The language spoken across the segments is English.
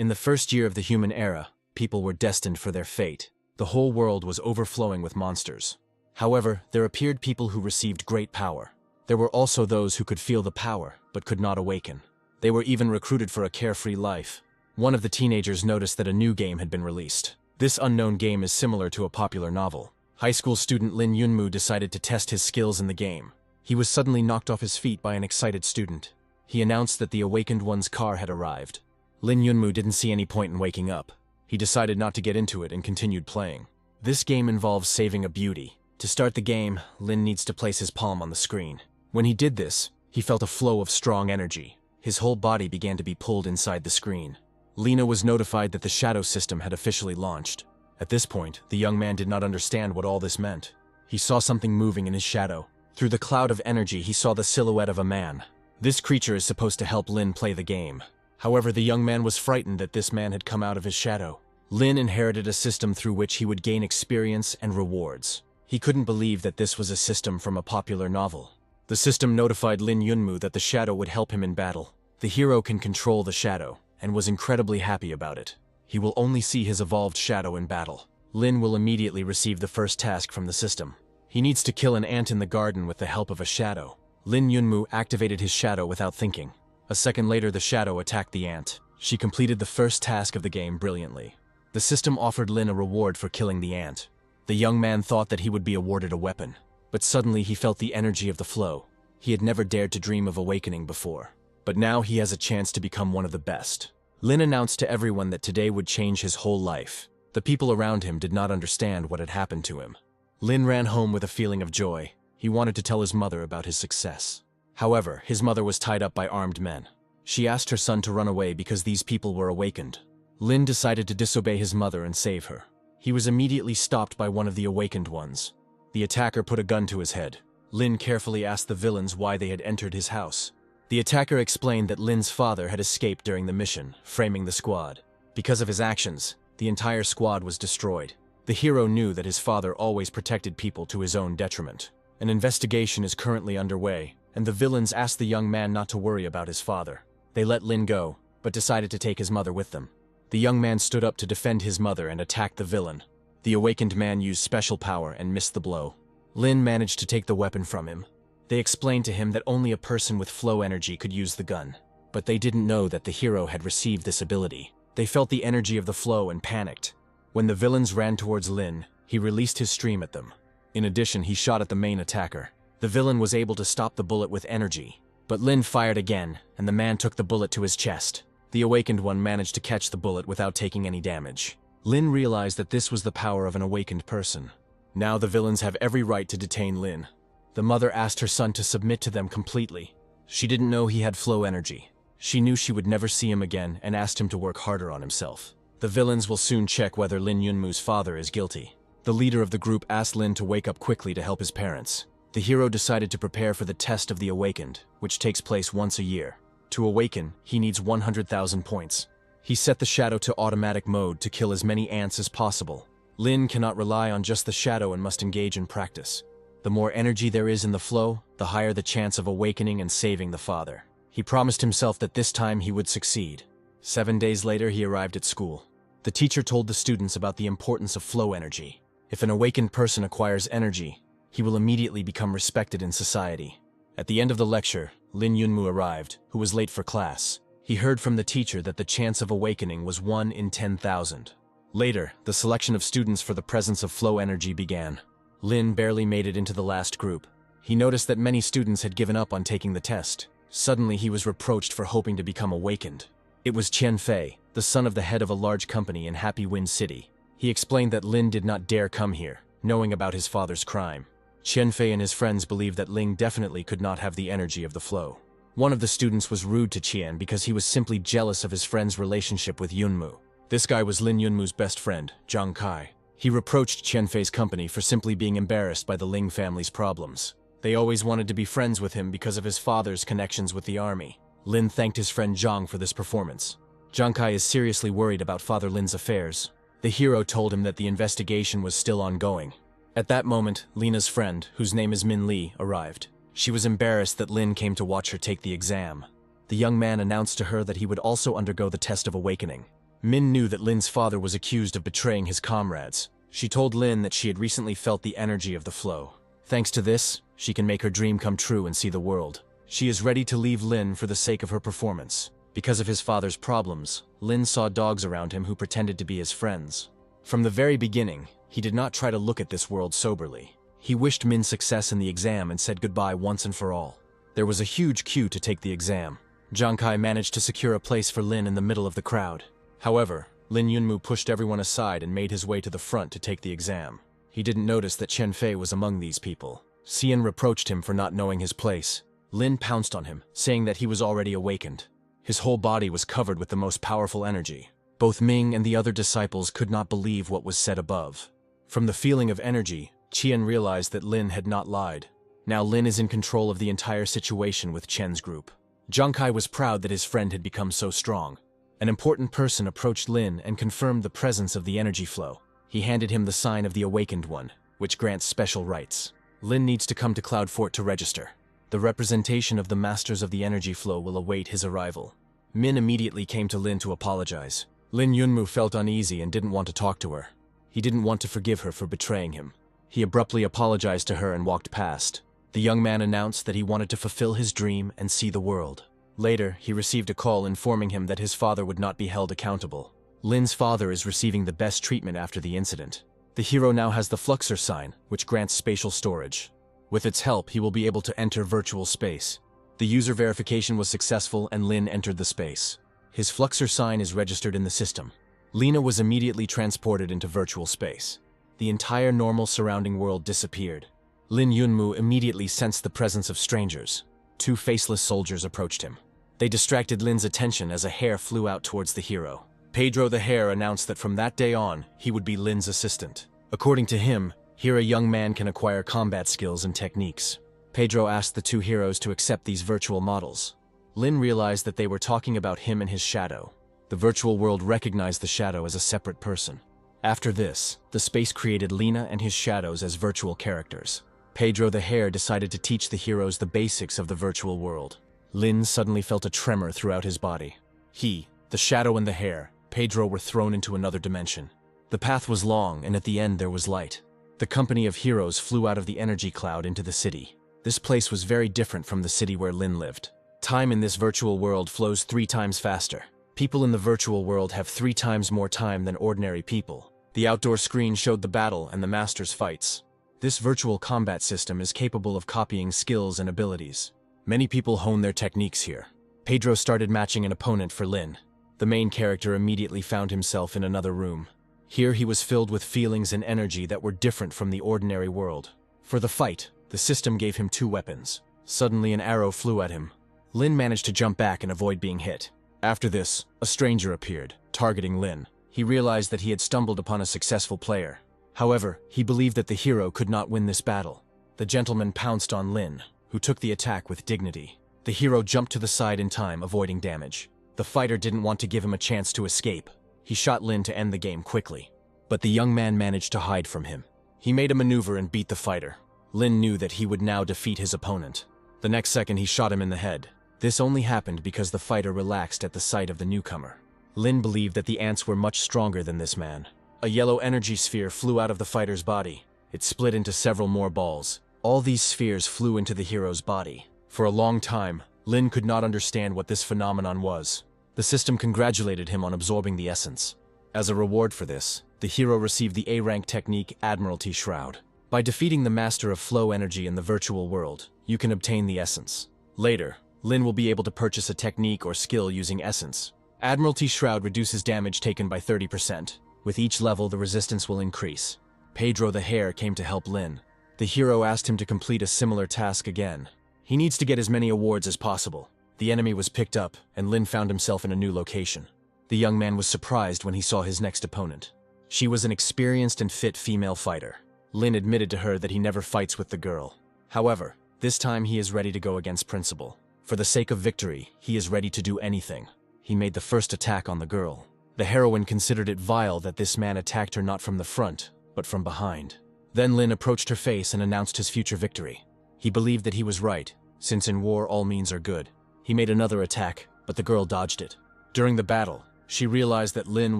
In the first year of the human era, people were destined for their fate. The whole world was overflowing with monsters. However, there appeared people who received great power. There were also those who could feel the power, but could not awaken. They were even recruited for a carefree life. One of the teenagers noticed that a new game had been released. This unknown game is similar to a popular novel. High school student Lin Yunmu decided to test his skills in the game. He was suddenly knocked off his feet by an excited student. He announced that the awakened one's car had arrived. Lin Yunmu didn't see any point in waking up. He decided not to get into it and continued playing. This game involves saving a beauty. To start the game, Lin needs to place his palm on the screen. When he did this, he felt a flow of strong energy. His whole body began to be pulled inside the screen. Lina was notified that the shadow system had officially launched. At this point, the young man did not understand what all this meant. He saw something moving in his shadow. Through the cloud of energy, he saw the silhouette of a man. This creature is supposed to help Lin play the game. However, the young man was frightened that this man had come out of his shadow. Lin inherited a system through which he would gain experience and rewards. He couldn't believe that this was a system from a popular novel. The system notified Lin Yunmu that the shadow would help him in battle. The hero can control the shadow, and was incredibly happy about it. He will only see his evolved shadow in battle. Lin will immediately receive the first task from the system. He needs to kill an ant in the garden with the help of a shadow. Lin Yunmu activated his shadow without thinking. A second later, the shadow attacked the ant. She completed the first task of the game brilliantly. The system offered Lin a reward for killing the ant. The young man thought that he would be awarded a weapon, but suddenly he felt the energy of the flow. He had never dared to dream of awakening before, but now he has a chance to become one of the best. Lin announced to everyone that today would change his whole life. The people around him did not understand what had happened to him. Lin ran home with a feeling of joy. He wanted to tell his mother about his success. However, his mother was tied up by armed men. She asked her son to run away because these people were awakened. Lin decided to disobey his mother and save her. He was immediately stopped by one of the awakened ones. The attacker put a gun to his head. Lin carefully asked the villains why they had entered his house. The attacker explained that Lin's father had escaped during the mission, framing the squad. Because of his actions, the entire squad was destroyed. The hero knew that his father always protected people to his own detriment. An investigation is currently underway, and the villains asked the young man not to worry about his father. They let Lin go, but decided to take his mother with them. The young man stood up to defend his mother and attacked the villain. The awakened man used special power and missed the blow. Lin managed to take the weapon from him. They explained to him that only a person with flow energy could use the gun, but they didn't know that the hero had received this ability. They felt the energy of the flow and panicked. When the villains ran towards Lin, he released his stream at them. In addition, he shot at the main attacker. The villain was able to stop the bullet with energy, but Lin fired again, and the man took the bullet to his chest. The awakened one managed to catch the bullet without taking any damage. Lin realized that this was the power of an awakened person. Now the villains have every right to detain Lin. The mother asked her son to submit to them completely. She didn't know he had flow energy. She knew she would never see him again and asked him to work harder on himself. The villains will soon check whether Lin Yunmu's father is guilty. The leader of the group asked Lin to wake up quickly to help his parents. The hero decided to prepare for the test of the awakened, which takes place once a year. To awaken, he needs 100,000 points. He set the shadow to automatic mode to kill as many ants as possible. Lin cannot rely on just the shadow and must engage in practice. The more energy there is in the flow, the higher the chance of awakening and saving the father. He promised himself that this time he would succeed. 7 days later, he arrived at school. The teacher told the students about the importance of flow energy. If an awakened person acquires energy, he will immediately become respected in society. At the end of the lecture, Lin Yunmu arrived, who was late for class. He heard from the teacher that the chance of awakening was 1 in 10,000. Later, the selection of students for the presence of flow energy began. Lin barely made it into the last group. He noticed that many students had given up on taking the test. Suddenly, he was reproached for hoping to become awakened. It was Qian Fei, the son of the head of a large company in Happy Wind City. He explained that Lin did not dare come here, knowing about his father's crime. Qian Fei and his friends believed that Ling definitely could not have the energy of the flow. One of the students was rude to Qian because he was simply jealous of his friend's relationship with Yunmu. This guy was Lin Yunmu's best friend, Zhang Kai. He reproached Qian Fei's company for simply being embarrassed by the Ling family's problems. They always wanted to be friends with him because of his father's connections with the army. Lin thanked his friend Zhang for this performance. Zhang Kai is seriously worried about Father Lin's affairs. The hero told him that the investigation was still ongoing. At that moment, Lina's friend, whose name is Min Li, arrived. She was embarrassed that Lin came to watch her take the exam. The young man announced to her that he would also undergo the test of awakening. Min knew that Lin's father was accused of betraying his comrades. She told Lin that she had recently felt the energy of the flow. Thanks to this, she can make her dream come true and see the world. She is ready to leave Lin for the sake of her performance. Because of his father's problems, Lin saw dogs around him who pretended to be his friends. From the very beginning, he did not try to look at this world soberly. He wished Min success in the exam and said goodbye once and for all. There was a huge queue to take the exam. Zhang Kai managed to secure a place for Lin in the middle of the crowd. However, Lin Yunmu pushed everyone aside and made his way to the front to take the exam. He didn't notice that Chen Fei was among these people. Xian reproached him for not knowing his place. Lin pounced on him, saying that he was already awakened. His whole body was covered with the most powerful energy. Both Ming and the other disciples could not believe what was said above. From the feeling of energy, Qian realized that Lin had not lied. Now Lin is in control of the entire situation with Chen's group. Zhang Kai was proud that his friend had become so strong. An important person approached Lin and confirmed the presence of the energy flow. He handed him the sign of the Awakened One, which grants special rights. Lin needs to come to Cloud Fort to register. The representation of the Masters of the Energy Flow will await his arrival. Min immediately came to Lin to apologize. Lin Yunmu felt uneasy and didn't want to talk to her. He didn't want to forgive her for betraying him. He abruptly apologized to her and walked past. The young man announced that he wanted to fulfill his dream and see the world. Later, he received a call informing him that his father would not be held accountable. Lin's father is receiving the best treatment after the incident. The hero now has the Fluxer sign, which grants spatial storage. With its help, he will be able to enter virtual space. The user verification was successful and Lin entered the space. His Fluxer sign is registered in the system. Lina was immediately transported into virtual space. The entire normal surrounding world disappeared. Lin Yunmu immediately sensed the presence of strangers. Two faceless soldiers approached him. They distracted Lin's attention as a hare flew out towards the hero. Pedro the hare announced that from that day on, he would be Lin's assistant. According to him, here a young man can acquire combat skills and techniques. Pedro asked the two heroes to accept these virtual models. Lin realized that they were talking about him and his shadow. The virtual world recognized the shadow as a separate person. After this, the space created Lina and his shadows as virtual characters. Pedro the hare decided to teach the heroes the basics of the virtual world. Lin suddenly felt a tremor throughout his body. He, the shadow and the hare, Pedro were thrown into another dimension. The path was long and at the end there was light. The company of heroes flew out of the energy cloud into the city. This place was very different from the city where Lin lived. Time in this virtual world flows 3 times faster. People in the virtual world have 3 times more time than ordinary people. The outdoor screen showed the battle and the masters' fights. This virtual combat system is capable of copying skills and abilities. Many people hone their techniques here. Pedro started matching an opponent for Lin. The main character immediately found himself in another room. Here he was filled with feelings and energy that were different from the ordinary world. For the fight, the system gave him 2 weapons. Suddenly an arrow flew at him. Lin managed to jump back and avoid being hit. After this, a stranger appeared, targeting Lin. He realized that he had stumbled upon a successful player. However, he believed that the hero could not win this battle. The gentleman pounced on Lin, who took the attack with dignity. The hero jumped to the side in time, avoiding damage. The fighter didn't want to give him a chance to escape. He shot Lin to end the game quickly. But the young man managed to hide from him. He made a maneuver and beat the fighter. Lin knew that he would now defeat his opponent. The next second he shot him in the head. This only happened because the fighter relaxed at the sight of the newcomer. Lin believed that the ants were much stronger than this man. A yellow energy sphere flew out of the fighter's body. It split into several more balls. All these spheres flew into the hero's body. For a long time, Lin could not understand what this phenomenon was. The system congratulated him on absorbing the essence. As a reward for this, the hero received the A-rank technique Admiralty Shroud. By defeating the Master of Flow Energy in the virtual world, you can obtain the essence. Later, Lin will be able to purchase a technique or skill using essence. Admiralty Shroud reduces damage taken by 30%. With each level, the resistance will increase. Pedro the hare came to help Lin. The hero asked him to complete a similar task again. He needs to get as many awards as possible. The enemy was picked up, and Lin found himself in a new location. The young man was surprised when he saw his next opponent. She was an experienced and fit female fighter. Lin admitted to her that he never fights with the girl. However, this time he is ready to go against principle. For the sake of victory, he is ready to do anything. He made the first attack on the girl. The heroine considered it vile that this man attacked her not from the front, but from behind. Then Lin approached her face and announced his future victory. He believed that he was right, since in war all means are good. He made another attack, but the girl dodged it. During the battle, She realized that Lin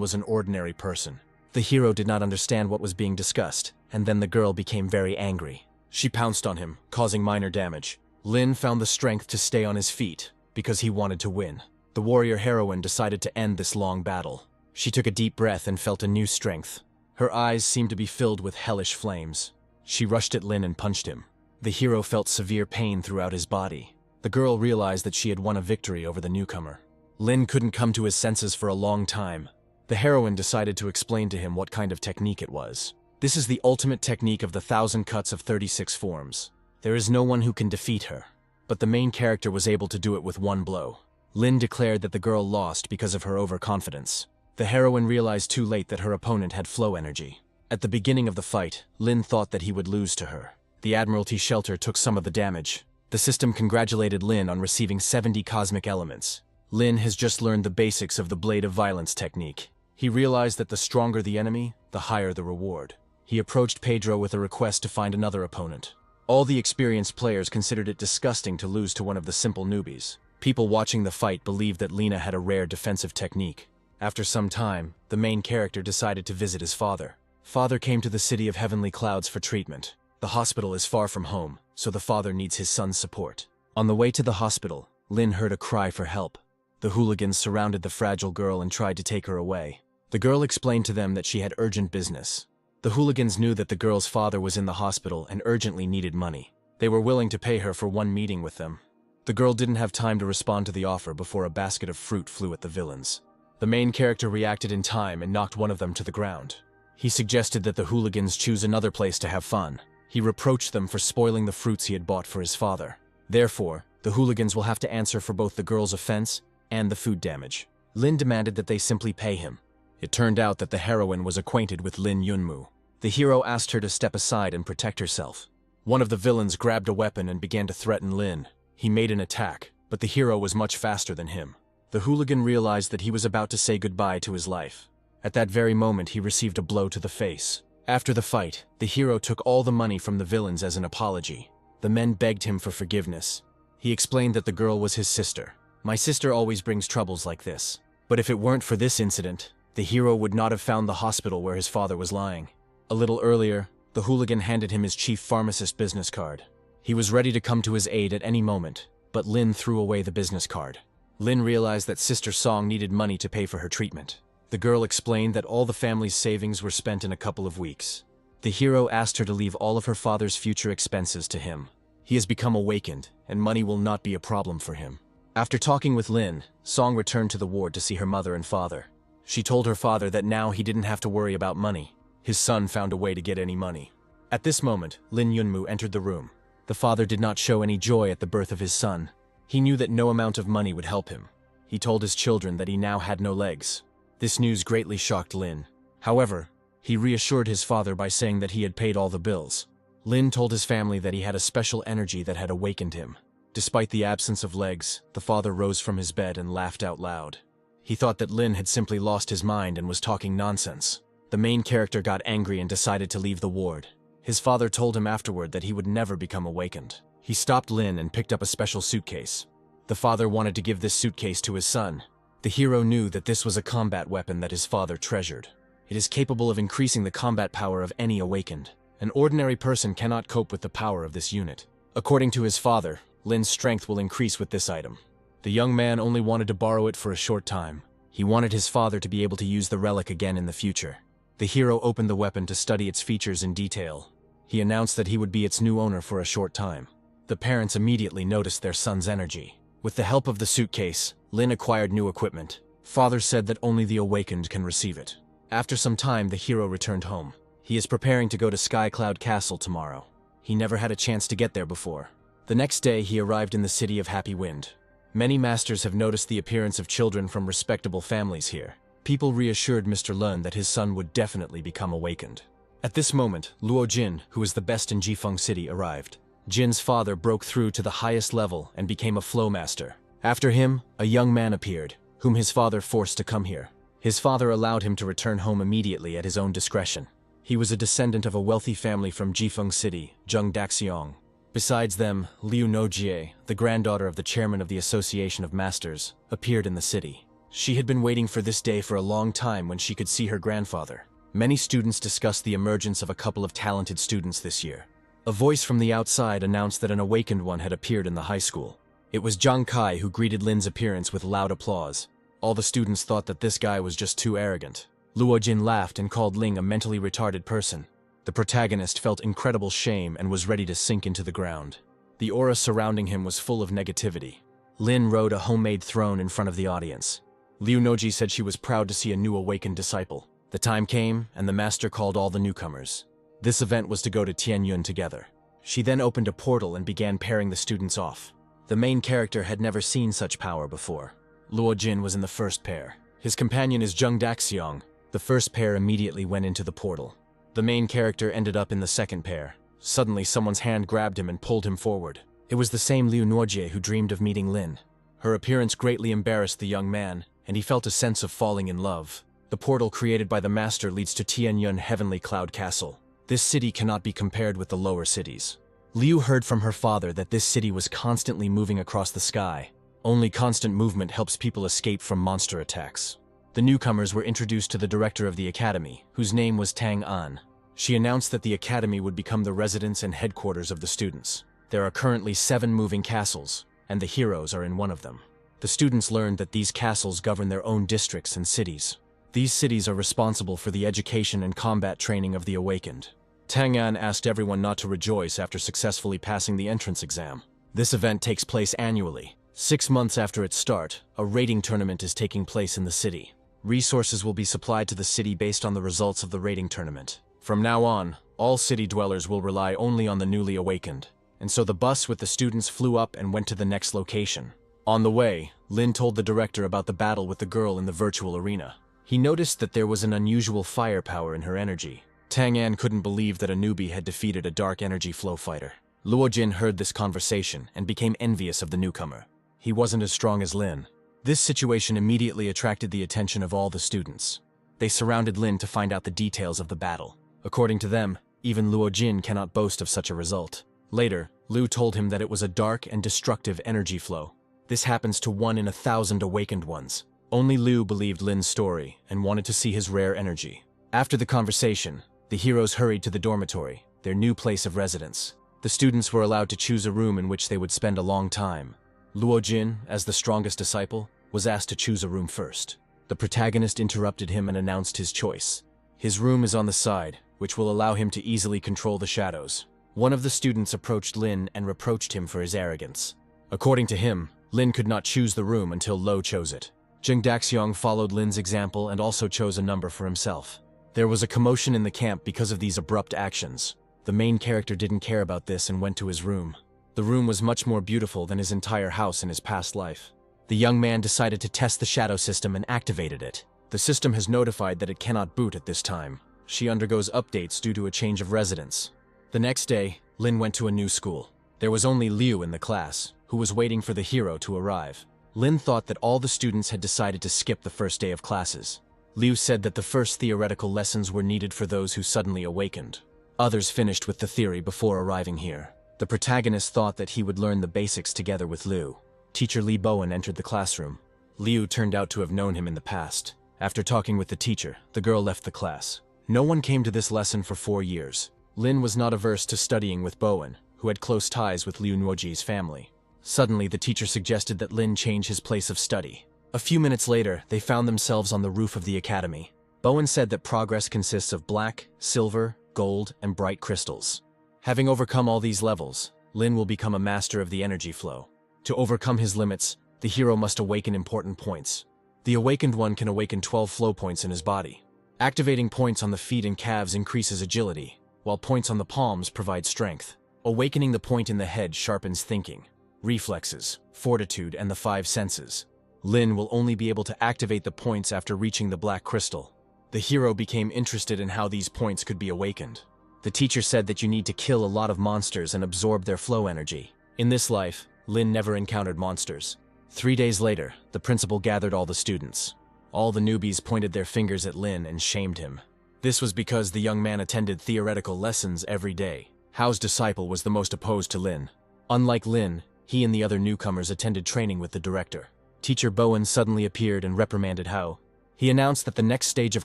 was an ordinary person. The hero did not understand what was being discussed, and then the girl became very angry. She pounced on him, causing minor damage. Lin found the strength to stay on his feet, because he wanted to win. The warrior heroine decided to end this long battle. She took a deep breath and felt a new strength. Her eyes seemed to be filled with hellish flames. She rushed at Lin and punched him. The hero felt severe pain throughout his body. The girl realized that she had won a victory over the newcomer. Lin couldn't come to his senses for a long time. The heroine decided to explain to him what kind of technique it was. This is the ultimate technique of the 1,000 cuts of 36 forms. There is no one who can defeat her. But the main character was able to do it with one blow. Lin declared that the girl lost because of her overconfidence. The heroine realized too late that her opponent had flow energy. At the beginning of the fight, Lin thought that he would lose to her. The Admiralty shelter took some of the damage. The system congratulated Lin on receiving 70 cosmic elements. Lin has just learned the basics of the Blade of Violence technique. He realized that the stronger the enemy, the higher the reward. He approached Pedro with a request to find another opponent. All the experienced players considered it disgusting to lose to one of the simple newbies. People watching the fight believed that Lina had a rare defensive technique. After some time, the main character decided to visit his father. Father came to the city of heavenly clouds for treatment. The hospital is far from home, so the father needs his son's support. On the way to the hospital, Lin heard a cry for help. The hooligans surrounded the fragile girl and tried to take her away. The girl explained to them that she had urgent business. The hooligans knew that the girl's father was in the hospital and urgently needed money. They were willing to pay her for one meeting with them. The girl didn't have time to respond to the offer before a basket of fruit flew at the villains. The main character reacted in time and knocked one of them to the ground. He suggested that the hooligans choose another place to have fun. He reproached them for spoiling the fruits he had bought for his father. Therefore, the hooligans will have to answer for both the girl's offense and the food damage. Lin demanded that they simply pay him. It turned out that the heroine was acquainted with Lin Yunmu. The hero asked her to step aside and protect herself. One of the villains grabbed a weapon and began to threaten Lin. He made an attack, but the hero was much faster than him. The hooligan realized that he was about to say goodbye to his life. At that very moment, he received a blow to the face. After the fight, the hero took all the money from the villains as an apology. The men begged him for forgiveness. He explained that the girl was his sister. "My sister always brings troubles like this. But if it weren't for this incident, the hero would not have found the hospital where his father was lying." A little earlier, the hooligan handed him his chief pharmacist business card. He was ready to come to his aid at any moment, but Lin threw away the business card. Lin realized that Sister Song needed money to pay for her treatment. The girl explained that all the family's savings were spent in a couple of weeks. The hero asked her to leave all of her father's future expenses to him. He has become awakened, and money will not be a problem for him. After talking with Lin, Song returned to the ward to see her mother and father. She told her father that now he didn't have to worry about money. His son found a way to get any money. At this moment, Lin Yunmu entered the room. The father did not show any joy at the birth of his son. He knew that no amount of money would help him. He told his children that he now had no legs. This news greatly shocked Lin. However, he reassured his father by saying that he had paid all the bills. Lin told his family that he had a special energy that had awakened him. Despite the absence of legs, the father rose from his bed and laughed out loud. He thought that Lin had simply lost his mind and was talking nonsense. The main character got angry and decided to leave the ward. His father told him afterward that he would never become awakened. He stopped Lin and picked up a special suitcase. The father wanted to give this suitcase to his son. The hero knew that this was a combat weapon that his father treasured. It is capable of increasing the combat power of any awakened. An ordinary person cannot cope with the power of this unit. According to his father, Lin's strength will increase with this item. The young man only wanted to borrow it for a short time. He wanted his father to be able to use the relic again in the future. The hero opened the weapon to study its features in detail. He announced that he would be its new owner for a short time. The parents immediately noticed their son's energy. With the help of the suitcase, Lin acquired new equipment. Father said that only the awakened can receive it. After some time, the hero returned home. He is preparing to go to Sky Cloud Castle tomorrow. He never had a chance to get there before. The next day, he arrived in the city of Happy Wind. Many masters have noticed the appearance of children from respectable families here. People reassured Mr. Lun that his son would definitely become awakened. At this moment, Luo Jin, who is the best in Jifeng City, arrived. Jin's father broke through to the highest level and became a flow master. After him, a young man appeared, whom his father forced to come here. His father allowed him to return home immediately at his own discretion. He was a descendant of a wealthy family from Jifeng City, Zheng Daxiong. Besides them, Liu Nojie, the granddaughter of the chairman of the Association of Masters, appeared in the city. She had been waiting for this day for a long time when she could see her grandfather. Many students discussed the emergence of a couple of talented students this year. A voice from the outside announced that an awakened one had appeared in the high school. It was Zhang Kai who greeted Lin's appearance with loud applause. All the students thought that this guy was just too arrogant. Luo Jin laughed and called Ling a mentally retarded person. The protagonist felt incredible shame and was ready to sink into the ground. The aura surrounding him was full of negativity. Lin rode a homemade throne in front of the audience. Liu Noji said she was proud to see a new awakened disciple. The time came, and the master called all the newcomers. This event was to go to Tianyun together. She then opened a portal and began pairing the students off. The main character had never seen such power before. Luo Jin was in the first pair. His companion is Zheng Daxiong. The first pair immediately went into the portal. The main character ended up in the second pair. Suddenly, someone's hand grabbed him and pulled him forward. It was the same Liu Nuojie who dreamed of meeting Lin. Her appearance greatly embarrassed the young man, and he felt a sense of falling in love. The portal created by the master leads to Tianyun Heavenly Cloud Castle. This city cannot be compared with the lower cities. Liu heard from her father that this city was constantly moving across the sky. Only constant movement helps people escape from monster attacks. The newcomers were introduced to the director of the academy, whose name was Tang An. She announced that the academy would become the residence and headquarters of the students. There are currently 7 moving castles, and the heroes are in one of them. The students learned that these castles govern their own districts and cities. These cities are responsible for the education and combat training of the awakened. Tang An asked everyone not to rejoice after successfully passing the entrance exam. This event takes place annually. 6 months after its start, a raiding tournament is taking place in the city. Resources will be supplied to the city based on the results of the raiding tournament. From now on, all city dwellers will rely only on the newly awakened. And so the bus with the students flew up and went to the next location. On the way, Lin told the director about the battle with the girl in the virtual arena. He noticed that there was an unusual firepower in her energy. Tang An couldn't believe that a newbie had defeated a dark energy flow fighter. Luo Jin heard this conversation and became envious of the newcomer. He wasn't as strong as Lin. This situation immediately attracted the attention of all the students. They surrounded Lin to find out the details of the battle. According to them, even Luo Jin cannot boast of such a result. Later, Liu told him that it was a dark and destructive energy flow. This happens to 1 in 1,000 awakened ones. Only Liu believed Lin's story and wanted to see his rare energy. After the conversation, the heroes hurried to the dormitory, their new place of residence. The students were allowed to choose a room in which they would spend a long time. Luo Jin, as the strongest disciple, was asked to choose a room first. The protagonist interrupted him and announced his choice. His room is on the side, which will allow him to easily control the shadows. One of the students approached Lin and reproached him for his arrogance. According to him, Lin could not choose the room until Lo chose it. Zheng Daxiong followed Lin's example and also chose a number for himself. There was a commotion in the camp because of these abrupt actions. The main character didn't care about this and went to his room. The room was much more beautiful than his entire house in his past life. The young man decided to test the shadow system and activated it. The system has notified that it cannot boot at this time. She undergoes updates due to a change of residence. The next day, Lin went to a new school. There was only Liu in the class, who was waiting for the hero to arrive. Lin thought that all the students had decided to skip the first day of classes. Liu said that the first theoretical lessons were needed for those who suddenly awakened. Others finished with the theory before arriving here. The protagonist thought that he would learn the basics together with Liu. Teacher Li Bowen entered the classroom. Liu turned out to have known him in the past. After talking with the teacher, the girl left the class. No one came to this lesson for 4 years. Lin was not averse to studying with Bowen, who had close ties with Liu Nuojie's family. Suddenly, the teacher suggested that Lin change his place of study. A few minutes later, they found themselves on the roof of the academy. Bowen said that progress consists of black, silver, gold, and bright crystals. Having overcome all these levels, Lin will become a master of the energy flow. To overcome his limits, the hero must awaken important points. The awakened one can awaken 12 flow points in his body. Activating points on the feet and calves increases agility, while points on the palms provide strength. Awakening the point in the head sharpens thinking, reflexes, fortitude, and the 5 senses. Lin will only be able to activate the points after reaching the black crystal. The hero became interested in how these points could be awakened. The teacher said that you need to kill a lot of monsters and absorb their flow energy. In this life, Lin never encountered monsters. 3 days later, the principal gathered all the students. All the newbies pointed their fingers at Lin and shamed him. This was because the young man attended theoretical lessons every day. Hao's disciple was the most opposed to Lin. Unlike Lin, he and the other newcomers attended training with the director. Teacher Bowen suddenly appeared and reprimanded Hao. He announced that the next stage of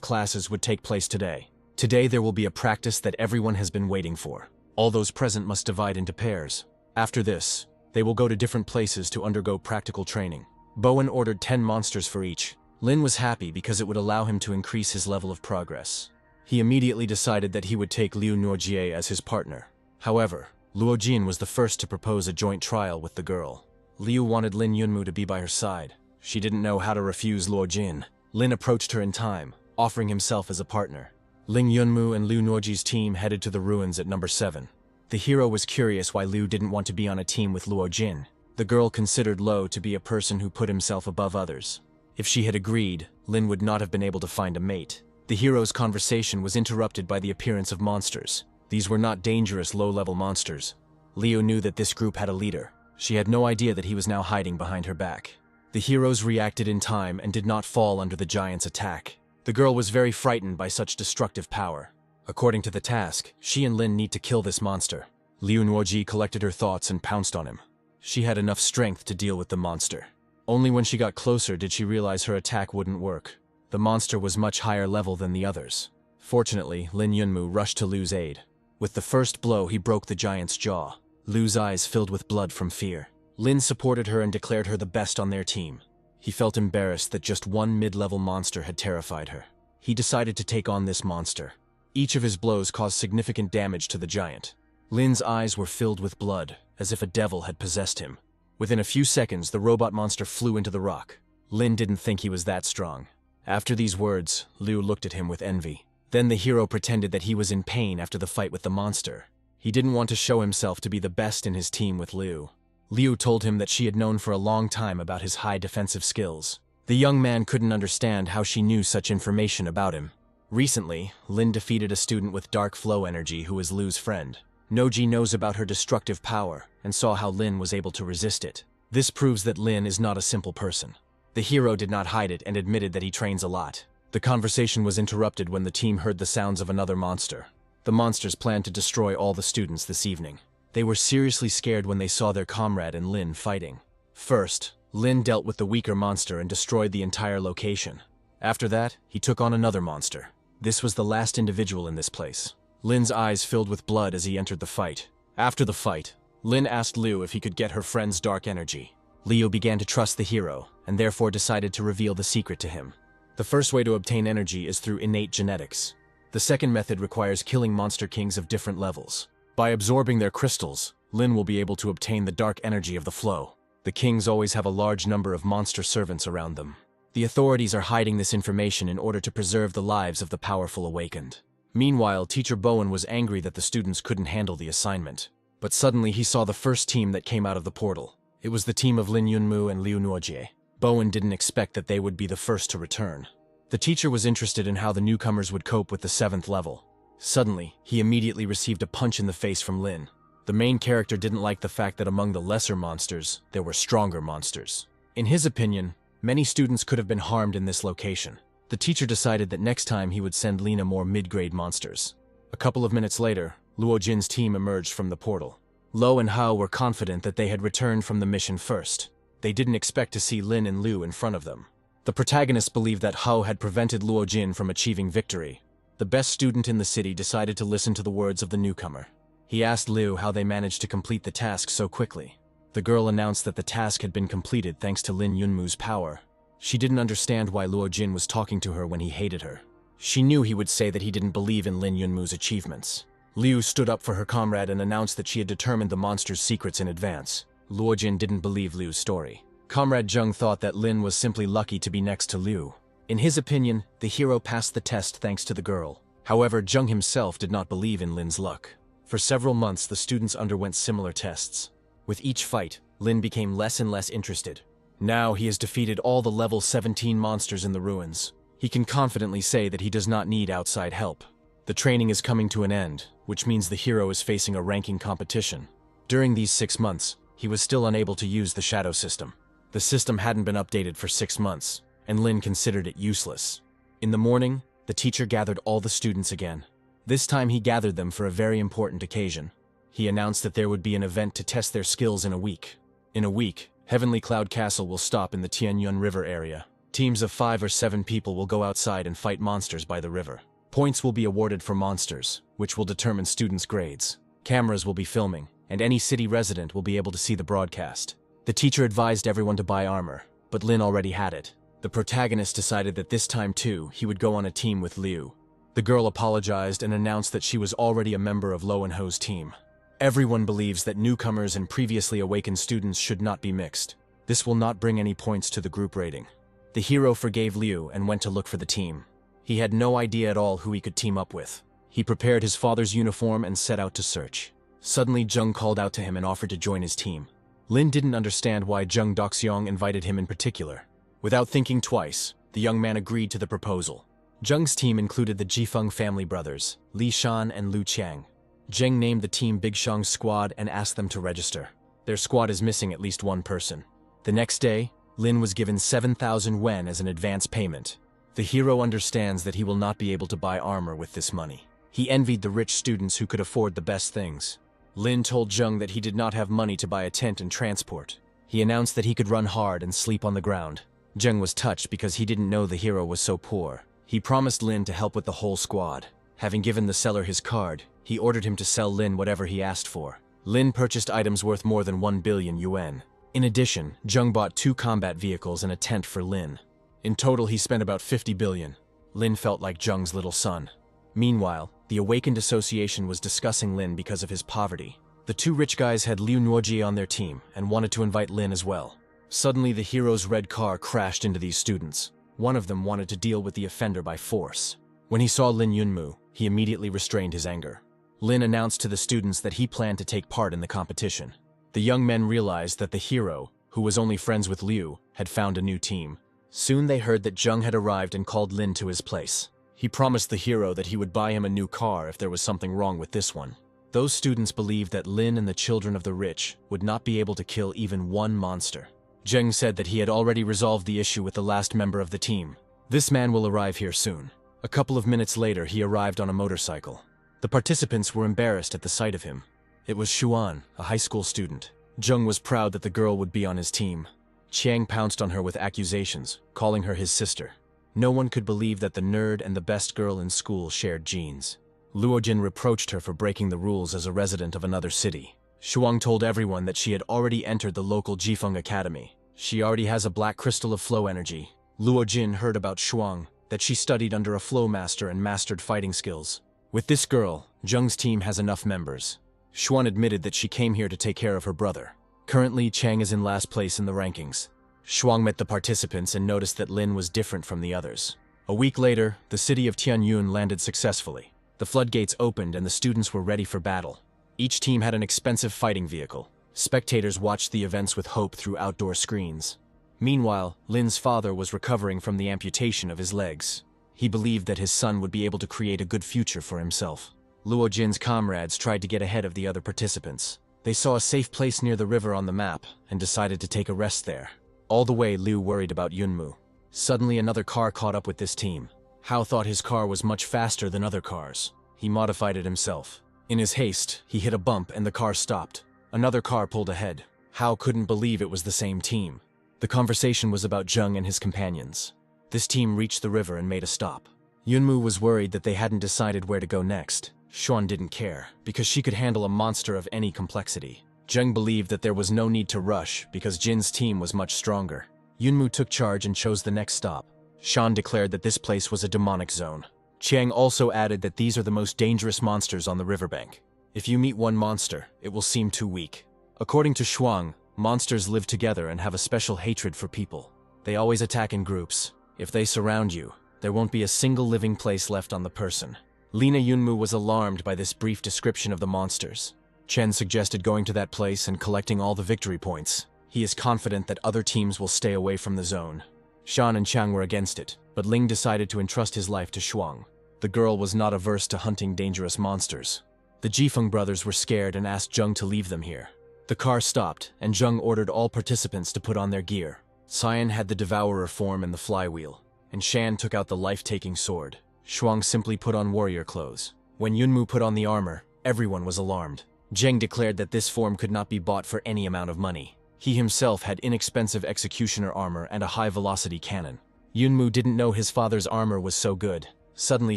classes would take place today. Today there will be a practice that everyone has been waiting for. All those present must divide into pairs. After this, they will go to different places to undergo practical training. Bowen ordered 10 monsters for each. Lin was happy because it would allow him to increase his level of progress. He immediately decided that he would take Liu Nuojie as his partner. However, Luo Jin was the first to propose a joint trial with the girl. Liu wanted Lin Yunmu to be by her side. She didn't know how to refuse Luo Jin. Lin approached her in time, offering himself as a partner. Ling Yunmu and Liu Nuojie's team headed to the ruins at number 7. The hero was curious why Liu didn't want to be on a team with Luo Jin. The girl considered Luo to be a person who put himself above others. If she had agreed, Lin would not have been able to find a mate. The hero's conversation was interrupted by the appearance of monsters. These were not dangerous low-level monsters. Liu knew that this group had a leader. She had no idea that he was now hiding behind her back. The heroes reacted in time and did not fall under the giant's attack. The girl was very frightened by such destructive power. According to the task, she and Lin need to kill this monster. Liu Nuojie collected her thoughts and pounced on him. She had enough strength to deal with the monster. Only when she got closer did she realize her attack wouldn't work. The monster was much higher level than the others. Fortunately, Lin Yunmu rushed to Liu's aid. With the first blow, he broke the giant's jaw. Liu's eyes filled with blood from fear. Lin supported her and declared her the best on their team. He felt embarrassed that just one mid-level monster had terrified her. He decided to take on this monster. Each of his blows caused significant damage to the giant. Lin's eyes were filled with blood, as if a devil had possessed him. Within a few seconds, the robot monster flew into the rock. Lin didn't think he was that strong. After these words, Liu looked at him with envy. Then the hero pretended that he was in pain after the fight with the monster. He didn't want to show himself to be the best in his team with Liu. Liu told him that she had known for a long time about his high defensive skills. The young man couldn't understand how she knew such information about him. Recently, Lin defeated a student with dark flow energy who was Liu's friend. Noji knows about her destructive power and saw how Lin was able to resist it. This proves that Lin is not a simple person. The hero did not hide it and admitted that he trains a lot. The conversation was interrupted when the team heard the sounds of another monster. The monsters planned to destroy all the students this evening. They were seriously scared when they saw their comrade and Lin fighting. First, Lin dealt with the weaker monster and destroyed the entire location. After that, he took on another monster. This was the last individual in this place. Lin's eyes filled with blood as he entered the fight. After the fight, Lin asked Liu if he could get her friend's dark energy. Liu began to trust the hero, and therefore decided to reveal the secret to him. The first way to obtain energy is through innate genetics. The second method requires killing monster kings of different levels. By absorbing their crystals, Lin will be able to obtain the dark energy of the flow. The kings always have a large number of monster servants around them. The authorities are hiding this information in order to preserve the lives of the powerful awakened. Meanwhile, Teacher Bowen was angry that the students couldn't handle the assignment. But suddenly he saw the first team that came out of the portal. It was the team of Lin Yunmu and Liu Nuojie. Bowen didn't expect that they would be the first to return. The teacher was interested in how the newcomers would cope with the 7th level. Suddenly, he immediately received a punch in the face from Lin. The main character didn't like the fact that among the lesser monsters, there were stronger monsters. In his opinion, many students could have been harmed in this location. The teacher decided that next time he would send Lina more mid-grade monsters. A couple of minutes later, Luo Jin's team emerged from the portal. Lo and Hao were confident that they had returned from the mission first. They didn't expect to see Lin and Liu in front of them. The protagonists believed that Hao had prevented Luo Jin from achieving victory. The best student in the city decided to listen to the words of the newcomer. He asked Liu how they managed to complete the task so quickly. The girl announced that the task had been completed thanks to Lin Yunmu's power. She didn't understand why Luo Jin was talking to her when he hated her. She knew he would say that he didn't believe in Lin Yunmu's achievements. Liu stood up for her comrade and announced that she had determined the monster's secrets in advance. Luo Jin didn't believe Liu's story. Comrade Zheng thought that Lin was simply lucky to be next to Liu. In his opinion, the hero passed the test thanks to the girl. However, Zheng himself did not believe in Lin's luck. For several months, the students underwent similar tests. With each fight, Lin became less and less interested. Now he has defeated all the level 17 monsters in the ruins. He can confidently say that he does not need outside help. The training is coming to an end, which means the hero is facing a ranking competition. During these 6 months, he was still unable to use the shadow system. The system hadn't been updated for 6 months, and Lin considered it useless. In the morning, the teacher gathered all the students again. This time he gathered them for a very important occasion. He announced that there would be an event to test their skills in a week. In a week, Heavenly Cloud Castle will stop in the Tianyun River area. Teams of 5 or 7 people will go outside and fight monsters by the river. Points will be awarded for monsters, which will determine students' grades. Cameras will be filming, and any city resident will be able to see the broadcast. The teacher advised everyone to buy armor, but Lin already had it. The protagonist decided that this time too, he would go on a team with Liu. The girl apologized and announced that she was already a member of Lo and Ho's team. Everyone believes that newcomers and previously awakened students should not be mixed. This will not bring any points to the group rating. The hero forgave Liu and went to look for the team. He had no idea at all who he could team up with. He prepared his father's uniform and set out to search. Suddenly, Zheng called out to him and offered to join his team. Lin didn't understand why Zheng Doxiong invited him in particular. Without thinking twice, the young man agreed to the proposal. Zheng's team included the Jifeng family brothers, Li Shan and Lu Qiang. Zheng named the team Big Shang's squad and asked them to register. Their squad is missing at least one person. The next day, Lin was given 7,000 wen as an advance payment. The hero understands that he will not be able to buy armor with this money. He envied the rich students who could afford the best things. Lin told Zheng that he did not have money to buy a tent and transport. He announced that he could run hard and sleep on the ground. Zheng was touched because he didn't know the hero was so poor. He promised Lin to help with the whole squad. Having given the seller his card, he ordered him to sell Lin whatever he asked for. Lin purchased items worth more than 1 billion yuan. In addition, Zheng bought 2 combat vehicles and a tent for Lin. In total, he spent about 50 billion. Lin felt like Zheng's little son. Meanwhile, the Awakened Association was discussing Lin because of his poverty. The 2 rich guys had Liu Nuojie on their team and wanted to invite Lin as well. Suddenly, the hero's red car crashed into these students. One of them wanted to deal with the offender by force. When he saw Lin Yunmu, he immediately restrained his anger. Lin announced to the students that he planned to take part in the competition. The young men realized that the hero, who was only friends with Liu, had found a new team. Soon they heard that Zheng had arrived and called Lin to his place. He promised the hero that he would buy him a new car if there was something wrong with this one. Those students believed that Lin and the children of the rich would not be able to kill even one monster. Zheng said that he had already resolved the issue with the last member of the team. This man will arrive here soon. A couple of minutes later, he arrived on a motorcycle. The participants were embarrassed at the sight of him. It was Xuan, a high school student. Zheng was proud that the girl would be on his team. Qiang pounced on her with accusations, calling her his sister. No one could believe that the nerd and the best girl in school shared genes. Luojin reproached her for breaking the rules as a resident of another city. Shuang told everyone that she had already entered the local Jifeng Academy. She already has a black crystal of flow energy. Luojin heard about Shuang, that she studied under a flow master and mastered fighting skills. With this girl, Zheng's team has enough members. Xuan admitted that she came here to take care of her brother. Currently, Chang is in last place in the rankings. Shuang met the participants and noticed that Lin was different from the others. A week later, the city of Tianyun landed successfully. The floodgates opened and the students were ready for battle. Each team had an expensive fighting vehicle. Spectators watched the events with hope through outdoor screens. Meanwhile, Lin's father was recovering from the amputation of his legs. He believed that his son would be able to create a good future for himself. Luo Jin's comrades tried to get ahead of the other participants. They saw a safe place near the river on the map and decided to take a rest there. All the way, Liu worried about Yunmu. Suddenly, another car caught up with this team. Hao thought his car was much faster than other cars. He modified it himself. In his haste, he hit a bump and the car stopped. Another car pulled ahead. Hao couldn't believe it was the same team. The conversation was about Zheng and his companions. This team reached the river and made a stop. Yunmu was worried that they hadn't decided where to go next. Xuan didn't care, because she could handle a monster of any complexity. Zheng believed that there was no need to rush, because Jin's team was much stronger. Yunmu took charge and chose the next stop. Shan declared that this place was a demonic zone. Qiang also added that these are the most dangerous monsters on the riverbank. If you meet one monster, it will seem too weak. According to Shuang, monsters live together and have a special hatred for people. They always attack in groups. If they surround you, there won't be a single living place left on the person. Lina Yunmu was alarmed by this brief description of the monsters. Chen suggested going to that place and collecting all the victory points. He is confident that other teams will stay away from the zone. Shan and Chang were against it, but Ling decided to entrust his life to Shuang. The girl was not averse to hunting dangerous monsters. The Jifeng brothers were scared and asked Zheng to leave them here. The car stopped, and Zheng ordered all participants to put on their gear. Cyan had the Devourer form and the flywheel, and Shan took out the life-taking sword. Shuang simply put on warrior clothes. When Yunmu put on the armor, everyone was alarmed. Zheng declared that this form could not be bought for any amount of money. He himself had inexpensive executioner armor and a high-velocity cannon. Yunmu didn't know his father's armor was so good. Suddenly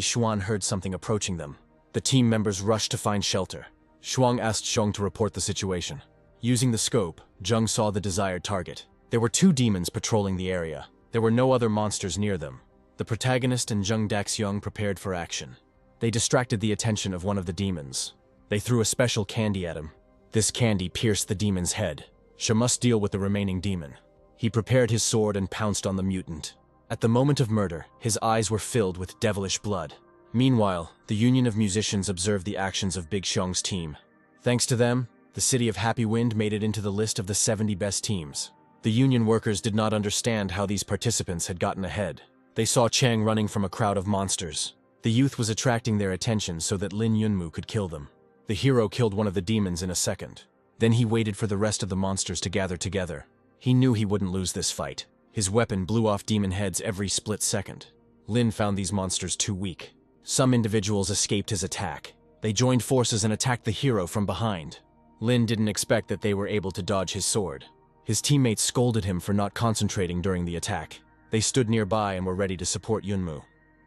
Xuan heard something approaching them. The team members rushed to find shelter. Xuan asked Zheng to report the situation. Using the scope, Zheng saw the desired target. There were 2 demons patrolling the area. There were no other monsters near them. The protagonist and Zheng Daxiong prepared for action. They distracted the attention of one of the demons. They threw a special candy at him. This candy pierced the demon's head. She must deal with the remaining demon. He prepared his sword and pounced on the mutant. At the moment of murder, his eyes were filled with devilish blood. Meanwhile, the Union of Musicians observed the actions of Big Xiong's team. Thanks to them, the city of Happy Wind made it into the list of the 70 best teams. The Union workers did not understand how these participants had gotten ahead. They saw Chang running from a crowd of monsters. The youth was attracting their attention so that Lin Yunmu could kill them. The hero killed one of the demons in a second. Then he waited for the rest of the monsters to gather together. He knew he wouldn't lose this fight. His weapon blew off demon heads every split second. Lin found these monsters too weak. Some individuals escaped his attack. They joined forces and attacked the hero from behind. Lin didn't expect that they were able to dodge his sword. His teammates scolded him for not concentrating during the attack. They stood nearby and were ready to support Yunmu.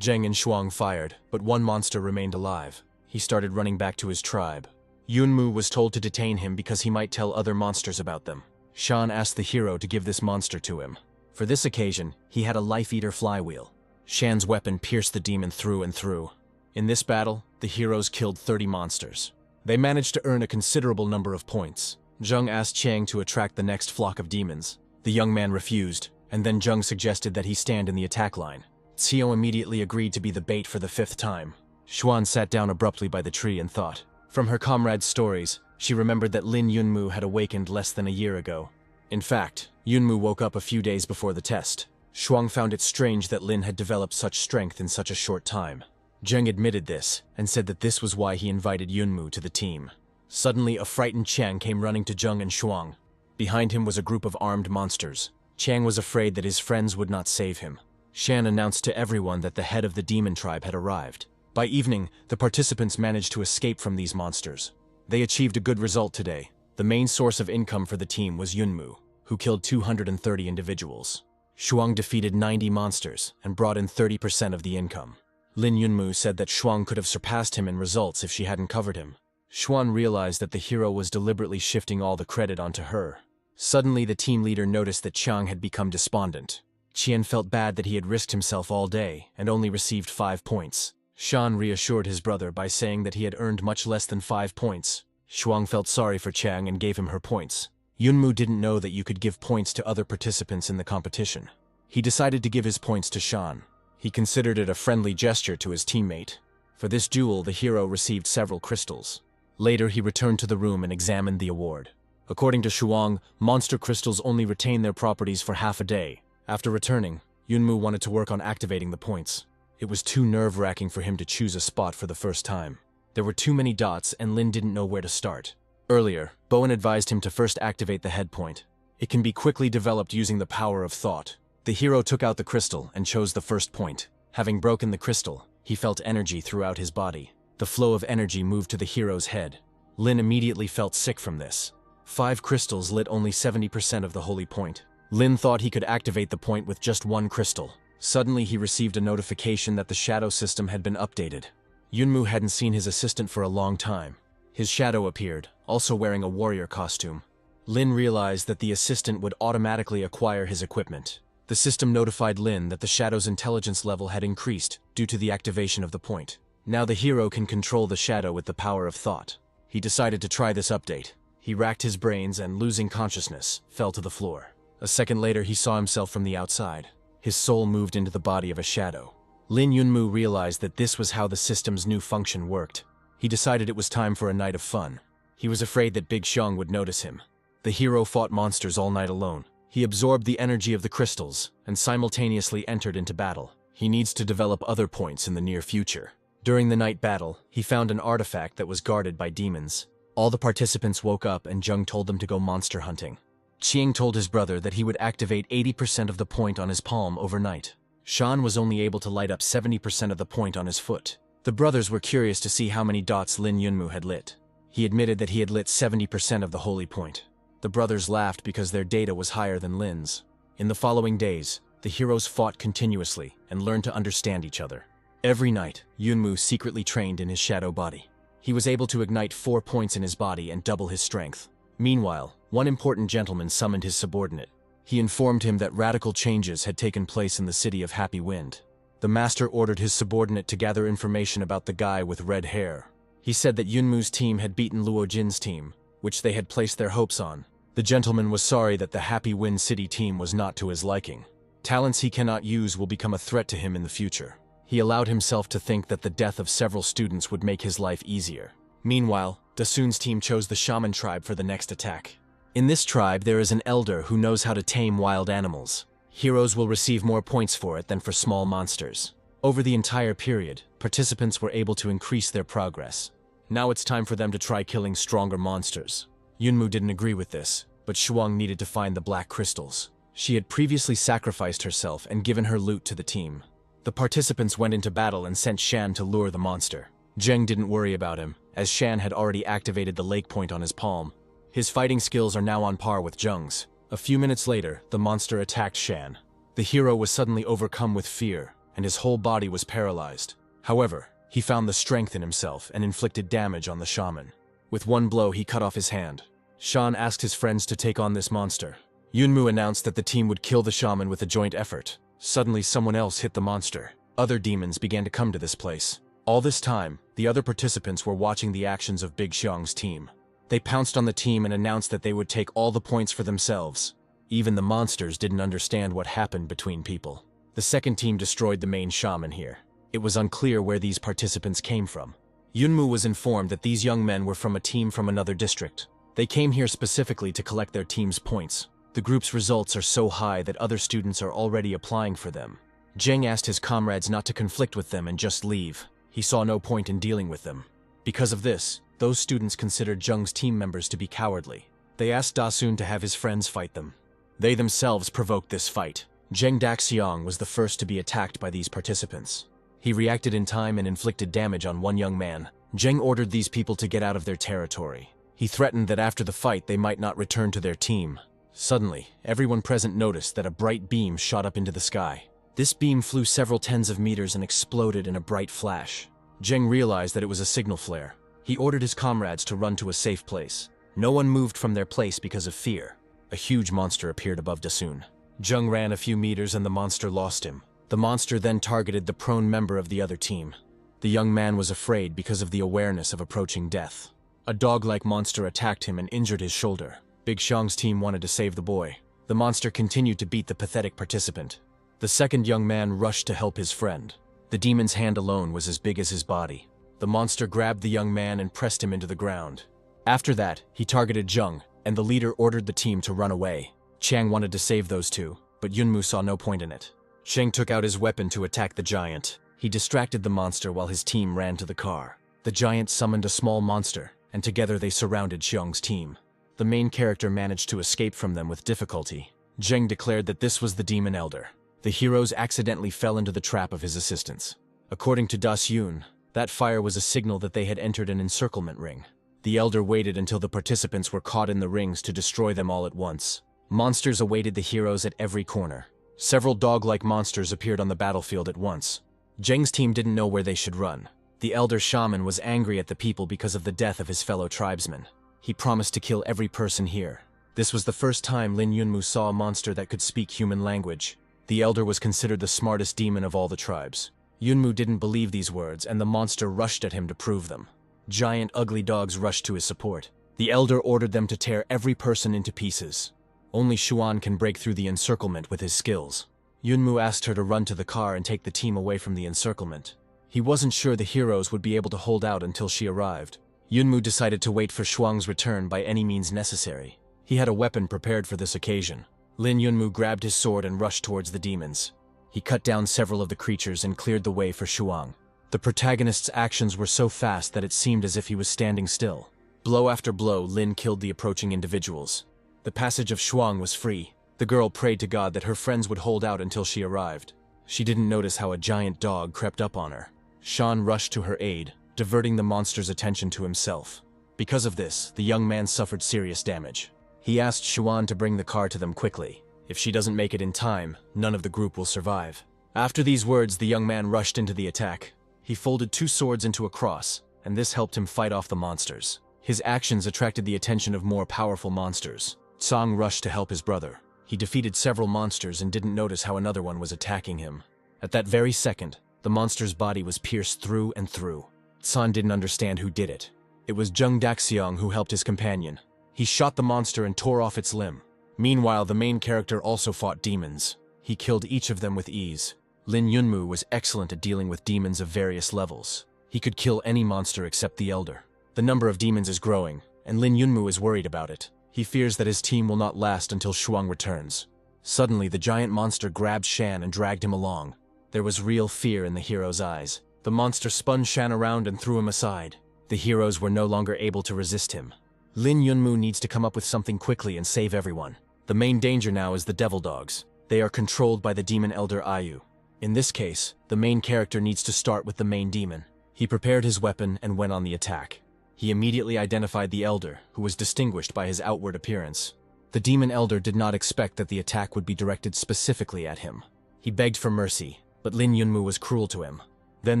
Zheng and Shuang fired, but one monster remained alive. He started running back to his tribe. Yunmu was told to detain him because he might tell other monsters about them. Shan asked the hero to give this monster to him. For this occasion, he had a life-eater flywheel. Shan's weapon pierced the demon through and through. In this battle, the heroes killed 30 monsters. They managed to earn a considerable number of points. Zheng asked Chang to attract the next flock of demons. The young man refused, and then Zheng suggested that he stand in the attack line. Xiao immediately agreed to be the bait for the 5th time. Xuan sat down abruptly by the tree and thought. From her comrades' stories, she remembered that Lin Yunmu had awakened less than a year ago. In fact, Yunmu woke up a few days before the test. Shuang found it strange that Lin had developed such strength in such a short time. Zheng admitted this, and said that this was why he invited Yunmu to the team. Suddenly, a frightened Chang came running to Zheng and Shuang. Behind him was a group of armed monsters. Chang was afraid that his friends would not save him. Shan announced to everyone that the head of the demon tribe had arrived. By evening, the participants managed to escape from these monsters. They achieved a good result today. The main source of income for the team was Yunmu, who killed 230 individuals. Shuang defeated 90 monsters and brought in 30% of the income. Lin Yunmu said that Shuang could have surpassed him in results if she hadn't covered him. Xuan realized that the hero was deliberately shifting all the credit onto her. Suddenly, the team leader noticed that Chang had become despondent. Qian felt bad that he had risked himself all day and only received 5 points. Shan reassured his brother by saying that he had earned much less than 5 points. Shuang felt sorry for Chang and gave him her points. Yunmu didn't know that you could give points to other participants in the competition. He decided to give his points to Shan. He considered it a friendly gesture to his teammate. For this duel, the hero received several crystals. Later, he returned to the room and examined the award. According to Shuang, monster crystals only retain their properties for half a day. After returning, Yunmu wanted to work on activating the points. It was too nerve-wracking for him to choose a spot for the first time. There were too many dots, and Lin didn't know where to start. Earlier, Bowen advised him to first activate the head point. It can be quickly developed using the power of thought. The hero took out the crystal and chose the first point. Having broken the crystal, he felt energy throughout his body. The flow of energy moved to the hero's head. Lin immediately felt sick from this. 5 crystals lit only 70% of the holy point. Lin thought he could activate the point with just 1 crystal. Suddenly, he received a notification that the shadow system had been updated. Yunmu hadn't seen his assistant for a long time. His shadow appeared, also wearing a warrior costume. Lin realized that the assistant would automatically acquire his equipment. The system notified Lin that the shadow's intelligence level had increased due to the activation of the point. Now the hero can control the shadow with the power of thought. He decided to try this update. He racked his brains and, losing consciousness, fell to the floor. A second later, he saw himself from the outside. His soul moved into the body of a shadow. Lin Yunmu realized that this was how the system's new function worked. He decided it was time for a night of fun. He was afraid that Big Xiong would notice him. The hero fought monsters all night alone. He absorbed the energy of the crystals and simultaneously entered into battle. He needs to develop other points in the near future. During the night battle, he found an artifact that was guarded by demons. All the participants woke up and Zheng told them to go monster hunting. Qiang told his brother that he would activate 80% of the point on his palm overnight. Shan was only able to light up 70% of the point on his foot. The brothers were curious to see how many dots Lin Yunmu had lit. He admitted that he had lit 70% of the holy point. The brothers laughed because their data was higher than Lin's. In the following days, the heroes fought continuously and learned to understand each other. Every night, Yunmu secretly trained in his shadow body. He was able to ignite 4 points in his body and double his strength. Meanwhile, one important gentleman summoned his subordinate. He informed him that radical changes had taken place in the city of Happy Wind. The master ordered his subordinate to gather information about the guy with red hair. He said that Yunmu's team had beaten Luo Jin's team, which they had placed their hopes on. The gentleman was sorry that the Happy Wind City team was not to his liking. Talents he cannot use will become a threat to him in the future. He allowed himself to think that the death of several students would make his life easier. Meanwhile, Dasun's team chose the Shaman tribe for the next attack. In this tribe, there is an elder who knows how to tame wild animals. Heroes will receive more points for it than for small monsters. Over the entire period, participants were able to increase their progress. Now it's time for them to try killing stronger monsters. Yunmu didn't agree with this, but Shuang needed to find the black crystals. She had previously sacrificed herself and given her loot to the team. The participants went into battle and sent Shan to lure the monster. Zheng didn't worry about him, as Shan had already activated the lake point on his palm. His fighting skills are now on par with Zheng's. A few minutes later, the monster attacked Shan. The hero was suddenly overcome with fear, and his whole body was paralyzed. However, he found the strength in himself and inflicted damage on the shaman. With one blow, he cut off his hand. Shan asked his friends to take on this monster. Yunmu announced that the team would kill the shaman with a joint effort. Suddenly, someone else hit the monster. Other demons began to come to this place. All this time, the other participants were watching the actions of Big Xiang's team. They pounced on the team and announced that they would take all the points for themselves. Even the monsters didn't understand what happened between people. The second team destroyed the main shaman here. It was unclear where these participants came from. Yunmu was informed that these young men were from a team from another district. They came here specifically to collect their team's points. The group's results are so high that other students are already applying for them. Zheng asked his comrades not to conflict with them and just leave. He saw no point in dealing with them. Because of this, those students considered Zheng's team members to be cowardly. They asked Dasun to have his friends fight them. They themselves provoked this fight. Zheng Daxiang was the first to be attacked by these participants. He reacted in time and inflicted damage on one young man. Zheng ordered these people to get out of their territory. He threatened that after the fight they might not return to their team. Suddenly, everyone present noticed that a bright beam shot up into the sky. This beam flew several tens of meters and exploded in a bright flash. Zheng realized that it was a signal flare. He ordered his comrades to run to a safe place. No one moved from their place because of fear. A huge monster appeared above Dasun. Zheng ran a few meters and the monster lost him. The monster then targeted the prone member of the other team. The young man was afraid because of the awareness of approaching death. A dog-like monster attacked him and injured his shoulder. Big Xiang's team wanted to save the boy. The monster continued to beat the pathetic participant. The second young man rushed to help his friend. The demon's hand alone was as big as his body. The monster grabbed the young man and pressed him into the ground. After that, he targeted Zheng, and the leader ordered the team to run away. Chang wanted to save those two, but Yunmu saw no point in it. Cheng took out his weapon to attack the giant. He distracted the monster while his team ran to the car. The giant summoned a small monster, and together they surrounded Xiang's team. The main character managed to escape from them with difficulty. Zheng declared that this was the demon elder. The heroes accidentally fell into the trap of his assistants. According to Das Yun, that fire was a signal that they had entered an encirclement ring. The elder waited until the participants were caught in the rings to destroy them all at once. Monsters awaited the heroes at every corner. Several dog-like monsters appeared on the battlefield at once. Zheng's team didn't know where they should run. The elder shaman was angry at the people because of the death of his fellow tribesmen. He promised to kill every person here. This was the first time Lin Yunmu saw a monster that could speak human language. The elder was considered the smartest demon of all the tribes. Yunmu didn't believe these words, and the monster rushed at him to prove them. Giant ugly dogs rushed to his support. The elder ordered them to tear every person into pieces. Only Xuan can break through the encirclement with his skills. Yunmu asked her to run to the car and take the team away from the encirclement. He wasn't sure the heroes would be able to hold out until she arrived. Yunmu decided to wait for Shuang's return by any means necessary. He had a weapon prepared for this occasion. Lin Yunmu grabbed his sword and rushed towards the demons. He cut down several of the creatures and cleared the way for Shuang. The protagonist's actions were so fast that it seemed as if he was standing still. Blow after blow, Lin killed the approaching individuals. The passage of Shuang was free. The girl prayed to God that her friends would hold out until she arrived. She didn't notice how a giant dog crept up on her. Shan rushed to her aid, diverting the monster's attention to himself. Because of this, the young man suffered serious damage. He asked Xuan to bring the car to them quickly. If she doesn't make it in time, none of the group will survive. After these words, the young man rushed into the attack. He folded 2 swords into a cross, and this helped him fight off the monsters. His actions attracted the attention of more powerful monsters. Tsang rushed to help his brother. He defeated several monsters and didn't notice how another one was attacking him. At that very second, the monster's body was pierced through and through. Tsang didn't understand who did it. It was Zheng Daxiang who helped his companion. He shot the monster and tore off its limb. Meanwhile, the main character also fought demons. He killed each of them with ease. Lin Yunmu was excellent at dealing with demons of various levels. He could kill any monster except the Elder. The number of demons is growing, and Lin Yunmu is worried about it. He fears that his team will not last until Shuang returns. Suddenly, the giant monster grabbed Shan and dragged him along. There was real fear in the hero's eyes. The monster spun Shan around and threw him aside. The heroes were no longer able to resist him. Lin Yunmu needs to come up with something quickly and save everyone. The main danger now is the Devil Dogs. They are controlled by the demon elder Ayu. In this case, the main character needs to start with the main demon. He prepared his weapon and went on the attack. He immediately identified the elder, who was distinguished by his outward appearance. The demon elder did not expect that the attack would be directed specifically at him. He begged for mercy, but Lin Yunmu was cruel to him. Then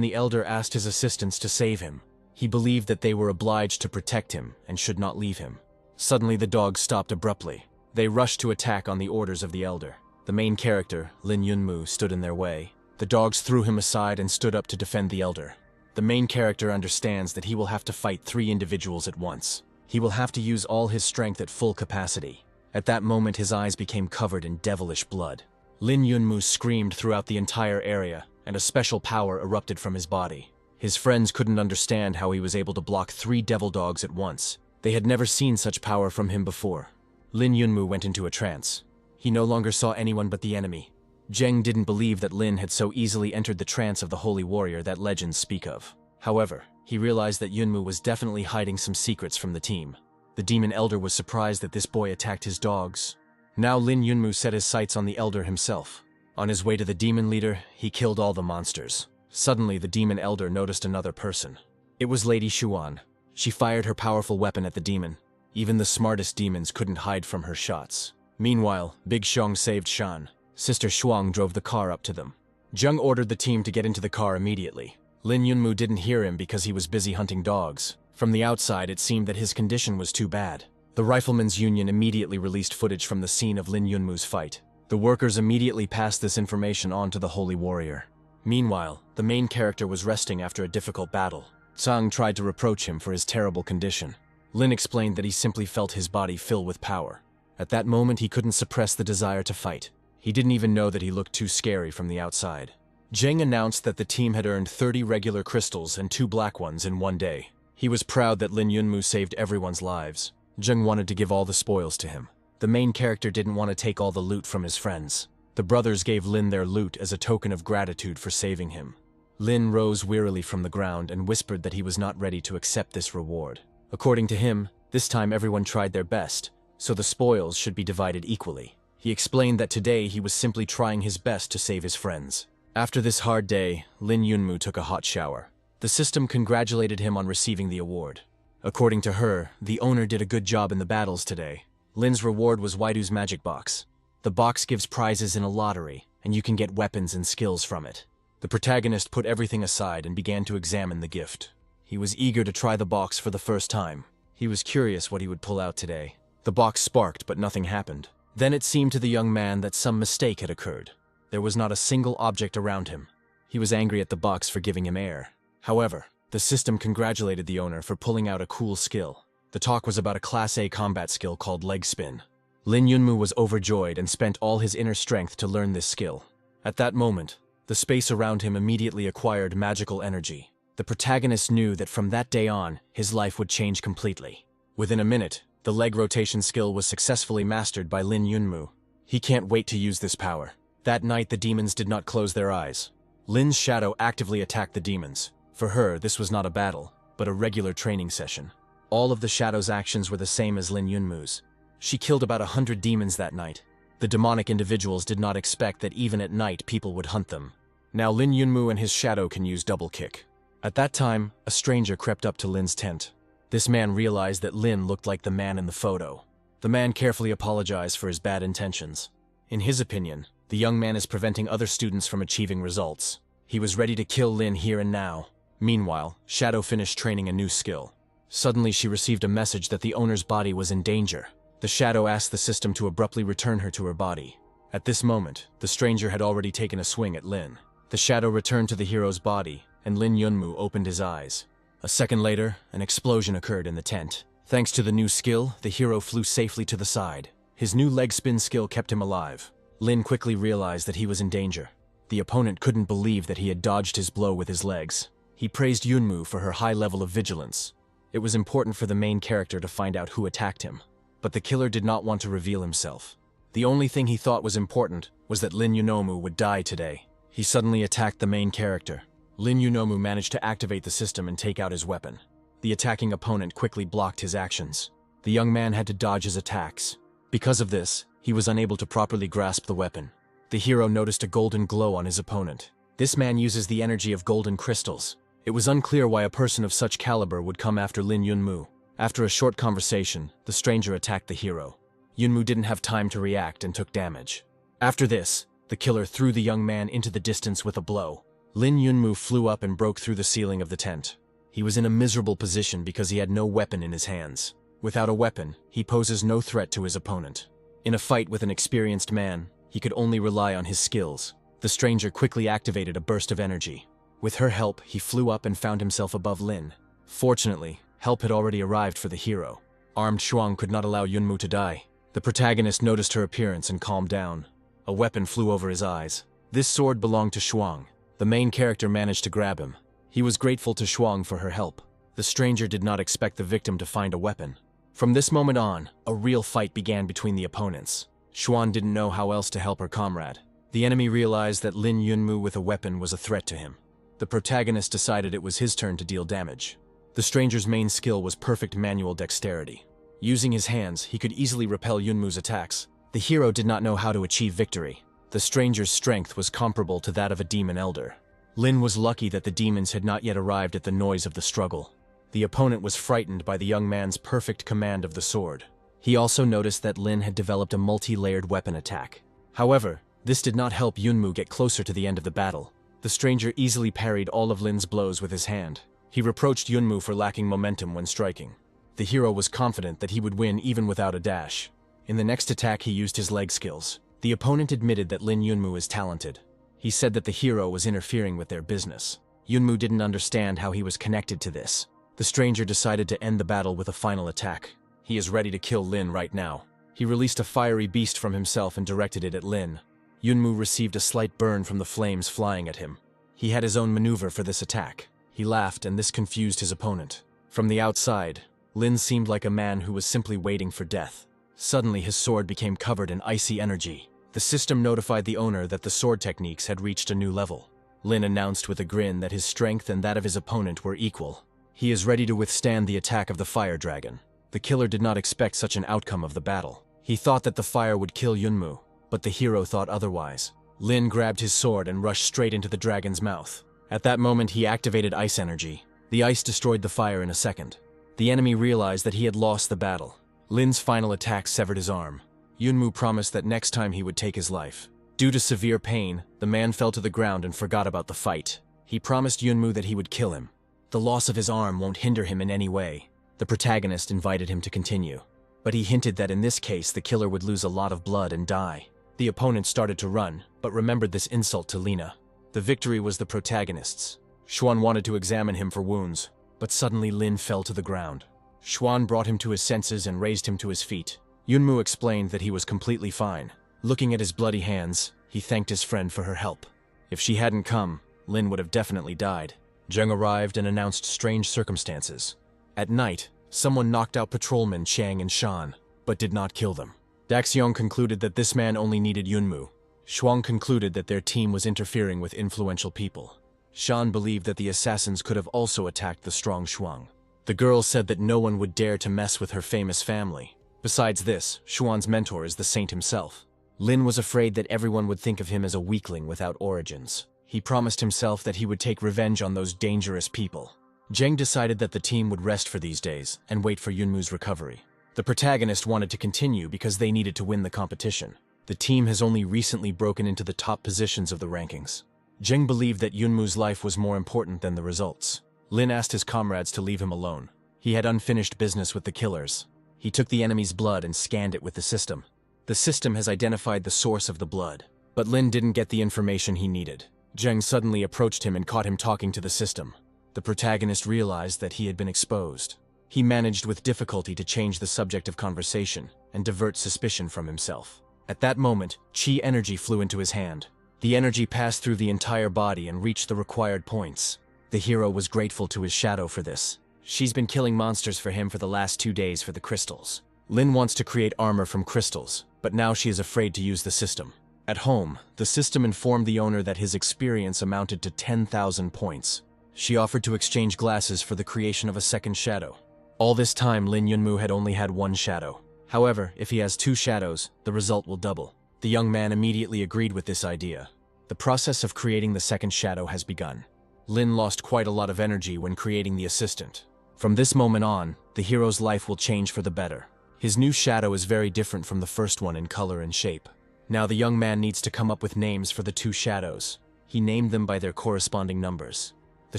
the elder asked his assistants to save him. He believed that they were obliged to protect him and should not leave him. Suddenly the dogs stopped abruptly. They rushed to attack on the orders of the elder. The main character, Lin Yunmu, stood in their way. The dogs threw him aside and stood up to defend the elder. The main character understands that he will have to fight 3 individuals at once. He will have to use all his strength at full capacity. At that moment, his eyes became covered in devilish blood. Lin Yunmu screamed throughout the entire area, and a special power erupted from his body. His friends couldn't understand how he was able to block 3 devil dogs at once. They had never seen such power from him before. Lin Yunmu went into a trance. He no longer saw anyone but the enemy. Zheng didn't believe that Lin had so easily entered the trance of the holy warrior that legends speak of. However, he realized that Yunmu was definitely hiding some secrets from the team. The demon elder was surprised that this boy attacked his dogs. Now Lin Yunmu set his sights on the elder himself. On his way to the demon leader, he killed all the monsters. Suddenly, the demon elder noticed another person. It was Lady Xuan. She fired her powerful weapon at the demon. Even the smartest demons couldn't hide from her shots. Meanwhile, Big Xiong saved Shan. Sister Shuang drove the car up to them. Zheng ordered the team to get into the car immediately. Lin Yunmu didn't hear him because he was busy hunting dogs. From the outside, it seemed that his condition was too bad. The Riflemen's Union immediately released footage from the scene of Lin Yunmu's fight. The workers immediately passed this information on to the holy warrior. Meanwhile, the main character was resting after a difficult battle. Tsang tried to reproach him for his terrible condition. Lin explained that he simply felt his body fill with power. At that moment, he couldn't suppress the desire to fight. He didn't even know that he looked too scary from the outside. Zheng announced that the team had earned 30 regular crystals and 2 black ones in one day. He was proud that Lin Yunmu saved everyone's lives. Zheng wanted to give all the spoils to him. The main character didn't want to take all the loot from his friends. The brothers gave Lin their loot as a token of gratitude for saving him. Lin rose wearily from the ground and whispered that he was not ready to accept this reward. According to him, this time everyone tried their best, so the spoils should be divided equally. He explained that today he was simply trying his best to save his friends. After this hard day, Lin Yunmu took a hot shower. The system congratulated him on receiving the award. According to her, the owner did a good job in the battles today. Lin's reward was Waidu's magic box. The box gives prizes in a lottery, and you can get weapons and skills from it. The protagonist put everything aside and began to examine the gift. He was eager to try the box for the first time. He was curious what he would pull out today. The box sparked, but nothing happened. Then it seemed to the young man that some mistake had occurred. There was not a single object around him. He was angry at the box for giving him air. However, the system congratulated the owner for pulling out a cool skill. The talk was about a Class A combat skill called leg spin. Lin Yunmu was overjoyed and spent all his inner strength to learn this skill. At that moment, the space around him immediately acquired magical energy. The protagonist knew that from that day on, his life would change completely. Within a minute, the leg rotation skill was successfully mastered by Lin Yunmu. He can't wait to use this power. That night, the demons did not close their eyes. Lin's shadow actively attacked the demons. For her, this was not a battle, but a regular training session. All of the shadow's actions were the same as Lin Yunmu's. She killed about 100 demons that night. The demonic individuals did not expect that even at night people would hunt them. Now Lin Yunmu and his shadow can use double kick. At that time, a stranger crept up to Lin's tent. This man realized that Lin looked like the man in the photo. The man carefully apologized for his bad intentions. In his opinion, the young man is preventing other students from achieving results. He was ready to kill Lin here and now. Meanwhile, Shadow finished training a new skill. Suddenly she received a message that the owner's body was in danger. The Shadow asked the system to abruptly return her to her body. At this moment, the stranger had already taken a swing at Lin. The Shadow returned to the hero's body, and Lin Yunmu opened his eyes. A second later, an explosion occurred in the tent. Thanks to the new skill, the hero flew safely to the side. His new leg spin skill kept him alive. Lin quickly realized that he was in danger. The opponent couldn't believe that he had dodged his blow with his legs. He praised Yunmu for her high level of vigilance. It was important for the main character to find out who attacked him. But the killer did not want to reveal himself. The only thing he thought was important was that Lin Yunomu would die today. He suddenly attacked the main character. Lin Yunomu managed to activate the system and take out his weapon. The attacking opponent quickly blocked his actions. The young man had to dodge his attacks. Because of this, he was unable to properly grasp the weapon. The hero noticed a golden glow on his opponent. This man uses the energy of golden crystals. It was unclear why a person of such caliber would come after Lin Yunmu. After a short conversation, the stranger attacked the hero. Yunmu didn't have time to react and took damage. After this, the killer threw the young man into the distance with a blow. Lin Yunmu flew up and broke through the ceiling of the tent. He was in a miserable position because he had no weapon in his hands. Without a weapon, he poses no threat to his opponent. In a fight with an experienced man, he could only rely on his skills. The stranger quickly activated a burst of energy. With her help, he flew up and found himself above Lin. Fortunately, help had already arrived for the hero. Armed Shuang could not allow Yunmu to die. The protagonist noticed her appearance and calmed down. A weapon flew over his eyes. This sword belonged to Shuang. The main character managed to grab him. He was grateful to Shuang for her help. The stranger did not expect the victim to find a weapon. From this moment on, a real fight began between the opponents. Shuang didn't know how else to help her comrade. The enemy realized that Lin Yunmu with a weapon was a threat to him. The protagonist decided it was his turn to deal damage. The stranger's main skill was perfect manual dexterity. Using his hands, he could easily repel Yunmu's attacks. The hero did not know how to achieve victory. The stranger's strength was comparable to that of a demon elder. Lin was lucky that the demons had not yet arrived at the noise of the struggle. The opponent was frightened by the young man's perfect command of the sword. He also noticed that Lin had developed a multi-layered weapon attack. However, this did not help Yunmu get closer to the end of the battle. The stranger easily parried all of Lin's blows with his hand. He reproached Yunmu for lacking momentum when striking. The hero was confident that he would win even without a dash. In the next attack, he used his leg skills. The opponent admitted that Lin Yunmu is talented. He said that the hero was interfering with their business. Yunmu didn't understand how he was connected to this. The stranger decided to end the battle with a final attack. He is ready to kill Lin right now. He released a fiery beast from himself and directed it at Lin. Yunmu received a slight burn from the flames flying at him. He had his own maneuver for this attack. He laughed, and this confused his opponent. From the outside, Lin seemed like a man who was simply waiting for death. Suddenly, his sword became covered in icy energy. The system notified the owner that the sword techniques had reached a new level. Lin announced with a grin that his strength and that of his opponent were equal. He is ready to withstand the attack of the fire dragon. The killer did not expect such an outcome of the battle. He thought that the fire would kill Yunmu, but the hero thought otherwise. Lin grabbed his sword and rushed straight into the dragon's mouth. At that moment, he activated ice energy. The ice destroyed the fire in a second. The enemy realized that he had lost the battle. Lin's final attack severed his arm. Yunmu promised that next time he would take his life. Due to severe pain, the man fell to the ground and forgot about the fight. He promised Yunmu that he would kill him. The loss of his arm won't hinder him in any way. The protagonist invited him to continue. But he hinted that in this case, the killer would lose a lot of blood and die. The opponent started to run, but remembered this insult to Lina. The victory was the protagonist's. Xuan wanted to examine him for wounds, but suddenly Lin fell to the ground. Xuan brought him to his senses and raised him to his feet. Yunmu explained that he was completely fine. Looking at his bloody hands, he thanked his friend for her help. If she hadn't come, Lin would have definitely died. Zheng arrived and announced strange circumstances. At night, someone knocked out patrolmen Chang and Shan, but did not kill them. Daxiong concluded that this man only needed Yunmu. Shuang concluded that their team was interfering with influential people. Shan believed that the assassins could have also attacked the strong Shuang. The girl said that no one would dare to mess with her famous family. Besides this, Shuan's mentor is the saint himself. Lin was afraid that everyone would think of him as a weakling without origins. He promised himself that he would take revenge on those dangerous people. Zheng decided that the team would rest for these days and wait for Yunmu's recovery. The protagonist wanted to continue because they needed to win the competition. The team has only recently broken into the top positions of the rankings. Jeng believed that Yunmu's life was more important than the results. Lin asked his comrades to leave him alone. He had unfinished business with the killers. He took the enemy's blood and scanned it with the system. The system has identified the source of the blood. But Lin didn't get the information he needed. Jeng suddenly approached him and caught him talking to the system. The protagonist realized that he had been exposed. He managed with difficulty to change the subject of conversation and divert suspicion from himself. At that moment, chi energy flew into his hand. The energy passed through the entire body and reached the required points. The hero was grateful to his shadow for this. She's been killing monsters for him for the last 2 days for the crystals. Lin wants to create armor from crystals, but now she is afraid to use the system. At home, the system informed the owner that his experience amounted to 10,000 points. She offered to exchange glasses for the creation of a second shadow. All this time, Lin Yunmu had only had 1 shadow. However, if he has 2 shadows, the result will double. The young man immediately agreed with this idea. The process of creating the second shadow has begun. Lin lost quite a lot of energy when creating the assistant. From this moment on, the hero's life will change for the better. His new shadow is very different from the first one in color and shape. Now the young man needs to come up with names for the 2 shadows. He named them by their corresponding numbers. The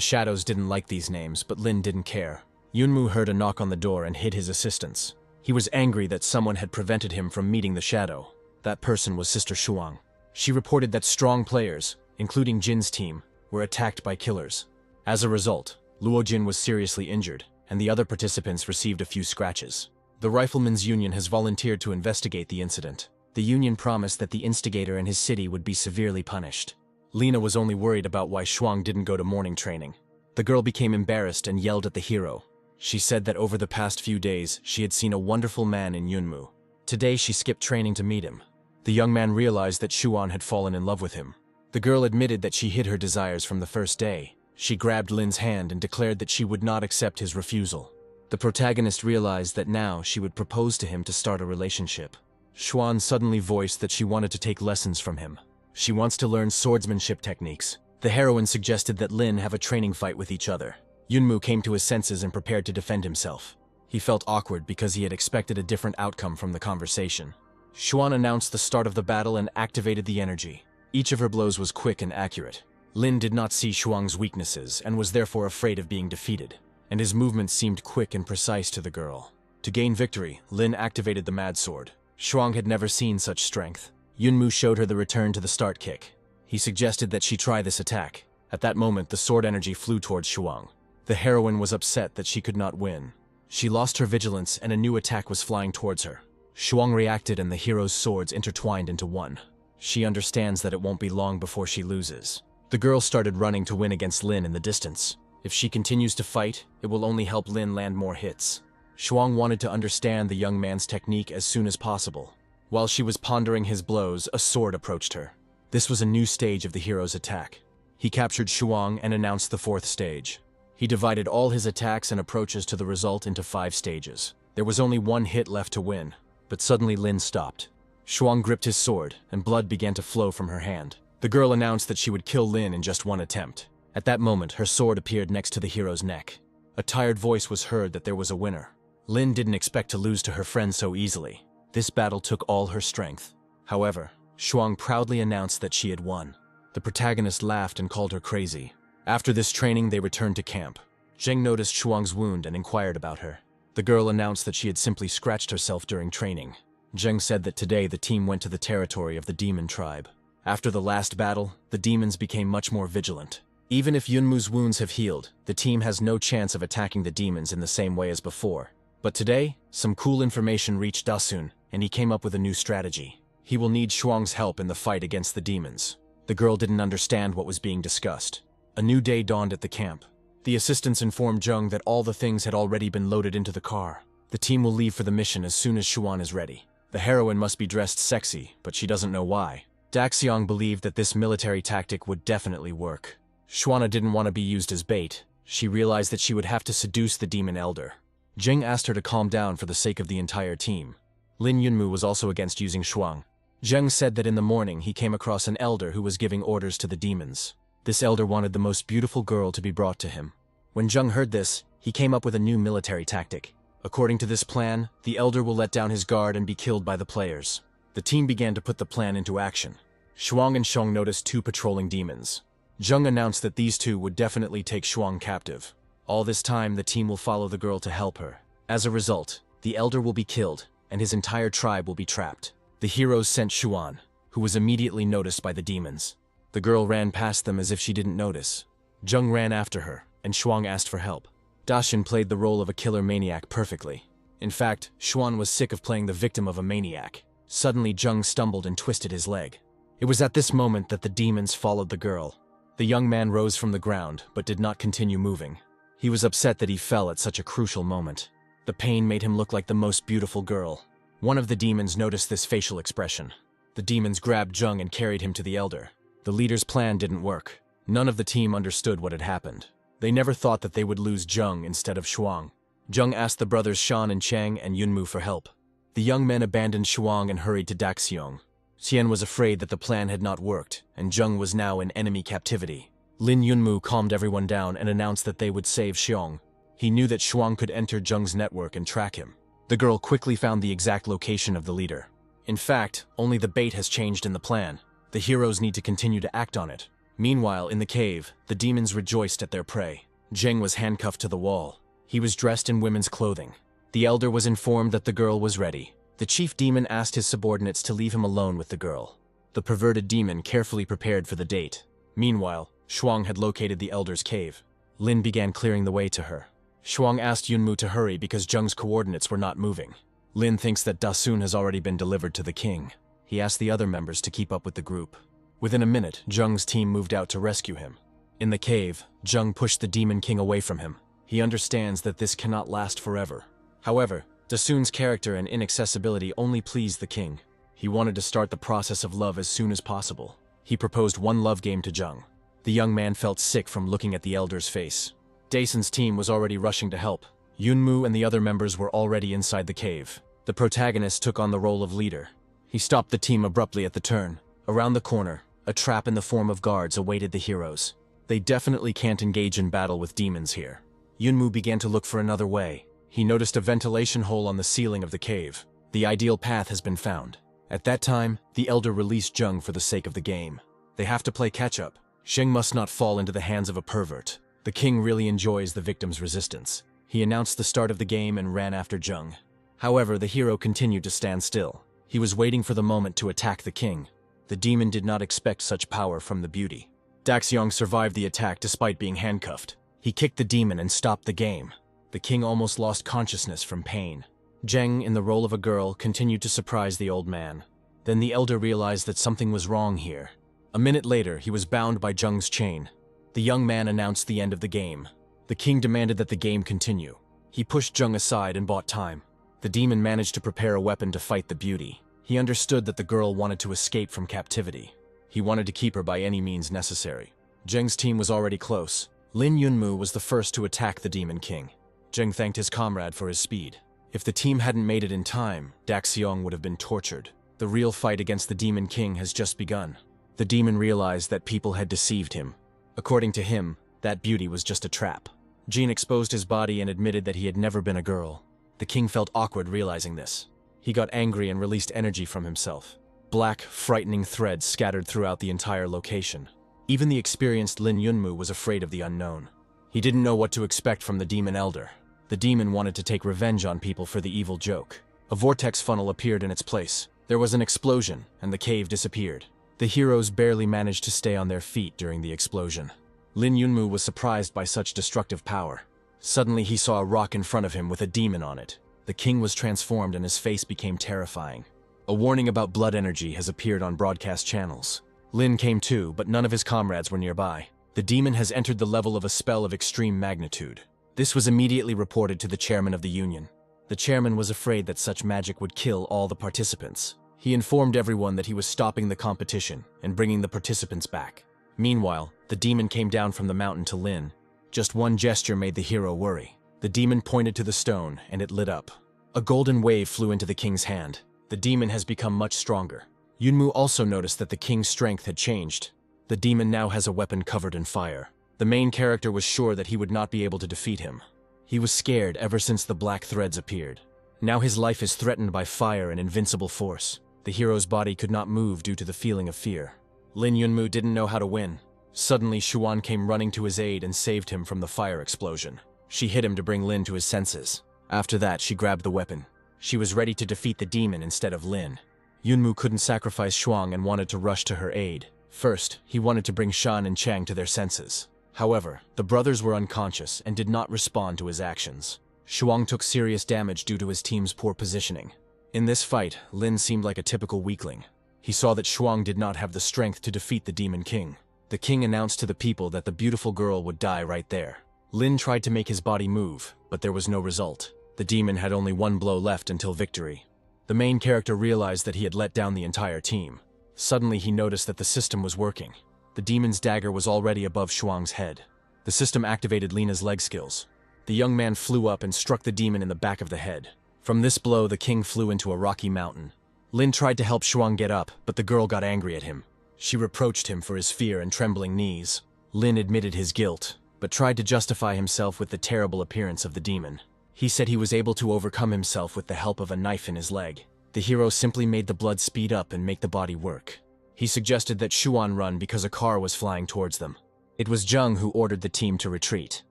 shadows didn't like these names, but Lin didn't care. Yunmu heard a knock on the door and hid his assistance. He was angry that someone had prevented him from meeting the shadow. That person was Sister Shuang. She reported that strong players, including Jin's team, were attacked by killers. As a result, Luo Jin was seriously injured, and the other participants received a few scratches. The Riflemen's Union has volunteered to investigate the incident. The union promised that the instigator and his city would be severely punished. Lina was only worried about why Shuang didn't go to morning training. The girl became embarrassed and yelled at the hero. She said that over the past few days, she had seen a wonderful man in Yunmu. Today, she skipped training to meet him. The young man realized that Shuan had fallen in love with him. The girl admitted that she hid her desires from the first day. She grabbed Lin's hand and declared that she would not accept his refusal. The protagonist realized that now she would propose to him to start a relationship. Shuan suddenly voiced that she wanted to take lessons from him. She wants to learn swordsmanship techniques. The heroine suggested that Lin have a training fight with each other. Yunmu came to his senses and prepared to defend himself. He felt awkward because he had expected a different outcome from the conversation. Shuan announced the start of the battle and activated the energy. Each of her blows was quick and accurate. Lin did not see Shuang's weaknesses and was therefore afraid of being defeated, and his movements seemed quick and precise to the girl. To gain victory, Lin activated the Mad Sword. Shuang had never seen such strength. Yunmu showed her the return to the start kick. He suggested that she try this attack. At that moment, the sword energy flew towards Shuang. The heroine was upset that she could not win. She lost her vigilance and a new attack was flying towards her. Shuang reacted and the hero's swords intertwined into one. She understands that it won't be long before she loses. The girl started running to win against Lin in the distance. If she continues to fight, it will only help Lin land more hits. Shuang wanted to understand the young man's technique as soon as possible. While she was pondering his blows, a sword approached her. This was a new stage of the hero's attack. He captured Shuang and announced the 4th stage. He divided all his attacks and approaches to the result into 5 stages. There was only 1 hit left to win, but suddenly Lin stopped. Shuang gripped his sword, and blood began to flow from her hand. The girl announced that she would kill Lin in just 1 attempt. At that moment, her sword appeared next to the hero's neck. A tired voice was heard that there was a winner. Lin didn't expect to lose to her friend so easily. This battle took all her strength. However, Shuang proudly announced that she had won. The protagonist laughed and called her crazy. After this training, they returned to camp. Zheng noticed Shuang's wound and inquired about her. The girl announced that she had simply scratched herself during training. Zheng said that today the team went to the territory of the demon tribe. After the last battle, the demons became much more vigilant. Even if Yunmu's wounds have healed, the team has no chance of attacking the demons in the same way as before. But today, some cool information reached Dasun, and he came up with a new strategy. He will need Shuang's help in the fight against the demons. The girl didn't understand what was being discussed. A new day dawned at the camp. The assistants informed Zheng that all the things had already been loaded into the car. The team will leave for the mission as soon as Shuan is ready. The heroine must be dressed sexy, but she doesn't know why. Daxiang believed that this military tactic would definitely work. Shuana didn't want to be used as bait. She realized that she would have to seduce the demon elder. Jing asked her to calm down for the sake of the entire team. Lin Yunmu was also against using Shuang. Zheng said that in the morning he came across an elder who was giving orders to the demons. This elder wanted the most beautiful girl to be brought to him. When Zheng heard this, he came up with a new military tactic. According to this plan, the elder will let down his guard and be killed by the players. The team began to put the plan into action. Shuang and Sheng noticed two patrolling demons. Zheng announced that these two would definitely take Shuang captive. All this time, the team will follow the girl to help her. As a result, the elder will be killed, and his entire tribe will be trapped. The heroes sent Xuan, who was immediately noticed by the demons. The girl ran past them as if she didn't notice. Zheng ran after her, and Shuang asked for help. Daxin played the role of a killer maniac perfectly. In fact, Xuan was sick of playing the victim of a maniac. Suddenly, Zheng stumbled and twisted his leg. It was at this moment that the demons followed the girl. The young man rose from the ground, but did not continue moving. He was upset that he fell at such a crucial moment. The pain made him look like the most beautiful girl. One of the demons noticed this facial expression. The demons grabbed Zheng and carried him to the elder. The leader's plan didn't work. None of the team understood what had happened. They never thought that they would lose Zheng instead of Shuang. Zheng asked the brothers Shan and Chang and Yunmu for help. The young men abandoned Shuang and hurried to Daxiong. Xian was afraid that the plan had not worked, and Zheng was now in enemy captivity. Lin Yunmu calmed everyone down and announced that they would save Xiong. He knew that Shuang could enter Zheng's network and track him. The girl quickly found the exact location of the leader. In fact, only the bait has changed in the plan. The heroes need to continue to act on it. Meanwhile, in the cave, the demons rejoiced at their prey. Zheng was handcuffed to the wall. He was dressed in women's clothing. The elder was informed that the girl was ready. The chief demon asked his subordinates to leave him alone with the girl. The perverted demon carefully prepared for the date. Meanwhile, Shuang had located the elder's cave. Lin began clearing the way to her. Shuang asked Yunmu to hurry because Zheng's coordinates were not moving. Lin thinks that Dasun has already been delivered to the king. He asked the other members to keep up with the group. Within a minute, Zheng's team moved out to rescue him. In the cave, Zheng pushed the demon king away from him. He understands that this cannot last forever. However, Dasun's character and inaccessibility only pleased the king. He wanted to start the process of love as soon as possible. He proposed one love game to Zheng. The young man felt sick from looking at the elder's face. Dasun's team was already rushing to help. Yunmu and the other members were already inside the cave. The protagonist took on the role of leader. He stopped the team abruptly at the turn. Around the corner, a trap in the form of guards awaited the heroes. They definitely can't engage in battle with demons here. Yunmu began to look for another way. He noticed a ventilation hole on the ceiling of the cave. The ideal path has been found. At that time, the elder released Zheng for the sake of the game. They have to play catch-up. Sheng must not fall into the hands of a pervert. The king really enjoys the victim's resistance. He announced the start of the game and ran after Zheng. However, the hero continued to stand still. He was waiting for the moment to attack the king. The demon did not expect such power from the beauty. Daxiong survived the attack despite being handcuffed. He kicked the demon and stopped the game. The king almost lost consciousness from pain. Zheng, in the role of a girl, continued to surprise the old man. Then the elder realized that something was wrong here. A minute later, he was bound by Zheng's chain. The young man announced the end of the game. The king demanded that the game continue. He pushed Zheng aside and bought time. The demon managed to prepare a weapon to fight the beauty. He understood that the girl wanted to escape from captivity. He wanted to keep her by any means necessary. Zheng's team was already close. Lin Yunmu was the first to attack the demon king. Zheng thanked his comrade for his speed. If the team hadn't made it in time, Daxiong would have been tortured. The real fight against the demon king has just begun. The demon realized that people had deceived him. According to him, that beauty was just a trap. Jin exposed his body and admitted that he had never been a girl. The king felt awkward realizing this. He got angry and released energy from himself. Black, frightening threads scattered throughout the entire location. Even the experienced Lin Yunmu was afraid of the unknown. He didn't know what to expect from the demon elder. The demon wanted to take revenge on people for the evil joke. A vortex funnel appeared in its place. There was an explosion, and the cave disappeared. The heroes barely managed to stay on their feet during the explosion. Lin Yunmu was surprised by such destructive power. Suddenly he saw a rock in front of him with a demon on it. The king was transformed and his face became terrifying. A warning about blood energy has appeared on broadcast channels. Lin came too, but none of his comrades were nearby. The demon has entered the level of a spell of extreme magnitude. This was immediately reported to the chairman of the union. The chairman was afraid that such magic would kill all the participants. He informed everyone that he was stopping the competition and bringing the participants back. Meanwhile, the demon came down from the mountain to Lin. Just one gesture made the hero worry. The demon pointed to the stone, and it lit up. A golden wave flew into the king's hand. The demon has become much stronger. Yunmu also noticed that the king's strength had changed. The demon now has a weapon covered in fire. The main character was sure that he would not be able to defeat him. He was scared ever since the black threads appeared. Now his life is threatened by fire and invincible force. The hero's body could not move due to the feeling of fear. Lin Yunmu didn't know how to win. Suddenly, Xuan came running to his aid and saved him from the fire explosion. She hit him to bring Lin to his senses. After that, she grabbed the weapon. She was ready to defeat the demon instead of Lin. Yunmu couldn't sacrifice Xuan and wanted to rush to her aid. First, he wanted to bring Shan and Chang to their senses. However, the brothers were unconscious and did not respond to his actions. Xuan took serious damage due to his team's poor positioning. In this fight, Lin seemed like a typical weakling. He saw that Xuan did not have the strength to defeat the Demon King. The king announced to the people that the beautiful girl would die right there. Lin tried to make his body move, but there was no result. The demon had only one blow left until victory. The main character realized that he had let down the entire team. Suddenly he noticed that the system was working. The demon's dagger was already above Xuan's head. The system activated Lina's leg skills. The young man flew up and struck the demon in the back of the head. From this blow, the king flew into a rocky mountain. Lin tried to help Xuan get up, but the girl got angry at him. She reproached him for his fear and trembling knees. Lin admitted his guilt, but tried to justify himself with the terrible appearance of the demon. He said he was able to overcome himself with the help of a knife in his leg. The hero simply made the blood speed up and make the body work. He suggested that Xuan run because a car was flying towards them. It was Zheng who ordered the team to retreat.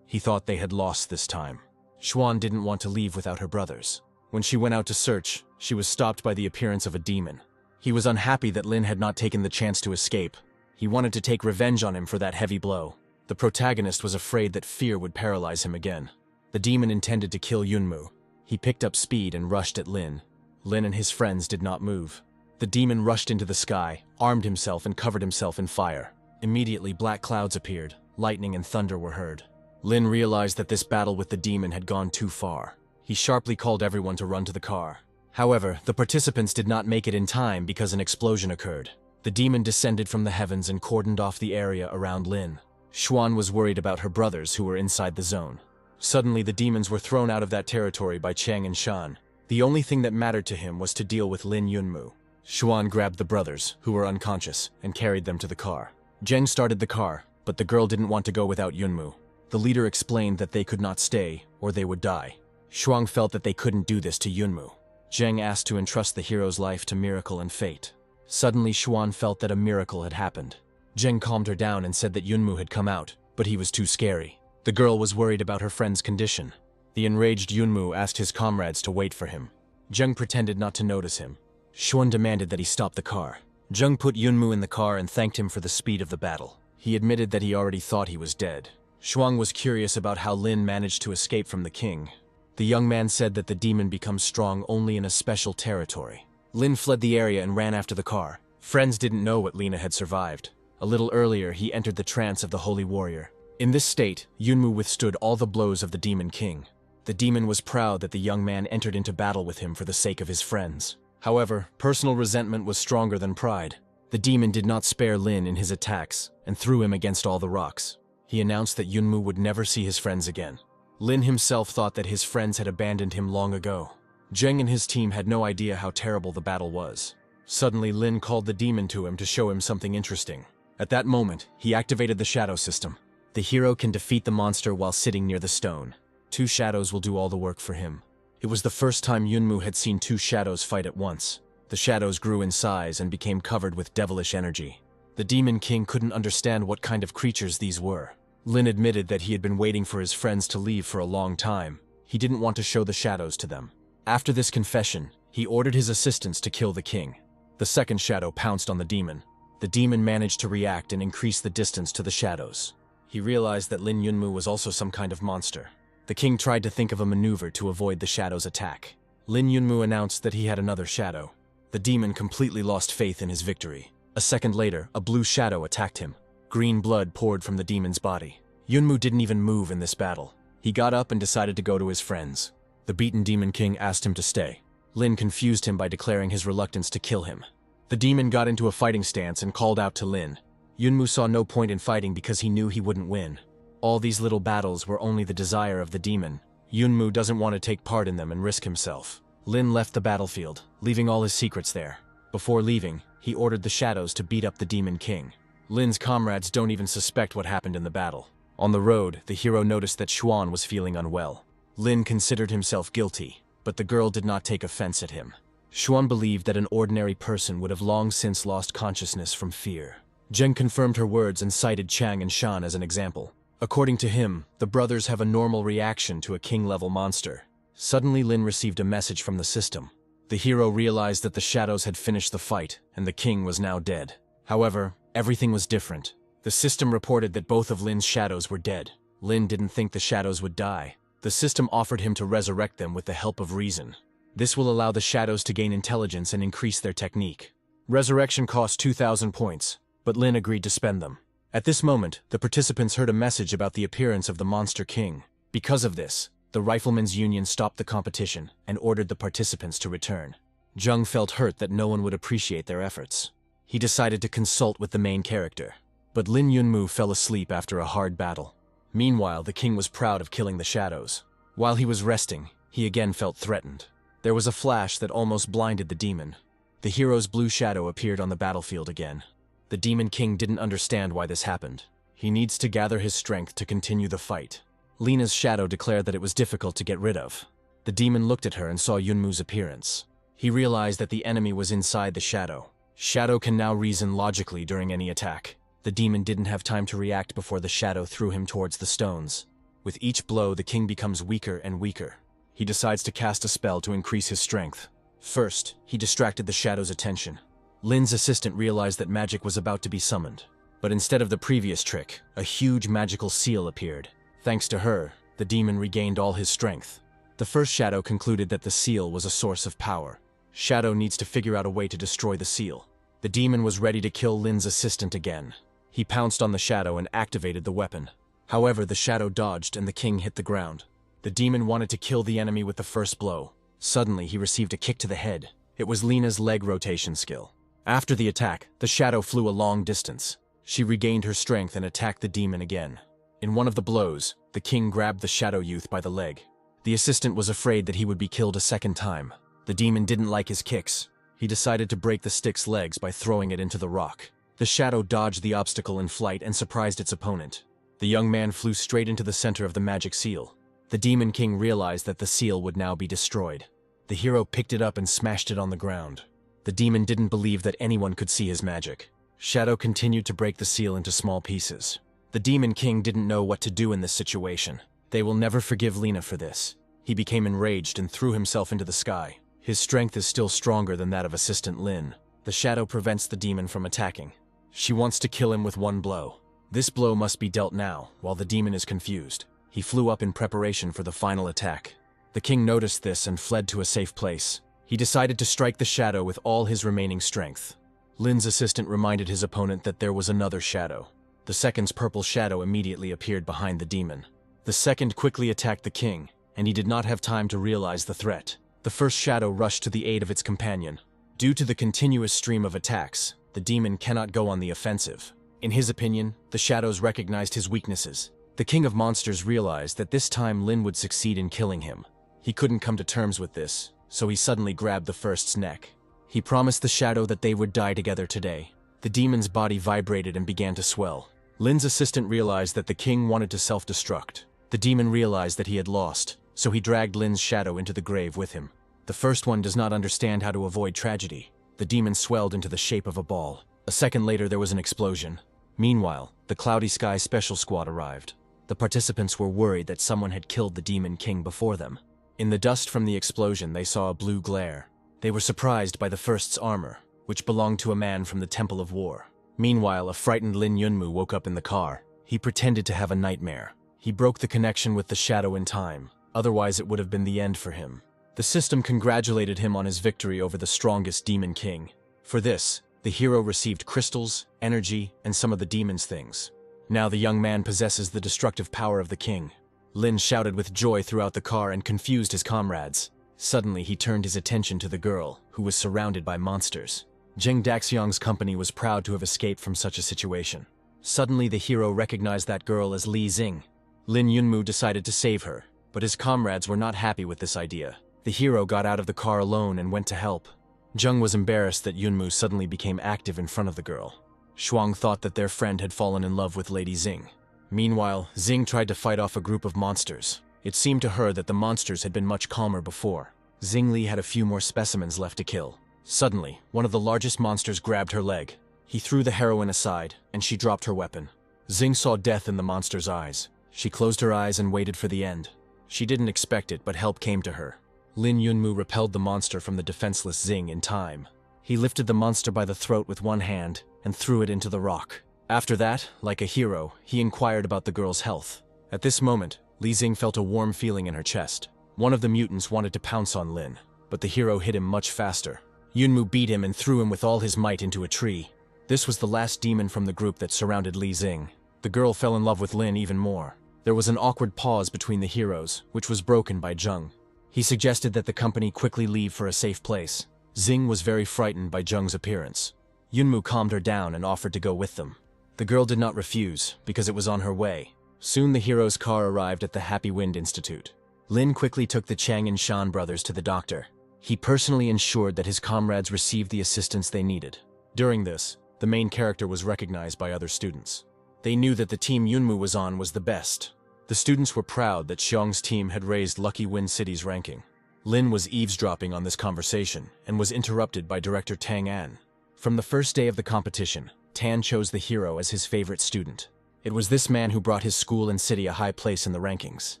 He thought they had lost this time. Xuan didn't want to leave without her brothers. When she went out to search, she was stopped by the appearance of a demon. He was unhappy that Lin had not taken the chance to escape. He wanted to take revenge on him for that heavy blow. The protagonist was afraid that fear would paralyze him again. The demon intended to kill Yunmu. He picked up speed and rushed at Lin. Lin and his friends did not move. The demon rushed into the sky, armed himself and covered himself in fire. Immediately, black clouds appeared. Lightning and thunder were heard. Lin realized that this battle with the demon had gone too far. He sharply called everyone to run to the car. However, the participants did not make it in time because an explosion occurred. The demon descended from the heavens and cordoned off the area around Lin. Xuan was worried about her brothers who were inside the zone. Suddenly, the demons were thrown out of that territory by Chang and Shan. The only thing that mattered to him was to deal with Lin Yunmu. Xuan grabbed the brothers, who were unconscious, and carried them to the car. Zheng started the car, but the girl didn't want to go without Yunmu. The leader explained that they could not stay, or they would die. Xuan felt that they couldn't do this to Yunmu. Zheng asked to entrust the hero's life to miracle and fate. Suddenly, Xuan felt that a miracle had happened. Zheng calmed her down and said that Yunmu had come out, but he was too scary. The girl was worried about her friend's condition. The enraged Yunmu asked his comrades to wait for him. Zheng pretended not to notice him. Xuan demanded that he stop the car. Zheng put Yunmu in the car and thanked him for the speed of the battle. He admitted that he already thought he was dead. Xuan was curious about how Lin managed to escape from the king. The young man said that the demon becomes strong only in a special territory. Lin fled the area and ran after the car. Friends didn't know what Lina had survived. A little earlier, he entered the trance of the holy warrior. In this state, Yunmu withstood all the blows of the demon king. The demon was proud that the young man entered into battle with him for the sake of his friends. However, personal resentment was stronger than pride. The demon did not spare Lin in his attacks and threw him against all the rocks. He announced that Yunmu would never see his friends again. Lin himself thought that his friends had abandoned him long ago. Zheng and his team had no idea how terrible the battle was. Suddenly, Lin called the demon to him to show him something interesting. At that moment, he activated the shadow system. The hero can defeat the monster while sitting near the stone. 2 shadows will do all the work for him. It was the first time Yunmu had seen 2 shadows fight at once. The shadows grew in size and became covered with devilish energy. The Demon King couldn't understand what kind of creatures these were. Lin admitted that he had been waiting for his friends to leave for a long time. He didn't want to show the shadows to them. After this confession, he ordered his assistants to kill the king. The second shadow pounced on the demon. The demon managed to react and increase the distance to the shadows. He realized that Lin Yunmu was also some kind of monster. The king tried to think of a maneuver to avoid the shadow's attack. Lin Yunmu announced that he had another shadow. The demon completely lost faith in his victory. A second later, a blue shadow attacked him. Green blood poured from the demon's body. Yunmu didn't even move in this battle. He got up and decided to go to his friends. The beaten Demon King asked him to stay. Lin confused him by declaring his reluctance to kill him. The demon got into a fighting stance and called out to Lin. Yunmu saw no point in fighting because he knew he wouldn't win. All these little battles were only the desire of the demon. Yunmu doesn't want to take part in them and risk himself. Lin left the battlefield, leaving all his secrets there. Before leaving, he ordered the shadows to beat up the Demon King. Lin's comrades don't even suspect what happened in the battle. On the road, the hero noticed that Xuan was feeling unwell. Lin considered himself guilty, but the girl did not take offense at him. Xuan believed that an ordinary person would have long since lost consciousness from fear. Zheng confirmed her words and cited Chang and Shan as an example. According to him, the brothers have a normal reaction to a king-level monster. Suddenly Lin received a message from the system. The hero realized that the shadows had finished the fight, and the king was now dead. However, everything was different. The system reported that both of Lin's shadows were dead. Lin didn't think the shadows would die. The system offered him to resurrect them with the help of reason. This will allow the shadows to gain intelligence and increase their technique. Resurrection cost 2,000 points, but Lin agreed to spend them. At this moment, the participants heard a message about the appearance of the Monster King. Because of this, the Riflemen's Union stopped the competition and ordered the participants to return. Zheng felt hurt that no one would appreciate their efforts. He decided to consult with the main character. But Lin Yunmu fell asleep after a hard battle. Meanwhile, the king was proud of killing the shadows. While he was resting, he again felt threatened. There was a flash that almost blinded the demon. The hero's blue shadow appeared on the battlefield again. The Demon King didn't understand why this happened. He needs to gather his strength to continue the fight. Lena's shadow declared that it was difficult to get rid of. The demon looked at her and saw Yunmu's appearance. He realized that the enemy was inside the shadow. Shadow can now reason logically during any attack. The demon didn't have time to react before the shadow threw him towards the stones. With each blow, the king becomes weaker and weaker. He decides to cast a spell to increase his strength. First, he distracted the shadow's attention. Lin's assistant realized that magic was about to be summoned. But instead of the previous trick, a huge magical seal appeared. Thanks to her, the demon regained all his strength. The first shadow concluded that the seal was a source of power. Shadow needs to figure out a way to destroy the seal. The demon was ready to kill Lin's assistant again. He pounced on the shadow and activated the weapon. However, the shadow dodged and the king hit the ground. The demon wanted to kill the enemy with the first blow. Suddenly, he received a kick to the head. It was Lena's leg rotation skill. After the attack, the shadow flew a long distance. She regained her strength and attacked the demon again. In one of the blows, the king grabbed the shadow youth by the leg. The assistant was afraid that he would be killed a second time. The demon didn't like his kicks. He decided to break the stick's legs by throwing it into the rock. The shadow dodged the obstacle in flight and surprised its opponent. The young man flew straight into the center of the magic seal. The Demon King realized that the seal would now be destroyed. The hero picked it up and smashed it on the ground. The demon didn't believe that anyone could see his magic. Shadow continued to break the seal into small pieces. The Demon King didn't know what to do in this situation. They will never forgive Lena for this. He became enraged and threw himself into the sky. His strength is still stronger than that of Assistant Lin. The shadow prevents the demon from attacking. She wants to kill him with one blow. This blow must be dealt now, while the demon is confused. He flew up in preparation for the final attack. The king noticed this and fled to a safe place. He decided to strike the shadow with all his remaining strength. Lin's assistant reminded his opponent that there was another shadow. The second's purple shadow immediately appeared behind the demon. The second quickly attacked the king, and he did not have time to realize the threat. The first shadow rushed to the aid of its companion. Due to the continuous stream of attacks, the demon cannot go on the offensive. In his opinion, the shadows recognized his weaknesses. The king of monsters realized that this time Lin would succeed in killing him. He couldn't come to terms with this, so he suddenly grabbed the first's neck. He promised the shadow that they would die together today. The demon's body vibrated and began to swell. Lin's assistant realized that the king wanted to self-destruct. The demon realized that he had lost, so he dragged Lin's shadow into the grave with him. The first one does not understand how to avoid tragedy. The demon swelled into the shape of a ball. A second later, there was an explosion. Meanwhile, the Cloudy Sky Special Squad arrived. The participants were worried that someone had killed the Demon King before them. In the dust from the explosion, they saw a blue glare. They were surprised by the first's armor, which belonged to a man from the Temple of War. Meanwhile, a frightened Lin Yunmu woke up in the car. He pretended to have a nightmare. He broke the connection with the shadow in time, otherwise it would have been the end for him. The system congratulated him on his victory over the strongest Demon King. For this, the hero received crystals, energy, and some of the demon's things. Now the young man possesses the destructive power of the king. Lin shouted with joy throughout the car and confused his comrades. Suddenly he turned his attention to the girl, who was surrounded by monsters. Zheng Daxiang's company was proud to have escaped from such a situation. Suddenly the hero recognized that girl as Li Xing. Lin Yunmu decided to save her, but his comrades were not happy with this idea. The hero got out of the car alone and went to help. Zheng was embarrassed that Yunmu suddenly became active in front of the girl. Shuang thought that their friend had fallen in love with Lady Xing. Meanwhile, Xing tried to fight off a group of monsters. It seemed to her that the monsters had been much calmer before. Xingli had a few more specimens left to kill. Suddenly, one of the largest monsters grabbed her leg. He threw the heroine aside, and she dropped her weapon. Xing saw death in the monster's eyes. She closed her eyes and waited for the end. She didn't expect it, but help came to her. Lin Yunmu repelled the monster from the defenseless Xing in time. He lifted the monster by the throat with one hand and threw it into the rock. After that, like a hero, he inquired about the girl's health. At this moment, Li Xing felt a warm feeling in her chest. One of the mutants wanted to pounce on Lin, but the hero hit him much faster. Yunmu beat him and threw him with all his might into a tree. This was the last demon from the group that surrounded Li Xing. The girl fell in love with Lin even more. There was an awkward pause between the heroes, which was broken by Zheng. He suggested that the company quickly leave for a safe place. Xing was very frightened by Zheng's appearance. Yunmu calmed her down and offered to go with them. The girl did not refuse, because it was on her way. Soon the hero's car arrived at the Happy Wind Institute. Lin quickly took the Chang and Shan brothers to the doctor. He personally ensured that his comrades received the assistance they needed. During this, the main character was recognized by other students. They knew that the team Yunmu was on was the best. The students were proud that Xiong's team had raised Lucky Wind City's ranking. Lin was eavesdropping on this conversation and was interrupted by director Tang An. From the first day of the competition, Tan chose the hero as his favorite student. It was this man who brought his school and city a high place in the rankings.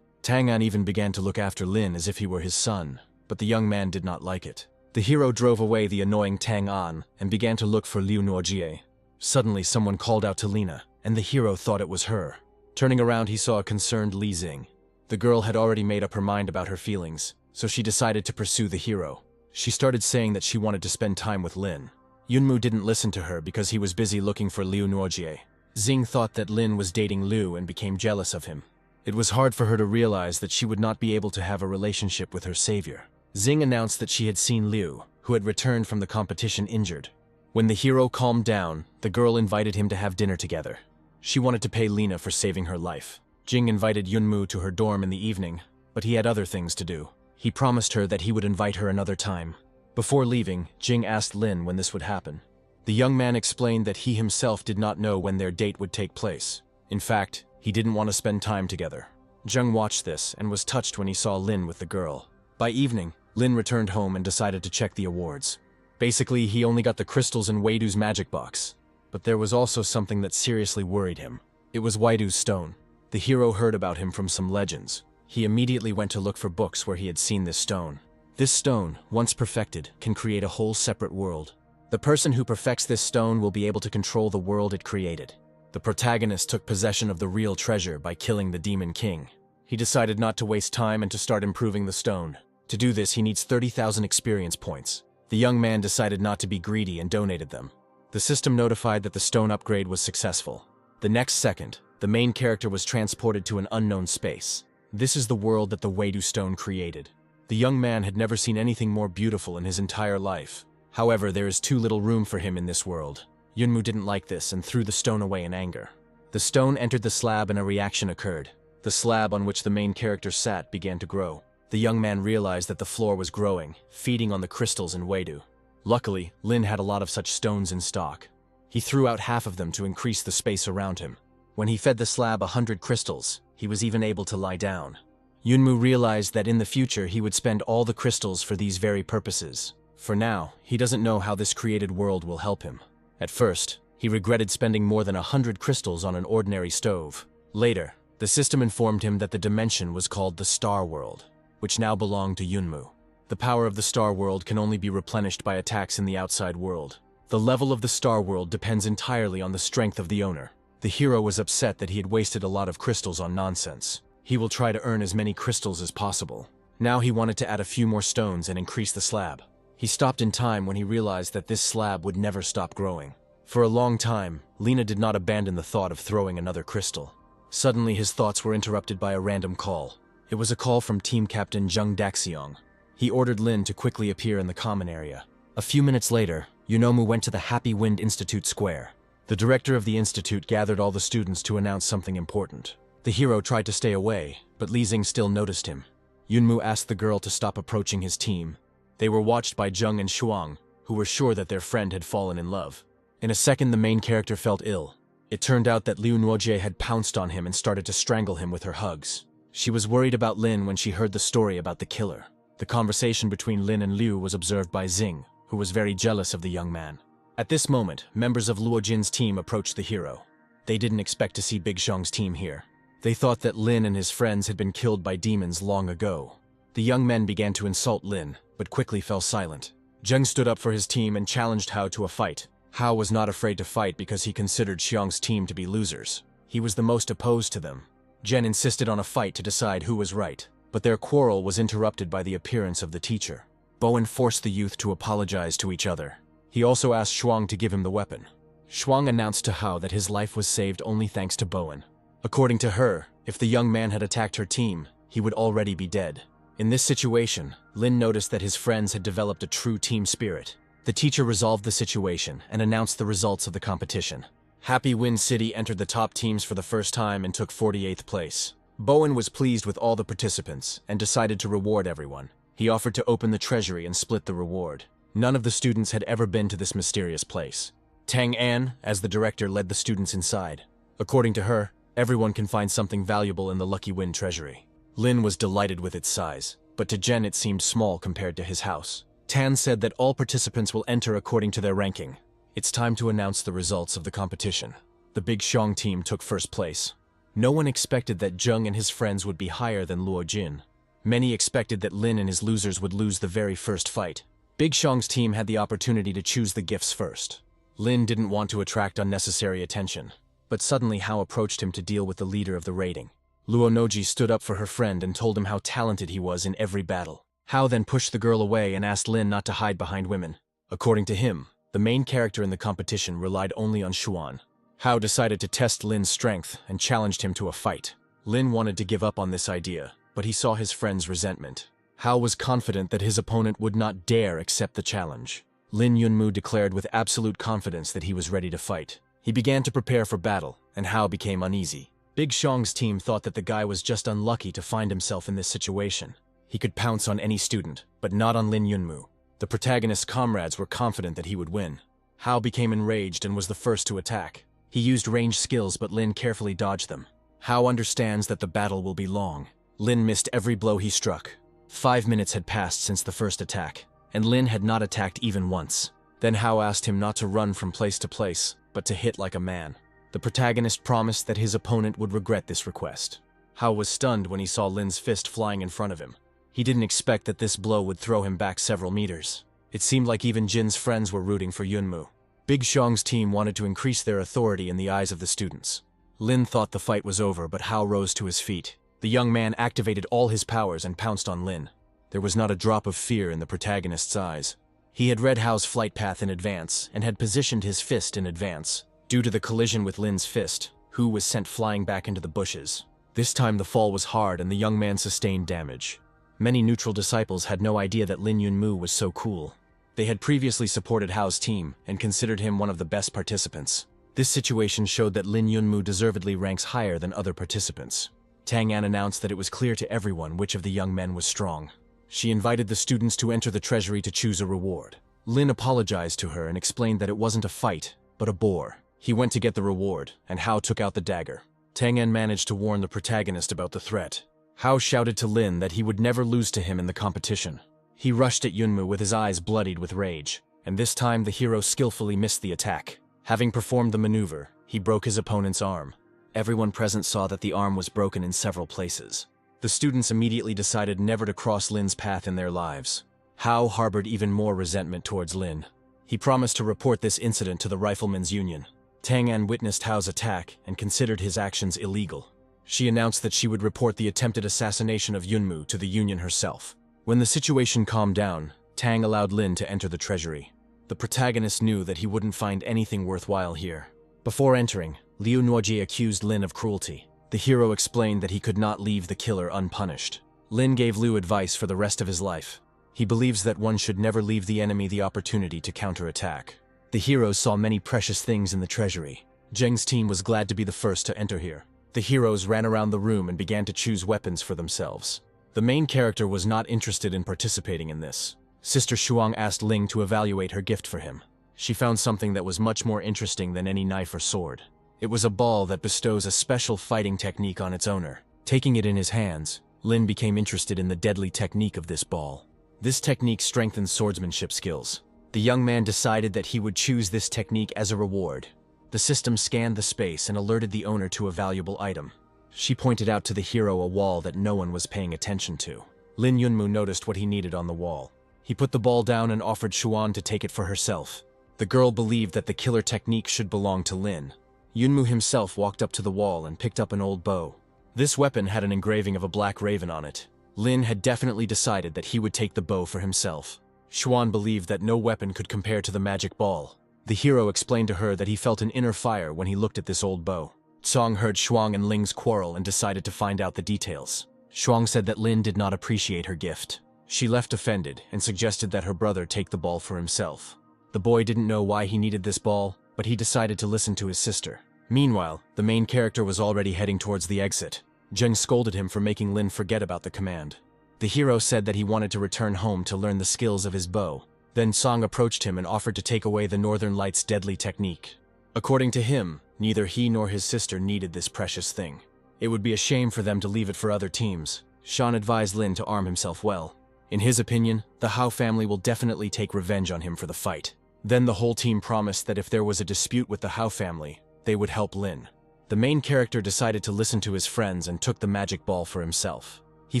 Tang An even began to look after Lin as if he were his son, but the young man did not like it. The hero drove away the annoying Tang An and began to look for Liu Nuojie. Suddenly someone called out to Lina, and the hero thought it was her. Turning around, he saw a concerned Li Xing. The girl had already made up her mind about her feelings, so she decided to pursue the hero. She started saying that she wanted to spend time with Lin. Yunmu didn't listen to her because he was busy looking for Liu Nuojie. Xing thought that Lin was dating Liu and became jealous of him. It was hard for her to realize that she would not be able to have a relationship with her savior. Xing announced that she had seen Liu, who had returned from the competition injured. When the hero calmed down, the girl invited him to have dinner together. She wanted to pay Lina for saving her life. Jing invited Yunmu to her dorm in the evening, but he had other things to do. He promised her that he would invite her another time. Before leaving, Jing asked Lin when this would happen. The young man explained that he himself did not know when their date would take place. In fact, he didn't want to spend time together. Zheng watched this and was touched when he saw Lin with the girl. By evening, Lin returned home and decided to check the awards. Basically, he only got the crystals in Weidu's magic box. But there was also something that seriously worried him. It was Weidu's stone. The hero heard about him from some legends. He immediately went to look for books where he had seen this stone. This stone, once perfected, can create a whole separate world. The person who perfects this stone will be able to control the world it created. The protagonist took possession of the real treasure by killing the Demon King. He decided not to waste time and to start improving the stone. To do this, he needs 30,000 experience points. The young man decided not to be greedy and donated them. The system notified that the stone upgrade was successful. The next second, the main character was transported to an unknown space. This is the world that the Weidu stone created. The young man had never seen anything more beautiful in his entire life. However, there is too little room for him in this world. Yunmu didn't like this and threw the stone away in anger. The stone entered the slab and a reaction occurred. The slab on which the main character sat began to grow. The young man realized that the floor was growing, feeding on the crystals in Weidu. Luckily, Lin had a lot of such stones in stock. He threw out half of them to increase the space around him. When he fed the slab 100 crystals, he was even able to lie down. Yunmu realized that in the future he would spend all the crystals for these very purposes. For now, he doesn't know how this created world will help him. At first, he regretted spending more than 100 crystals on an ordinary stove. Later, the system informed him that the dimension was called the Star World, which now belonged to Yunmu. The power of the Star World can only be replenished by attacks in the outside world. The level of the Star World depends entirely on the strength of the owner. The hero was upset that he had wasted a lot of crystals on nonsense. He will try to earn as many crystals as possible. Now he wanted to add a few more stones and increase the slab. He stopped in time when he realized that this slab would never stop growing. For a long time, Lina did not abandon the thought of throwing another crystal. Suddenly his thoughts were interrupted by a random call. It was a call from Team Captain Zheng Daxiong. He ordered Lin to quickly appear in the common area. A few minutes later, Yunomu went to the Happy Wind Institute Square. The director of the institute gathered all the students to announce something important. The hero tried to stay away, but Li Xing still noticed him. Yunmu asked the girl to stop approaching his team. They were watched by Zheng and Shuang, who were sure that their friend had fallen in love. In a second, the main character felt ill. It turned out that Liu Nuojie had pounced on him and started to strangle him with her hugs. She was worried about Lin when she heard the story about the killer. The conversation between Lin and Liu was observed by Xing, who was very jealous of the young man. At this moment, members of Luo Jin's team approached the hero. They didn't expect to see Big Xiong's team here. They thought that Lin and his friends had been killed by demons long ago. The young men began to insult Lin, but quickly fell silent. Zheng stood up for his team and challenged Hao to a fight. Hao was not afraid to fight because he considered Xiong's team to be losers. He was the most opposed to them. Zhen insisted on a fight to decide who was right, but their quarrel was interrupted by the appearance of the teacher. Bowen forced the youth to apologize to each other. He also asked Shuang to give him the weapon. Shuang announced to Hao that his life was saved only thanks to Bowen. According to her, if the young man had attacked her team, he would already be dead. In this situation, Lin noticed that his friends had developed a true team spirit. The teacher resolved the situation and announced the results of the competition. Happy Wind City entered the top teams for the first time and took 48th place. Bowen was pleased with all the participants and decided to reward everyone. He offered to open the treasury and split the reward. None of the students had ever been to this mysterious place. Tang An, as the director, led the students inside. According to her, everyone can find something valuable in the Lucky Wind treasury. Lin was delighted with its size, but to Zhen it seemed small compared to his house. Tan said that all participants will enter according to their ranking. It's time to announce the results of the competition. The Big Xiong team took first place. No one expected that Zheng and his friends would be higher than Luo Jin. Many expected that Lin and his losers would lose the very first fight. Big Xiong's team had the opportunity to choose the gifts first. Lin didn't want to attract unnecessary attention, but suddenly Hao approached him to deal with the leader of the raiding. Luo Noji stood up for her friend and told him how talented he was in every battle. Hao then pushed the girl away and asked Lin not to hide behind women. According to him, the main character in the competition relied only on Xuan. Hao decided to test Lin's strength and challenged him to a fight. Lin wanted to give up on this idea, but he saw his friend's resentment. Hao was confident that his opponent would not dare accept the challenge. Lin Yunmu declared with absolute confidence that he was ready to fight. He began to prepare for battle, and Hao became uneasy. Big Xiong's team thought that the guy was just unlucky to find himself in this situation. He could pounce on any student, but not on Lin Yunmu. The protagonist's comrades were confident that he would win. Hao became enraged and was the first to attack. He used ranged skills, but Lin carefully dodged them. Hao understands that the battle will be long. Lin missed every blow he struck. 5 minutes had passed since the first attack, and Lin had not attacked even once. Then Hao asked him not to run from place to place, but to hit like a man. The protagonist promised that his opponent would regret this request. Hao was stunned when he saw Lin's fist flying in front of him. He didn't expect that this blow would throw him back several meters. It seemed like even Jin's friends were rooting for Yunmu. Big Xiong's team wanted to increase their authority in the eyes of the students. Lin thought the fight was over, but Hao rose to his feet. The young man activated all his powers and pounced on Lin. There was not a drop of fear in the protagonist's eyes. He had read Hao's flight path in advance and had positioned his fist in advance. Due to the collision with Lin's fist, Hu was sent flying back into the bushes. This time the fall was hard and the young man sustained damage. Many neutral disciples had no idea that Lin Yunmu was so cool. They had previously supported Hao's team and considered him one of the best participants. This situation showed that Lin Yunmu deservedly ranks higher than other participants. Tang An announced that it was clear to everyone which of the young men was strong. She invited the students to enter the treasury to choose a reward. Lin apologized to her and explained that it wasn't a fight, but a bore. He went to get the reward, and Hao took out the dagger. Tang An managed to warn the protagonist about the threat. Hao shouted to Lin that he would never lose to him in the competition. He rushed at Yunmu with his eyes bloodied with rage, and this time the hero skillfully missed the attack. Having performed the maneuver, he broke his opponent's arm. Everyone present saw that the arm was broken in several places. The students immediately decided never to cross Lin's path in their lives. Hao harbored even more resentment towards Lin. He promised to report this incident to the Riflemen's Union. Tang An witnessed Hao's attack and considered his actions illegal. She announced that she would report the attempted assassination of Yunmu to the Union herself. When the situation calmed down, Tang allowed Lin to enter the treasury. The protagonist knew that he wouldn't find anything worthwhile here. Before entering, Liu Nuoji accused Lin of cruelty. The hero explained that he could not leave the killer unpunished. Lin gave Liu advice for the rest of his life. He believes that one should never leave the enemy the opportunity to counterattack. The heroes saw many precious things in the treasury. Zheng's team was glad to be the first to enter here. The heroes ran around the room and began to choose weapons for themselves. The main character was not interested in participating in this. Sister Shuang asked Ling to evaluate her gift for him. She found something that was much more interesting than any knife or sword. It was a ball that bestows a special fighting technique on its owner. Taking it in his hands, Lin became interested in the deadly technique of this ball. This technique strengthens swordsmanship skills. The young man decided that he would choose this technique as a reward. The system scanned the space and alerted the owner to a valuable item. She pointed out to the hero a wall that no one was paying attention to. Lin Yunmu noticed what he needed on the wall. He put the ball down and offered Xuan to take it for herself. The girl believed that the killer technique should belong to Lin. Yunmu himself walked up to the wall and picked up an old bow. This weapon had an engraving of a black raven on it. Lin had definitely decided that he would take the bow for himself. Xuan believed that no weapon could compare to the magic ball. The hero explained to her that he felt an inner fire when he looked at this old bow. Song heard Xuan and Ling's quarrel and decided to find out the details. Xuan said that Lin did not appreciate her gift. She left offended and suggested that her brother take the ball for himself. The boy didn't know why he needed this ball, but he decided to listen to his sister. Meanwhile, the main character was already heading towards the exit. Zheng scolded him for making Lin forget about the command. The hero said that he wanted to return home to learn the skills of his bow. Then Song approached him and offered to take away the Northern Lights' deadly technique. According to him, neither he nor his sister needed this precious thing. It would be a shame for them to leave it for other teams. Shan advised Lin to arm himself well. In his opinion, the Hao family will definitely take revenge on him for the fight. Then the whole team promised that if there was a dispute with the Hao family, they would help Lin. The main character decided to listen to his friends and took the magic ball for himself. He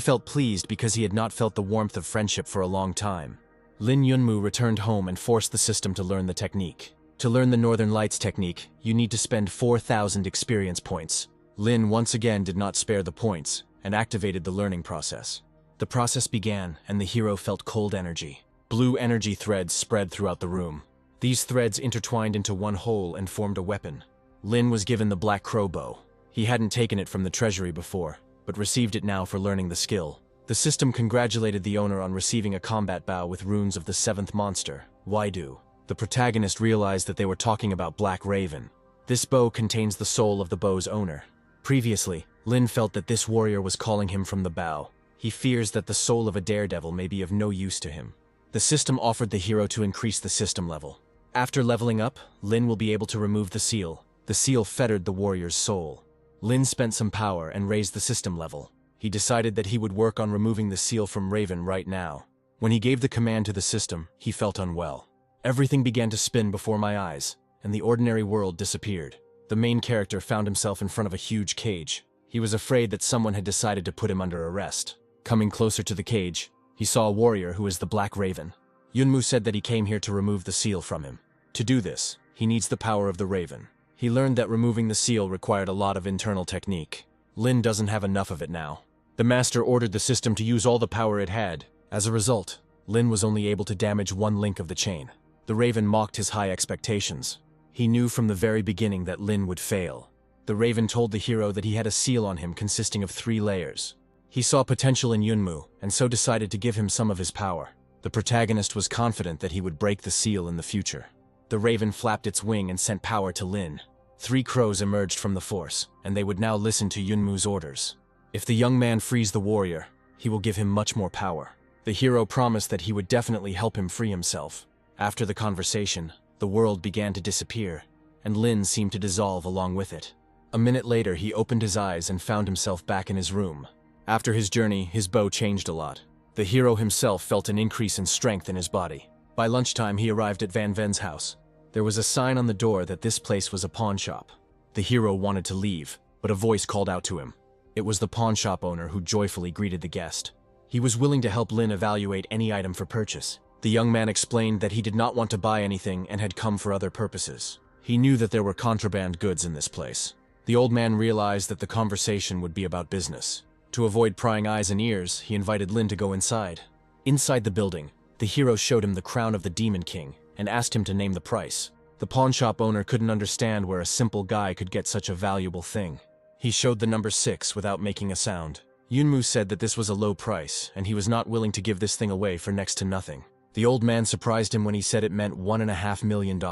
felt pleased because he had not felt the warmth of friendship for a long time. Lin Yunmu returned home and forced the system to learn the technique. To learn the Northern Lights technique, you need to spend 4,000 experience points. Lin once again did not spare the points and activated the learning process. The process began and the hero felt cold energy. Blue energy threads spread throughout the room. These threads intertwined into one whole and formed a weapon. Lin was given the Black Crow bow. He hadn't taken it from the treasury before, but received it now for learning the skill. The system congratulated the owner on receiving a combat bow with runes of the seventh monster, Waidu. The protagonist realized that they were talking about Black Raven. This bow contains the soul of the bow's owner. Previously, Lin felt that this warrior was calling him from the bow. He fears that the soul of a daredevil may be of no use to him. The system offered the hero to increase the system level. After leveling up, Lin will be able to remove the seal. The seal fettered the warrior's soul. Lin spent some power and raised the system level. He decided that he would work on removing the seal from Raven right now. When he gave the command to the system, he felt unwell. Everything began to spin before my eyes, and the ordinary world disappeared. The main character found himself in front of a huge cage. He was afraid that someone had decided to put him under arrest. Coming closer to the cage, he saw a warrior who is the Black Raven. Yunmu said that he came here to remove the seal from him. To do this, he needs the power of the Raven. He learned that removing the seal required a lot of internal technique. Lin doesn't have enough of it now. The master ordered the system to use all the power it had. As a result, Lin was only able to damage one link of the chain. The Raven mocked his high expectations. He knew from the very beginning that Lin would fail. The Raven told the hero that he had a seal on him consisting of 3 layers. He saw potential in Yunmu, and so decided to give him some of his power. The protagonist was confident that he would break the seal in the future. The Raven flapped its wing and sent power to Lin. 3 crows emerged from the force, and they would now listen to Yunmu's orders. If the young man frees the warrior, he will give him much more power. The hero promised that he would definitely help him free himself. After the conversation, the world began to disappear, and Lin seemed to dissolve along with it. A minute later, he opened his eyes and found himself back in his room. After his journey, his bow changed a lot. The hero himself felt an increase in strength in his body. By lunchtime, he arrived at Van Ven's house. There was a sign on the door that this place was a pawn shop. The hero wanted to leave, but a voice called out to him. It was the pawn shop owner who joyfully greeted the guest. He was willing to help Lin evaluate any item for purchase. The young man explained that he did not want to buy anything and had come for other purposes. He knew that there were contraband goods in this place. The old man realized that the conversation would be about business. To avoid prying eyes and ears, he invited Lin to go inside. Inside the building, the hero showed him the crown of the Demon King and asked him to name the price. The pawn shop owner couldn't understand where a simple guy could get such a valuable thing. He showed the number 6 without making a sound. Yunmu said that this was a low price, and he was not willing to give this thing away for next to nothing. The old man surprised him when he said it meant $1.5 million.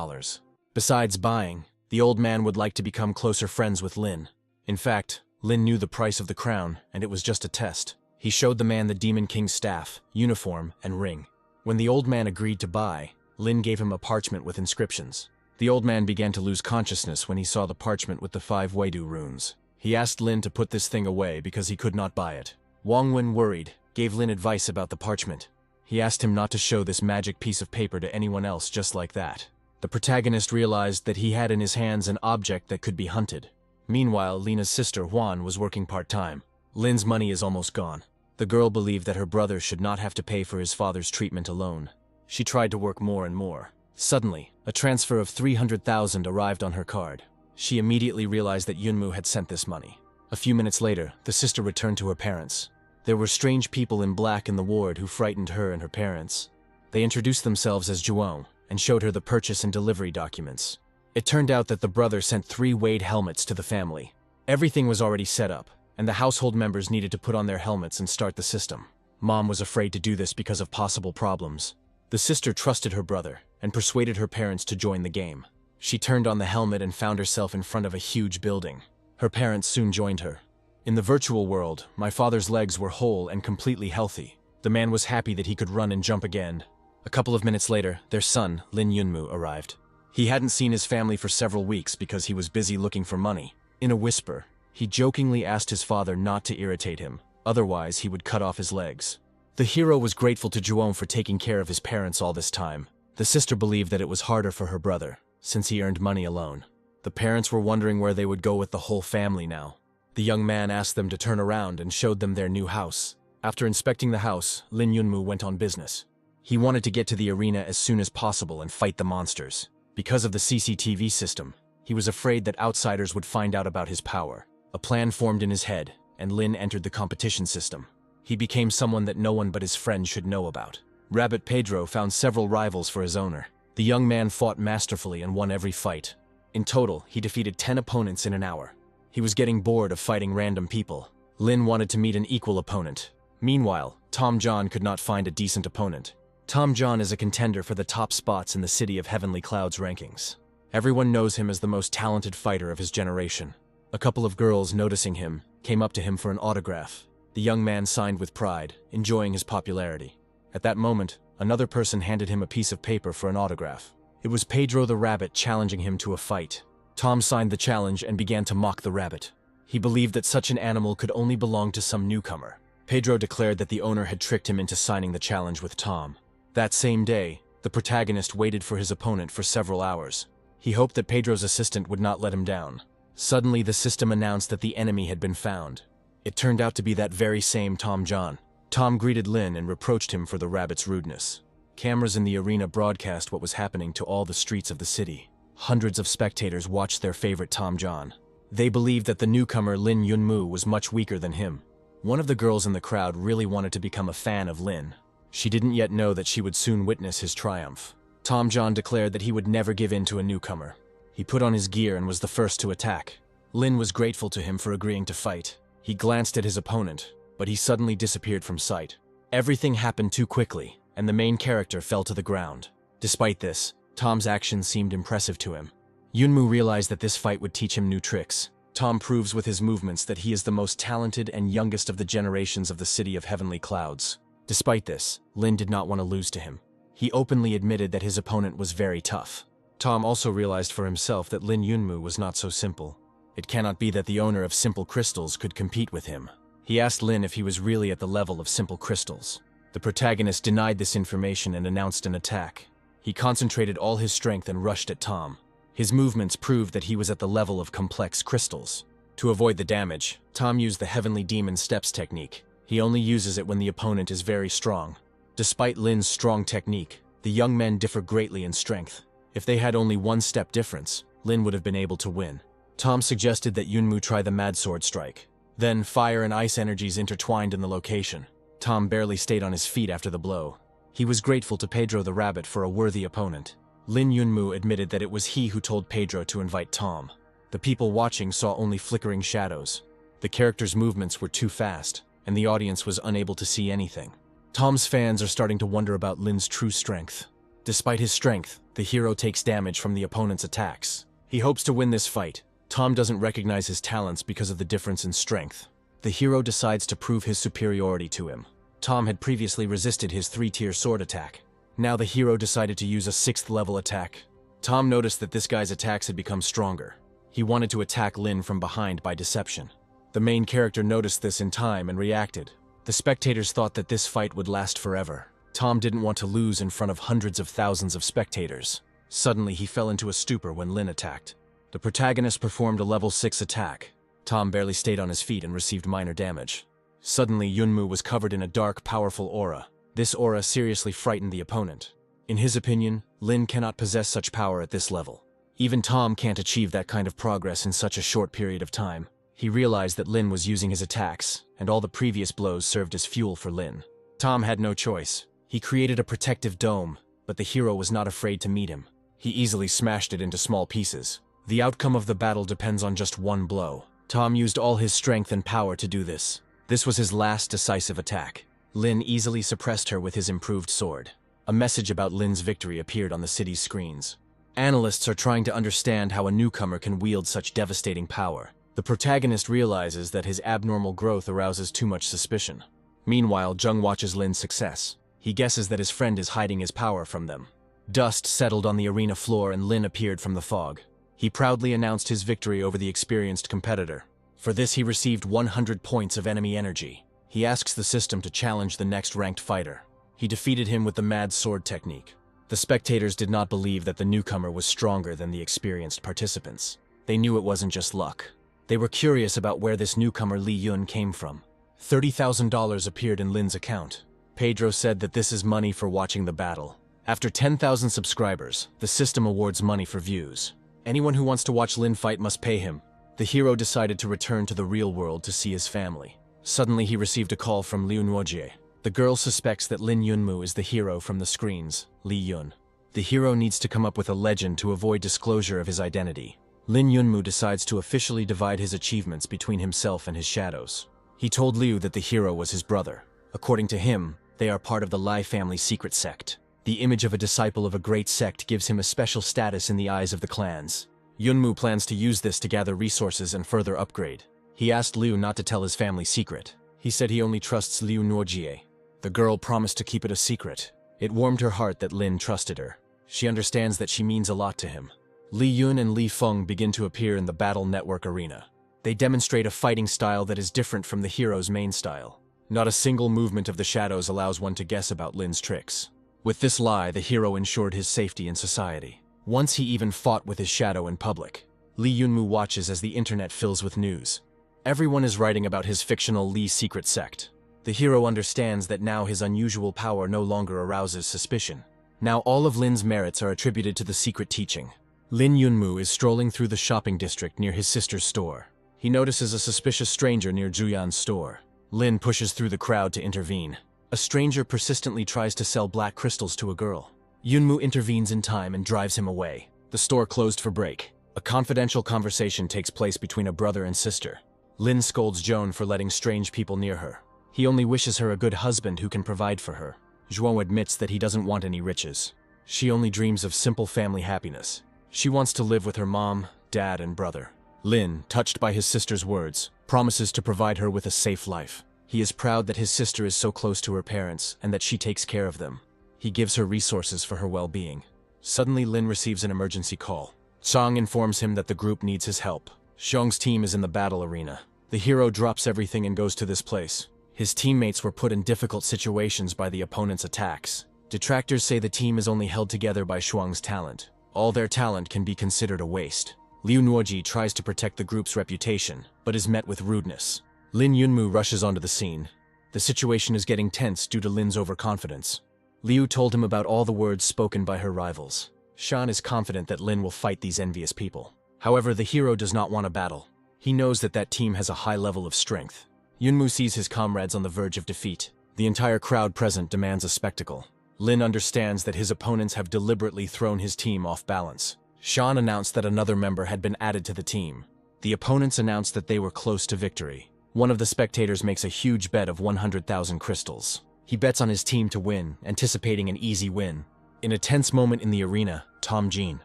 Besides buying, the old man would like to become closer friends with Lin. In fact, Lin knew the price of the crown, and it was just a test. He showed the man the Demon King's staff, uniform, and ring. When the old man agreed to buy, Lin gave him a parchment with inscriptions. The old man began to lose consciousness when he saw the parchment with the 5 Waidu runes. He asked Lin to put this thing away because he could not buy it. Wang Wen, worried, gave Lin advice about the parchment. He asked him not to show this magic piece of paper to anyone else just like that. The protagonist realized that he had in his hands an object that could be hunted. Meanwhile, Lina's sister Juan was working part-time. Lin's money is almost gone. The girl believed that her brother should not have to pay for his father's treatment alone. She tried to work more and more. Suddenly, a transfer of 300,000 arrived on her card. She immediately realized that Yunmu had sent this money. A few minutes later, the sister returned to her parents. There were strange people in black in the ward who frightened her and her parents. They introduced themselves as Juon and showed her the purchase and delivery documents. It turned out that the brother sent 3 Wade helmets to the family. Everything was already set up, and the household members needed to put on their helmets and start the system. Mom was afraid to do this because of possible problems. The sister trusted her brother and persuaded her parents to join the game. She turned on the helmet and found herself in front of a huge building. Her parents soon joined her. In the virtual world, my father's legs were whole and completely healthy. The man was happy that he could run and jump again. A couple of minutes later, their son, Lin Yunmu, arrived. He hadn't seen his family for several weeks because he was busy looking for money. In a whisper, he jokingly asked his father not to irritate him, otherwise he would cut off his legs. The hero was grateful to Juon for taking care of his parents all this time. The sister believed that it was harder for her brother, since he earned money alone. The parents were wondering where they would go with the whole family now. The young man asked them to turn around and showed them their new house. After inspecting the house, Lin Yunmu went on business. He wanted to get to the arena as soon as possible and fight the monsters. Because of the CCTV system, he was afraid that outsiders would find out about his power. A plan formed in his head, and Lin entered the competition system. He became someone that no one but his friends should know about. Rabbit Pedro found several rivals for his owner. The young man fought masterfully and won every fight. In total, he defeated 10 opponents in an hour. He was getting bored of fighting random people. Lin wanted to meet an equal opponent. Meanwhile, Tom John could not find a decent opponent. Tom John is a contender for the top spots in the City of Heavenly Clouds rankings. Everyone knows him as the most talented fighter of his generation. A couple of girls, noticing him, came up to him for an autograph. The young man signed with pride, enjoying his popularity. At that moment, another person handed him a piece of paper for an autograph. It was Pedro the rabbit challenging him to a fight. Tom signed the challenge and began to mock the rabbit. He believed that such an animal could only belong to some newcomer. Pedro declared that the owner had tricked him into signing the challenge with Tom. That same day, the protagonist waited for his opponent for several hours. He hoped that Pedro's assistant would not let him down. Suddenly, the system announced that the enemy had been found. It turned out to be that very same Tom John. Tom greeted Lin and reproached him for the rabbit's rudeness. Cameras in the arena broadcast what was happening to all the streets of the city. Hundreds of spectators watched their favorite Tom John. They believed that the newcomer Lin Yunmu was much weaker than him. One of the girls in the crowd really wanted to become a fan of Lin. She didn't yet know that she would soon witness his triumph. Tom John declared that he would never give in to a newcomer. He put on his gear and was the first to attack. Lin was grateful to him for agreeing to fight. He glanced at his opponent, but he suddenly disappeared from sight. Everything happened too quickly, and the main character fell to the ground. Despite this, Tom's actions seemed impressive to him. Yunmu realized that this fight would teach him new tricks. Tom proves with his movements that he is the most talented and youngest of the generations of the City of Heavenly Clouds. Despite this, Lin did not want to lose to him. He openly admitted that his opponent was very tough. Tom also realized for himself that Lin Yunmu was not so simple. It cannot be that the owner of Simple Crystals could compete with him. He asked Lin if he was really at the level of Simple Crystals. The protagonist denied this information and announced an attack. He concentrated all his strength and rushed at Tom. His movements proved that he was at the level of complex crystals. To avoid the damage, Tom used the Heavenly Demon Steps technique. He only uses it when the opponent is very strong. Despite Lin's strong technique, the young men differ greatly in strength. If they had only one step difference, Lin would have been able to win. Tom suggested that Yunmu try the Mad Sword Strike. Then fire and ice energies intertwined in the location. Tom barely stayed on his feet after the blow. He was grateful to Pedro the rabbit for a worthy opponent. Lin Yunmu admitted that it was he who told Pedro to invite Tom. The people watching saw only flickering shadows. The characters' movements were too fast, and the audience was unable to see anything. Tom's fans are starting to wonder about Lin's true strength. Despite his strength, the hero takes damage from the opponent's attacks. He hopes to win this fight. Tom doesn't recognize his talents because of the difference in strength. The hero decides to prove his superiority to him. Tom had previously resisted his 3-tier sword attack. Now the hero decided to use a 6th level attack. Tom noticed that this guy's attacks had become stronger. He wanted to attack Lin from behind by deception. The main character noticed this in time and reacted. The spectators thought that this fight would last forever. Tom didn't want to lose in front of hundreds of thousands of spectators. Suddenly, he fell into a stupor when Lin attacked. The protagonist performed a level 6 attack. Tom barely stayed on his feet and received minor damage. Suddenly, Yunmu was covered in a dark, powerful aura. This aura seriously frightened the opponent. In his opinion, Lin cannot possess such power at this level. Even Tom can't achieve that kind of progress in such a short period of time. He realized that Lin was using his attacks, and all the previous blows served as fuel for Lin. Tom had no choice. He created a protective dome, but the hero was not afraid to meet him. He easily smashed it into small pieces. The outcome of the battle depends on just one blow. Tom used all his strength and power to do this. This was his last decisive attack. Lin easily suppressed her with his improved sword. A message about Lin's victory appeared on the city's screens. Analysts are trying to understand how a newcomer can wield such devastating power. The protagonist realizes that his abnormal growth arouses too much suspicion. Meanwhile, Jung watches Lin's success. He guesses that his friend is hiding his power from them. Dust settled on the arena floor and Lin appeared from the fog. He proudly announced his victory over the experienced competitor. For this, he received 100 points of enemy energy. He asks the system to challenge the next ranked fighter. He defeated him with the mad sword technique. The spectators did not believe that the newcomer was stronger than the experienced participants. They knew it wasn't just luck. They were curious about where this newcomer Li Yun came from. $30,000 appeared in Lin's account. Pedro said that this is money for watching the battle. After 10,000 subscribers, the system awards money for views. Anyone who wants to watch Lin fight must pay him. The hero decided to return to the real world to see his family. Suddenly, he received a call from Liu Nuojie. The girl suspects that Lin Yunmu is the hero from the screens, Li Yun. The hero needs to come up with a legend to avoid disclosure of his identity. Lin Yunmu decides to officially divide his achievements between himself and his shadows. He told Liu that the hero was his brother. According to him, they are part of the Lai family secret sect. The image of a disciple of a great sect gives him a special status in the eyes of the clans. Yunmu plans to use this to gather resources and further upgrade. He asked Liu not to tell his family secret. He said he only trusts Liu Nuojie. The girl promised to keep it a secret. It warmed her heart that Lin trusted her. She understands that she means a lot to him. Li Yun and Li Feng begin to appear in the Battle Network arena. They demonstrate a fighting style that is different from the hero's main style. Not a single movement of the shadows allows one to guess about Lin's tricks. With this lie, the hero ensured his safety in society. Once he even fought with his shadow in public. Li Yunmu watches as the internet fills with news. Everyone is writing about his fictional Li secret sect. The hero understands that now his unusual power no longer arouses suspicion. Now all of Lin's merits are attributed to the secret teaching. Lin Yunmu is strolling through the shopping district near his sister's store. He notices a suspicious stranger near Juyan's store. Lin pushes through the crowd to intervene. A stranger persistently tries to sell black crystals to a girl. Yunmu intervenes in time and drives him away. The store closed for break. A confidential conversation takes place between a brother and sister. Lin scolds Joan for letting strange people near her. He only wishes her a good husband who can provide for her. Zhuo admits that he doesn't want any riches. She only dreams of simple family happiness. She wants to live with her mom, dad, and brother. Lin, touched by his sister's words, promises to provide her with a safe life. He is proud that his sister is so close to her parents and that she takes care of them. He gives her resources for her well-being. Suddenly, Lin receives an emergency call. Chang informs him that the group needs his help. Xiong's team is in the battle arena. The hero drops everything and goes to this place. His teammates were put in difficult situations by the opponent's attacks. Detractors say the team is only held together by Shuang's talent. All their talent can be considered a waste. Liu Nuoji tries to protect the group's reputation, but is met with rudeness. Lin Yunmu rushes onto the scene. The situation is getting tense due to Lin's overconfidence. Liu told him about all the words spoken by her rivals. Shan is confident that Lin will fight these envious people. However, the hero does not want a battle. He knows that that team has a high level of strength. Yunmu sees his comrades on the verge of defeat. The entire crowd present demands a spectacle. Lin understands that his opponents have deliberately thrown his team off balance. Shan announced that another member had been added to the team. The opponents announced that they were close to victory. One of the spectators makes a huge bet of 100,000 crystals. He bets on his team to win, anticipating an easy win. In a tense moment in the arena, Tom Jin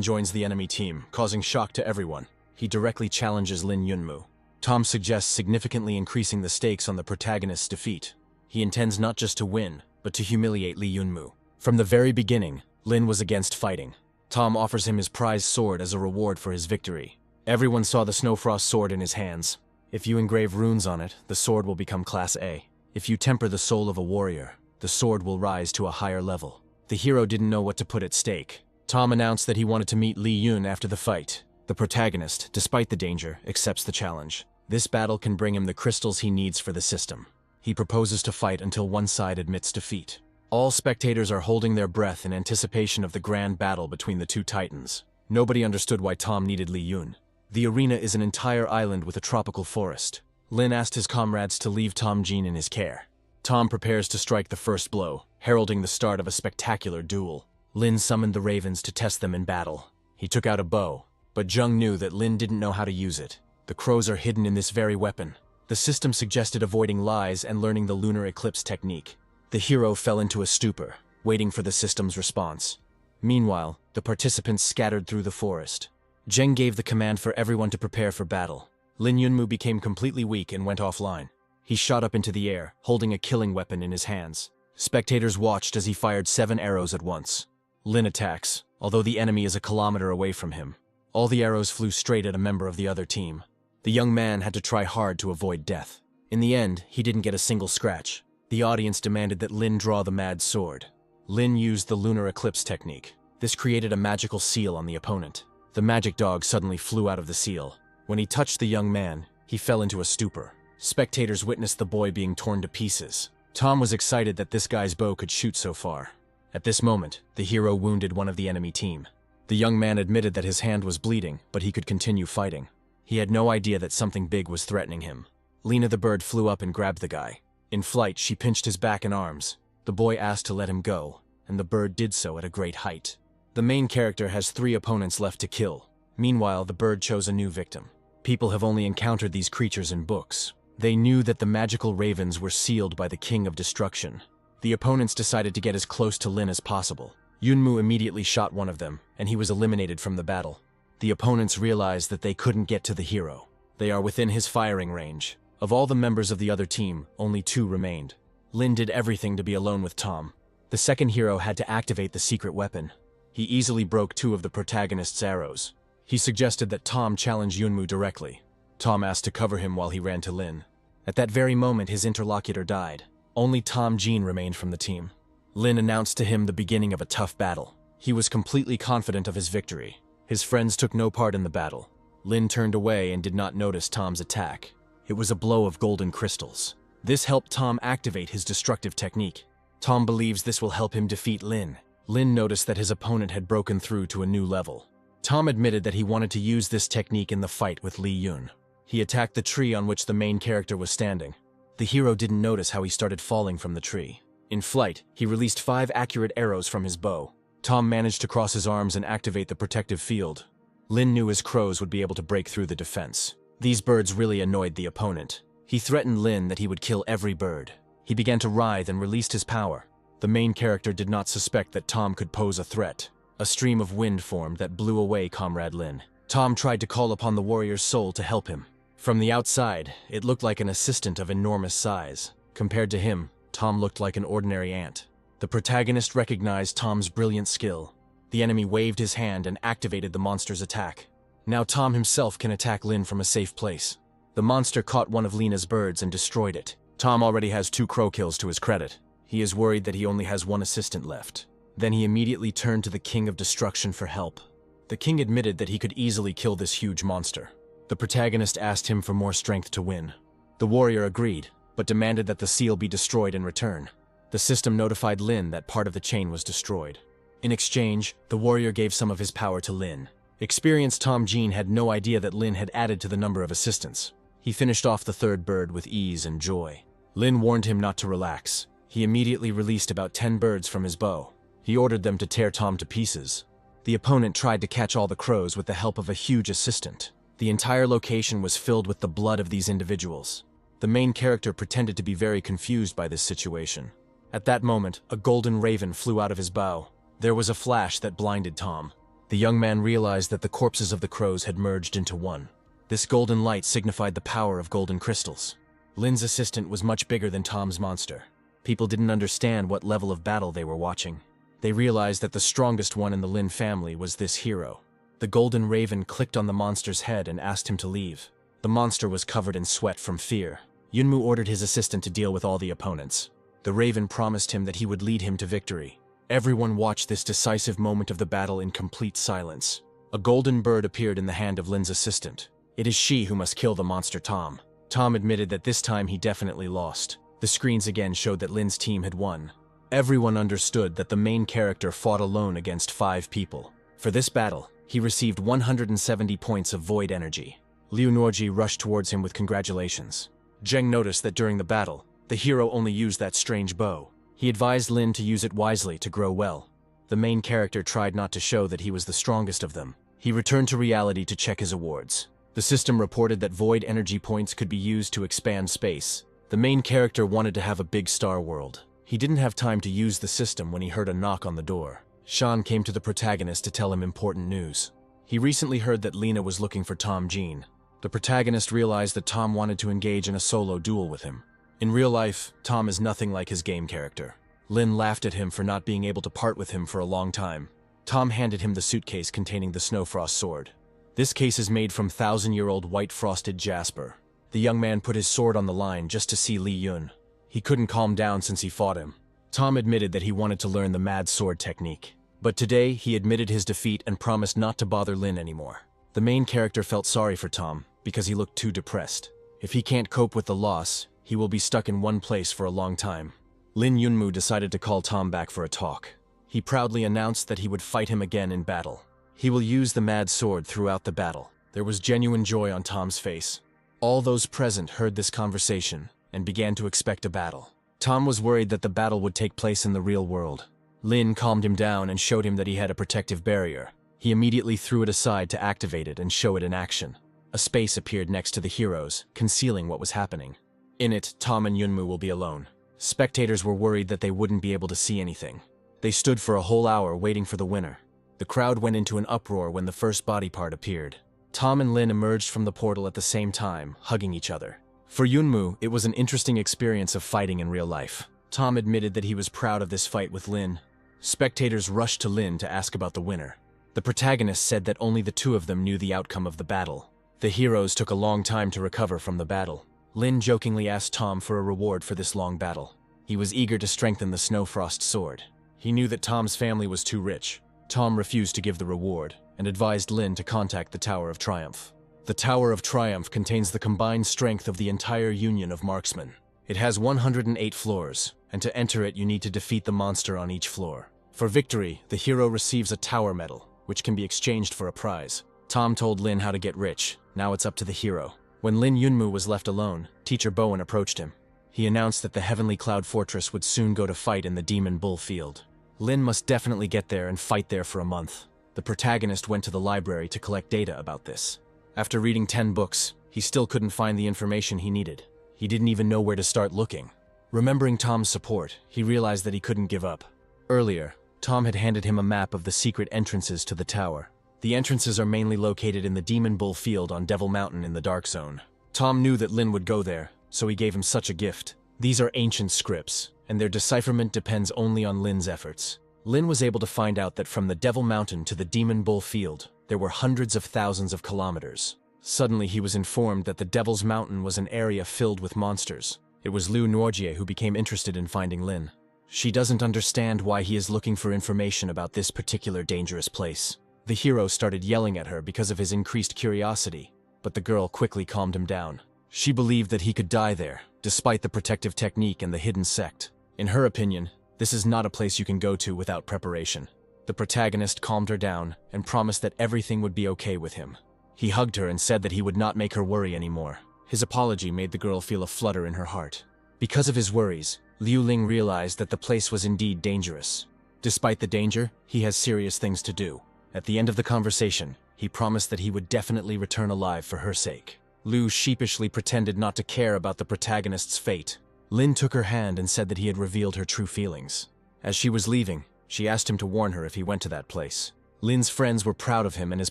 joins the enemy team, causing shock to everyone. He directly challenges Lin Yunmu. Tom suggests significantly increasing the stakes on the protagonist's defeat. He intends not just to win, but to humiliate Li Yunmu. From the very beginning, Lin was against fighting. Tom offers him his prized sword as a reward for his victory. Everyone saw the Snowfrost sword in his hands. If you engrave runes on it, the sword will become Class A. If you temper the soul of a warrior, the sword will rise to a higher level. The hero didn't know what to put at stake. Tom announced that he wanted to meet Li Yun after the fight. The protagonist, despite the danger, accepts the challenge. This battle can bring him the crystals he needs for the system. He proposes to fight until one side admits defeat. All spectators are holding their breath in anticipation of the grand battle between the two titans. Nobody understood why Tom needed Li Yun. The arena is an entire island with a tropical forest. Lin asked his comrades to leave Tom Jin in his care. Tom prepares to strike the first blow, heralding the start of a spectacular duel. Lin summoned the ravens to test them in battle. He took out a bow, but Jung knew that Lin didn't know how to use it. The crows are hidden in this very weapon. The system suggested avoiding lies and learning the lunar eclipse technique. The hero fell into a stupor, waiting for the system's response. Meanwhile, the participants scattered through the forest. Zheng gave the command for everyone to prepare for battle. Lin Yunmu became completely weak and went offline. He shot up into the air, holding a killing weapon in his hands. Spectators watched as he fired 7 arrows at once. Lin attacks, although the enemy is a kilometer away from him. All the arrows flew straight at a member of the other team. The young man had to try hard to avoid death. In the end, he didn't get a single scratch. The audience demanded that Lin draw the mad sword. Lin used the lunar eclipse technique. This created a magical seal on the opponent. The magic dog suddenly flew out of the seal. When he touched the young man, he fell into a stupor. Spectators witnessed the boy being torn to pieces. Tom was excited that this guy's bow could shoot so far. At this moment, the hero wounded one of the enemy team. The young man admitted that his hand was bleeding, but he could continue fighting. He had no idea that something big was threatening him. Lena the bird flew up and grabbed the guy. In flight, she pinched his back and arms. The boy asked to let him go, and the bird did so at a great height. The main character has 3 opponents left to kill. Meanwhile, the bird chose a new victim. People have only encountered these creatures in books. They knew that the magical ravens were sealed by the King of Destruction. The opponents decided to get as close to Lin as possible. Yunmu immediately shot one of them, and he was eliminated from the battle. The opponents realized that they couldn't get to the hero. They are within his firing range. Of all the members of the other team, only 2 remained. Lin did everything to be alone with Tom. The second hero had to activate the secret weapon. He easily broke 2 of the protagonist's arrows. He suggested that Tom challenge Yunmu directly. Tom asked to cover him while he ran to Lin. At that very moment, his interlocutor died. Only Tom Jin remained from the team. Lin announced to him the beginning of a tough battle. He was completely confident of his victory. His friends took no part in the battle. Lin turned away and did not notice Tom's attack. It was a blow of golden crystals. This helped Tom activate his destructive technique. Tom believes this will help him defeat Lin. Lin noticed that his opponent had broken through to a new level. Tom admitted that he wanted to use this technique in the fight with Li Yun. He attacked the tree on which the main character was standing. The hero didn't notice how he started falling from the tree. In flight, he released 5 accurate arrows from his bow. Tom managed to cross his arms and activate the protective field. Lin knew his crows would be able to break through the defense. These birds really annoyed the opponent. He threatened Lin that he would kill every bird. He began to writhe and released his power. The main character did not suspect that Tom could pose a threat. A stream of wind formed that blew away Comrade Lin. Tom tried to call upon the warrior's soul to help him. From the outside, it looked like an assistant of enormous size. Compared to him, Tom looked like an ordinary ant. The protagonist recognized Tom's brilliant skill. The enemy waved his hand and activated the monster's attack. Now Tom himself can attack Lin from a safe place. The monster caught one of Lena's birds and destroyed it. Tom already has 2 crow kills to his credit. He is worried that he only has 1 assistant left. Then he immediately turned to the King of Destruction for help. The king admitted that he could easily kill this huge monster. The protagonist asked him for more strength to win. The warrior agreed, but demanded that the seal be destroyed in return. The system notified Lin that part of the chain was destroyed. In exchange, the warrior gave some of his power to Lin. Experienced Tom Jin had no idea that Lin had added to the number of assistants. He finished off the 3rd bird with ease and joy. Lin warned him not to relax. He immediately released about 10 birds from his bow. He ordered them to tear Tom to pieces. The opponent tried to catch all the crows with the help of a huge assistant. The entire location was filled with the blood of these individuals. The main character pretended to be very confused by this situation. At that moment, a golden raven flew out of his bow. There was a flash that blinded Tom. The young man realized that the corpses of the crows had merged into one. This golden light signified the power of golden crystals. Lin's assistant was much bigger than Tom's monster. People didn't understand what level of battle they were watching. They realized that the strongest one in the Lin family was this hero. The golden raven clicked on the monster's head and asked him to leave. The monster was covered in sweat from fear. Yunmu ordered his assistant to deal with all the opponents. The raven promised him that he would lead him to victory. Everyone watched this decisive moment of the battle in complete silence. A golden bird appeared in the hand of Lin's assistant. It is she who must kill the monster Tom. Tom admitted that this time he definitely lost. The screens again showed that Lin's team had won. Everyone understood that the main character fought alone against 5 people. For this battle, he received 170 points of void energy. Liu Norji rushed towards him with congratulations. Zheng noticed that during the battle, the hero only used that strange bow. He advised Lin to use it wisely to grow well. The main character tried not to show that he was the strongest of them. He returned to reality to check his awards. The system reported that void energy points could be used to expand space. The main character wanted to have a big star world. He didn't have time to use the system when he heard a knock on the door. Shan came to the protagonist to tell him important news. He recently heard that Lina was looking for Tom Jean. The protagonist realized that Tom wanted to engage in a solo duel with him. In real life, Tom is nothing like his game character. Lin laughed at him for not being able to part with him for a long time. Tom handed him the suitcase containing the Snowfrost sword. This case is made from 1,000-year-old white frosted jasper. The young man put his sword on the line just to see Li Yun. He couldn't calm down since he fought him. Tom admitted that he wanted to learn the mad sword technique. But today, he admitted his defeat and promised not to bother Lin anymore. The main character felt sorry for Tom because he looked too depressed. If he can't cope with the loss, he will be stuck in one place for a long time. Lin Yunmu decided to call Tom back for a talk. He proudly announced that he would fight him again in battle. He will use the mad sword throughout the battle. There was genuine joy on Tom's face. All those present heard this conversation and began to expect a battle. Tom was worried that the battle would take place in the real world. Lin calmed him down and showed him that he had a protective barrier. He immediately threw it aside to activate it and show it in action. A space appeared next to the heroes, concealing what was happening. In it, Tom and Yunmu will be alone. Spectators were worried that they wouldn't be able to see anything. They stood for a whole hour waiting for the winner. The crowd went into an uproar when the first body part appeared. Tom and Lin emerged from the portal at the same time, hugging each other. For Yunmu, it was an interesting experience of fighting in real life. Tom admitted that he was proud of this fight with Lin. Spectators rushed to Lin to ask about the winner. The protagonist said that only the 2 of them knew the outcome of the battle. The heroes took a long time to recover from the battle. Lin jokingly asked Tom for a reward for this long battle. He was eager to strengthen the Snowfrost sword. He knew that Tom's family was too rich. Tom refused to give the reward and advised Lin to contact the Tower of Triumph. The Tower of Triumph contains the combined strength of the entire union of marksmen. It has 108 floors, and to enter it you need to defeat the monster on each floor. For victory, the hero receives a tower medal, which can be exchanged for a prize. Tom told Lin how to get rich. Now it's up to the hero. When Lin Yunmu was left alone, Teacher Bowen approached him. He announced that the Heavenly Cloud Fortress would soon go to fight in the Demon Bull Field. Lin must definitely get there and fight there for a month. The protagonist went to the library to collect data about this. After reading 10 books, he still couldn't find the information he needed. He didn't even know where to start looking. Remembering Tom's support, he realized that he couldn't give up. Earlier, Tom had handed him a map of the secret entrances to the tower. The entrances are mainly located in the Demon Bull Field on Devil Mountain in the Dark Zone. Tom knew that Lin would go there, so he gave him such a gift. These are ancient scripts, and their decipherment depends only on Lin's efforts. Lin was able to find out that from the Devil Mountain to the Demon Bull Field, there were hundreds of thousands of kilometers. Suddenly he was informed that the Devil's Mountain was an area filled with monsters. It was Liu Norjie who became interested in finding Lin. She doesn't understand why he is looking for information about this particular dangerous place. The hero started yelling at her because of his increased curiosity, but the girl quickly calmed him down. She believed that he could die there, despite the protective technique and the hidden sect. In her opinion, this is not a place you can go to without preparation. The protagonist calmed her down and promised that everything would be okay with him. He hugged her and said that he would not make her worry anymore. His apology made the girl feel a flutter in her heart. Because of his worries, Liu Ling realized that the place was indeed dangerous. Despite the danger, he has serious things to do. At the end of the conversation, he promised that he would definitely return alive for her sake. Liu sheepishly pretended not to care about the protagonist's fate. Lin took her hand and said that he had revealed her true feelings. As she was leaving, she asked him to warn her if he went to that place. Lin's friends were proud of him and his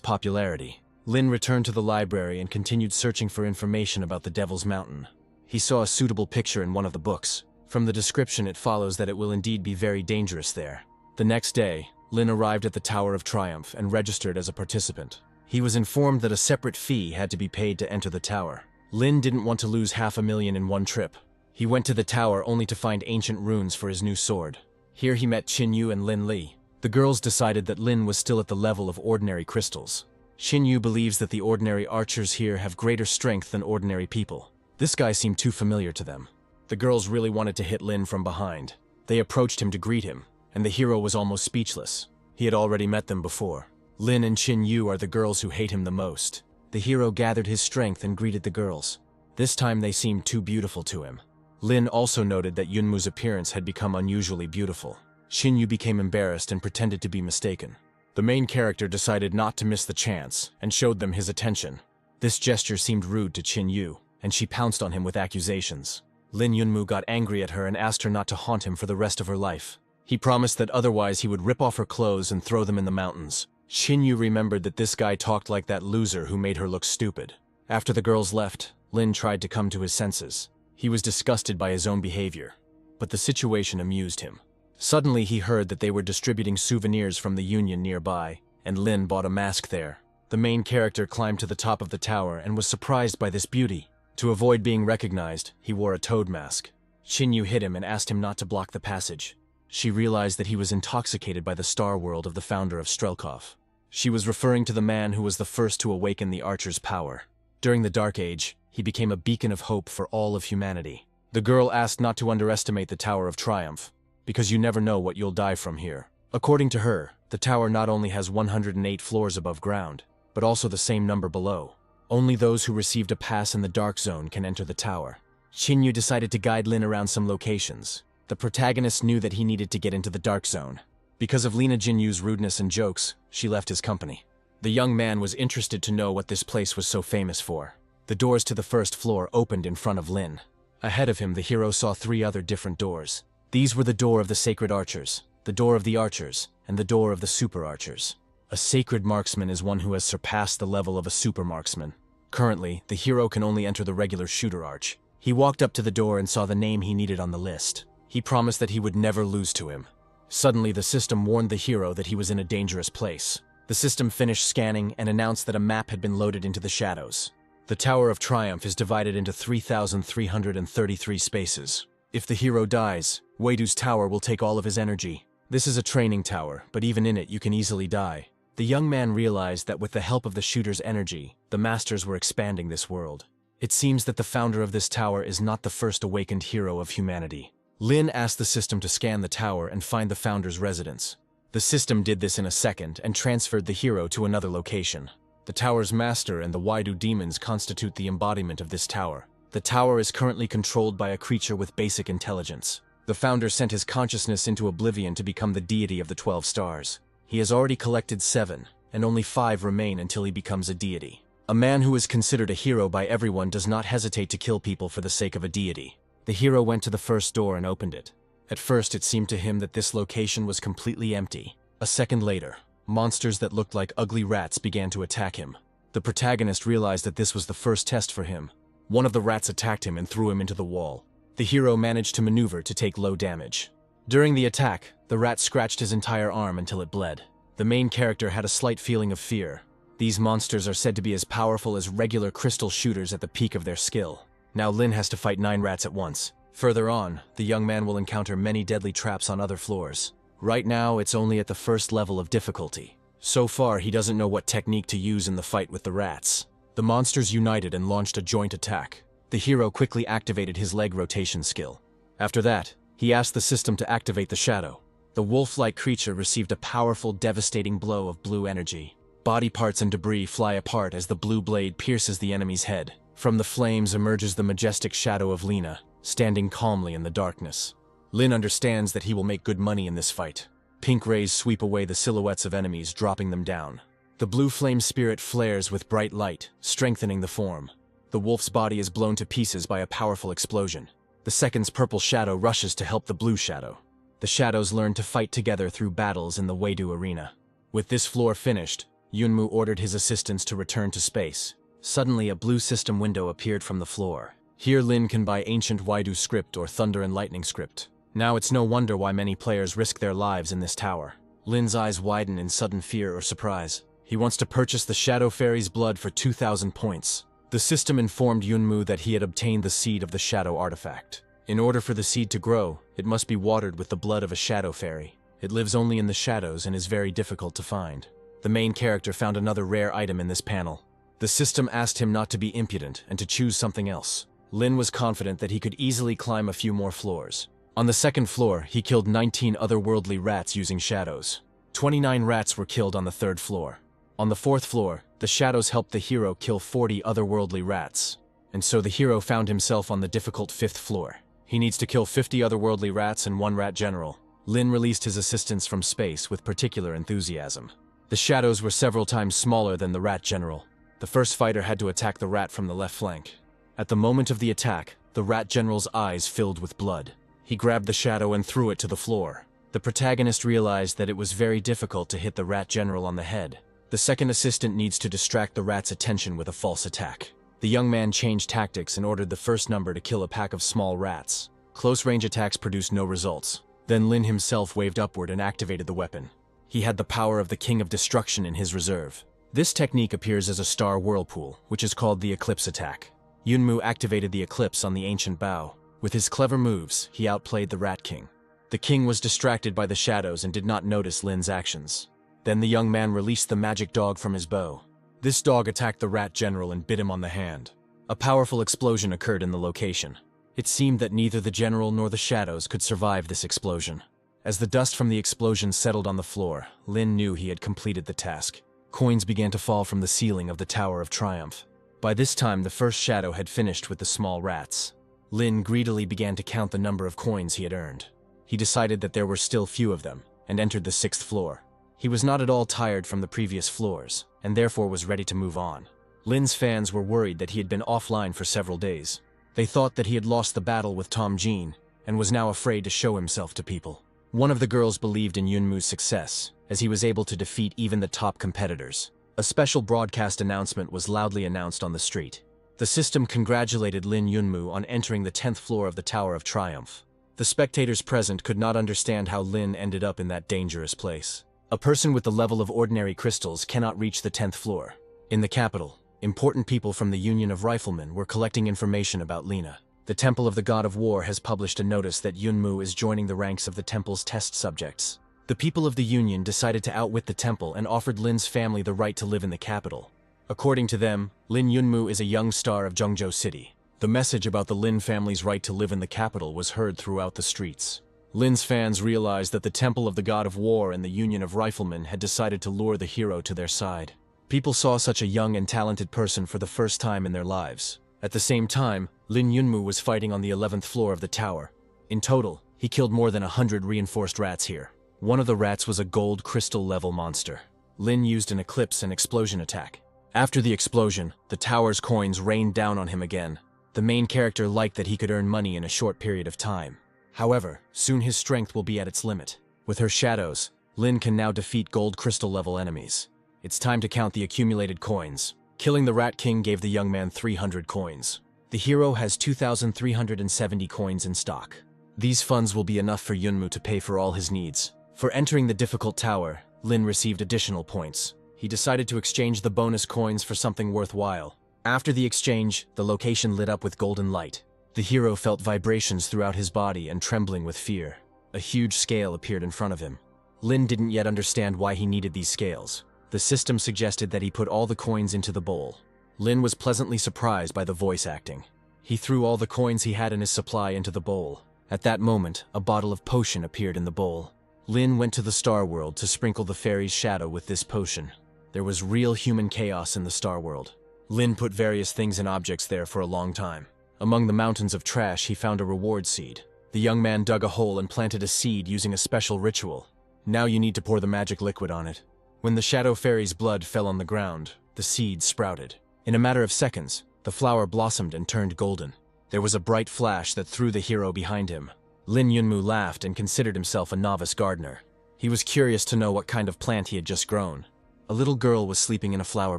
popularity. Lin returned to the library and continued searching for information about the Devil's Mountain. He saw a suitable picture in one of the books. From the description, it follows that it will indeed be very dangerous there. The next day, Lin arrived at the Tower of Triumph and registered as a participant. He was informed that a separate fee had to be paid to enter the tower. Lin didn't want to lose $500,000 in one trip. He went to the tower only to find ancient runes for his new sword. Here he met Qin Yu and Lin Li. The girls decided that Lin was still at the level of ordinary crystals. Qin Yu believes that the ordinary archers here have greater strength than ordinary people. This guy seemed too familiar to them. The girls really wanted to hit Lin from behind. They approached him to greet him, and the hero was almost speechless. He had already met them before. Lin and Qin Yu are the girls who hate him the most. The hero gathered his strength and greeted the girls. This time they seemed too beautiful to him. Lin also noted that Yunmu's appearance had become unusually beautiful. Qin Yu became embarrassed and pretended to be mistaken. The main character decided not to miss the chance and showed them his attention. This gesture seemed rude to Qin Yu, and she pounced on him with accusations. Lin Yunmu got angry at her and asked her not to haunt him for the rest of her life. He promised that otherwise he would rip off her clothes and throw them in the mountains. Qin Yu remembered that this guy talked like that loser who made her look stupid. After the girls left, Lin tried to come to his senses. He was disgusted by his own behavior, but the situation amused him. Suddenly he heard that they were distributing souvenirs from the Union nearby, and Lin bought a mask there. The main character climbed to the top of the tower and was surprised by this beauty. To avoid being recognized, he wore a toad mask. Qin Yu hit him and asked him not to block the passage. She realized that he was intoxicated by the star world of the founder of Strelkov. She was referring to the man who was the first to awaken the archer's power. During the Dark Age, he became a beacon of hope for all of humanity. The girl asked not to underestimate the Tower of Triumph, because you never know what you'll die from here. According to her, the tower not only has 108 floors above ground, but also the same number below. Only those who received a pass in the Dark Zone can enter the tower. Qin Yu decided to guide Lin around some locations. The protagonist knew that he needed to get into the Dark Zone. Because of Lina Jinyu's rudeness and jokes, she left his company. The young man was interested to know what this place was so famous for. The doors to the first floor opened in front of Lin. Ahead of him, the hero saw 3 other different doors. These were the door of the Sacred Archers, the door of the Archers, and the door of the Super Archers. A Sacred Marksman is one who has surpassed the level of a Super Marksman. Currently, the hero can only enter the regular Shooter Arch. He walked up to the door and saw the name he needed on the list. He promised that he would never lose to him. Suddenly, the system warned the hero that he was in a dangerous place. The system finished scanning and announced that a map had been loaded into the shadows. The Tower of Triumph is divided into 3,333 spaces. If the hero dies, Weidu's tower will take all of his energy. This is a training tower, but even in it you can easily die. The young man realized that with the help of the shooter's energy, the masters were expanding this world. It seems that the founder of this tower is not the first awakened hero of humanity. Lin asked the system to scan the tower and find the founder's residence. The system did this in a second and transferred the hero to another location. The tower's master and the Weidu demons constitute the embodiment of this tower. The tower is currently controlled by a creature with basic intelligence. The founder sent his consciousness into oblivion to become the deity of the 12 stars. He has already collected 7, and only 5 remain until he becomes a deity. A man who is considered a hero by everyone does not hesitate to kill people for the sake of a deity. The hero went to the first door and opened it. At first, it seemed to him that this location was completely empty. A second later, monsters that looked like ugly rats began to attack him. The protagonist realized that this was the first test for him. One of the rats attacked him and threw him into the wall. The hero managed to maneuver to take low damage. During the attack, the rat scratched his entire arm until it bled. The main character had a slight feeling of fear. These monsters are said to be as powerful as regular crystal shooters at the peak of their skill. Now Lin has to fight 9 rats at once. Further on, the young man will encounter many deadly traps on other floors. Right now, it's only at the first level of difficulty. So far, he doesn't know what technique to use in the fight with the rats. The monsters united and launched a joint attack. The hero quickly activated his leg rotation skill. After that, he asked the system to activate the shadow. The wolf-like creature received a powerful, devastating blow of blue energy. Body parts and debris fly apart as the blue blade pierces the enemy's head. From the flames emerges the majestic shadow of Lina, standing calmly in the darkness. Lin understands that he will make good money in this fight. Pink rays sweep away the silhouettes of enemies, dropping them down. The blue flame spirit flares with bright light, strengthening the form. The wolf's body is blown to pieces by a powerful explosion. The second's purple shadow rushes to help the blue shadow. The shadows learn to fight together through battles in the Weidu arena. With this floor finished, Yunmu ordered his assistants to return to space. Suddenly, a blue system window appeared from the floor. Here Lin can buy ancient Weidu script or thunder and lightning script. Now it's no wonder why many players risk their lives in this tower. Lin's eyes widen in sudden fear or surprise. He wants to purchase the Shadow Fairy's blood for 2,000 points. The system informed Yunmu that he had obtained the seed of the Shadow artifact. In order for the seed to grow, it must be watered with the blood of a Shadow Fairy. It lives only in the shadows and is very difficult to find. The main character found another rare item in this panel. The system asked him not to be impudent and to choose something else. Lin was confident that he could easily climb a few more floors. On the second floor, he killed 19 otherworldly rats using shadows. 29 rats were killed on the third floor. On the fourth floor, the shadows helped the hero kill 40 otherworldly rats. And so the hero found himself on the difficult fifth floor. He needs to kill 50 otherworldly rats and 1 rat general. Lin released his assistants from space with particular enthusiasm. The shadows were several times smaller than the rat general. The first fighter had to attack the rat from the left flank. At the moment of the attack, the rat general's eyes filled with blood. He grabbed the shadow and threw it to the floor. The protagonist realized that it was very difficult to hit the rat general on the head. The second assistant needs to distract the rat's attention with a false attack. The young man changed tactics and ordered the first number to kill a pack of small rats. Close-range attacks produced no results. Then Lin himself waved upward and activated the weapon. He had the power of the King of Destruction in his reserve. This technique appears as a star whirlpool, which is called the Eclipse attack. Yunmu activated the Eclipse on the ancient bow. With his clever moves, he outplayed the Rat King. The king was distracted by the shadows and did not notice Lin's actions. Then the young man released the magic dog from his bow. This dog attacked the rat general and bit him on the hand. A powerful explosion occurred in the location. It seemed that neither the general nor the shadows could survive this explosion. As the dust from the explosion settled on the floor, Lin knew he had completed the task. Coins began to fall from the ceiling of the Tower of Triumph. By this time, the first shadow had finished with the small rats. Lin greedily began to count the number of coins he had earned. He decided that there were still few of them, and entered the 6th floor. He was not at all tired from the previous floors, and therefore was ready to move on. Lin's fans were worried that he had been offline for several days. They thought that he had lost the battle with Tom Jean, and was now afraid to show himself to people. One of the girls believed in Yunmu's success, as he was able to defeat even the top competitors. A special broadcast announcement was loudly announced on the street. The system congratulated Lin Yunmu on entering the 10th floor of the Tower of Triumph. The spectators present could not understand how Lin ended up in that dangerous place. A person with the level of ordinary crystals cannot reach the 10th floor. In the capital, important people from the Union of Riflemen were collecting information about Lina. The Temple of the God of War has published a notice that Yunmu is joining the ranks of the temple's test subjects. The people of the Union decided to outwit the temple and offered Lin's family the right to live in the capital. According to them, Lin Yunmu is a young star of Zhengzhou City. The message about the Lin family's right to live in the capital was heard throughout the streets. Lin's fans realized that the Temple of the God of War and the Union of Riflemen had decided to lure the hero to their side. People saw such a young and talented person for the first time in their lives. At the same time, Lin Yunmu was fighting on the 11th floor of the tower. In total, he killed more than 100 reinforced rats here. One of the rats was a gold crystal-level monster. Lin used an eclipse and explosion attack. After the explosion, the tower's coins rained down on him again. The main character liked that he could earn money in a short period of time. However, soon his strength will be at its limit. With her shadows, Lin can now defeat gold crystal-level enemies. It's time to count the accumulated coins. Killing the Rat King gave the young man 300 coins. The hero has 2,370 coins in stock. These funds will be enough for Yunmu to pay for all his needs. For entering the difficult tower, Lin received additional points. He decided to exchange the bonus coins for something worthwhile. After the exchange, the location lit up with golden light. The hero felt vibrations throughout his body and trembling with fear. A huge scale appeared in front of him. Lin didn't yet understand why he needed these scales. The system suggested that he put all the coins into the bowl. Lin was pleasantly surprised by the voice acting. He threw all the coins he had in his supply into the bowl. At that moment, a bottle of potion appeared in the bowl. Lin went to the Star World to sprinkle the fairy's shadow with this potion. There was real human chaos in the Star World. Lin put various things and objects there for a long time. Among the mountains of trash, he found a reward seed. The young man dug a hole and planted a seed using a special ritual. Now you need to pour the magic liquid on it. When the Shadow Fairy's blood fell on the ground, the seed sprouted. In a matter of seconds, the flower blossomed and turned golden. There was a bright flash that threw the hero behind him. Lin Yunmu laughed and considered himself a novice gardener. He was curious to know what kind of plant he had just grown. A little girl was sleeping in a flower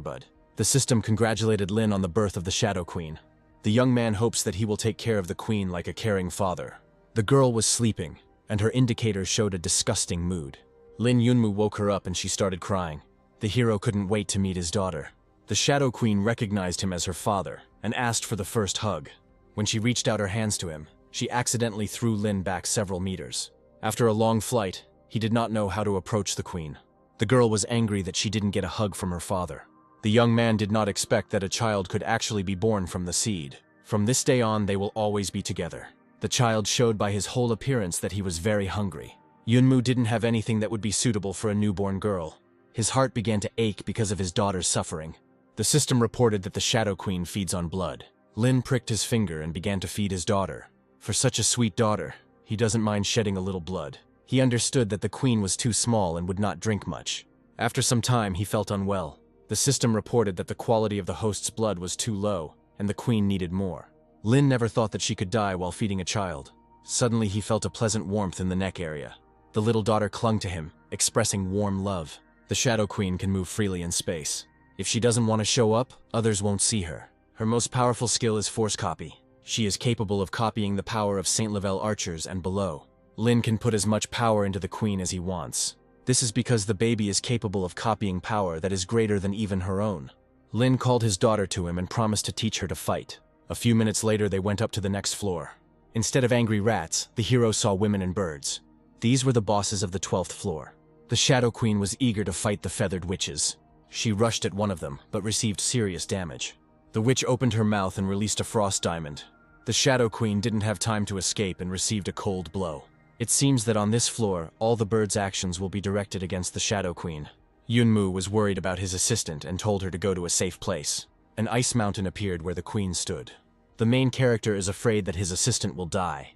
bud. The system congratulated Lin on the birth of the Shadow Queen. The young man hopes that he will take care of the queen like a caring father. The girl was sleeping. and her indicator showed a disgusting mood. Lin Yunmu woke her up and she started crying. The hero couldn't wait to meet his daughter. The Shadow Queen recognized him as her father and asked for the first hug. When she reached out her hands to him, she accidentally threw Lin back several meters. After a long flight, he did not know how to approach the queen. The girl was angry that she didn't get a hug from her father. The young man did not expect that a child could actually be born from the seed. From this day on, they will always be together. The child showed by his whole appearance that he was very hungry. Yunmu didn't have anything that would be suitable for a newborn girl. His heart began to ache because of his daughter's suffering. The system reported that the Shadow Queen feeds on blood. Lin pricked his finger and began to feed his daughter. For such a sweet daughter, he doesn't mind shedding a little blood. He understood that the queen was too small and would not drink much. After some time, he felt unwell. The system reported that the quality of the host's blood was too low, and the queen needed more. Lin never thought that she could die while feeding a child. Suddenly, he felt a pleasant warmth in the neck area. The little daughter clung to him, expressing warm love. The Shadow Queen can move freely in space. If she doesn't want to show up, others won't see her. Her most powerful skill is force copy. She is capable of copying the power of Saint Level archers and below. Lin can put as much power into the queen as he wants. This is because the baby is capable of copying power that is greater than even her own. Lin called his daughter to him and promised to teach her to fight. A few minutes later, they went up to the next floor. Instead of angry rats, the hero saw women and birds. These were the bosses of the 12th floor. The Shadow Queen was eager to fight the feathered witches. She rushed at one of them, but received serious damage. The witch opened her mouth and released a frost diamond. The Shadow Queen didn't have time to escape and received a cold blow. It seems that on this floor, all the birds' actions will be directed against the Shadow Queen. Yunmu was worried about his assistant and told her to go to a safe place. An ice mountain appeared where the queen stood. The main character is afraid that his assistant will die.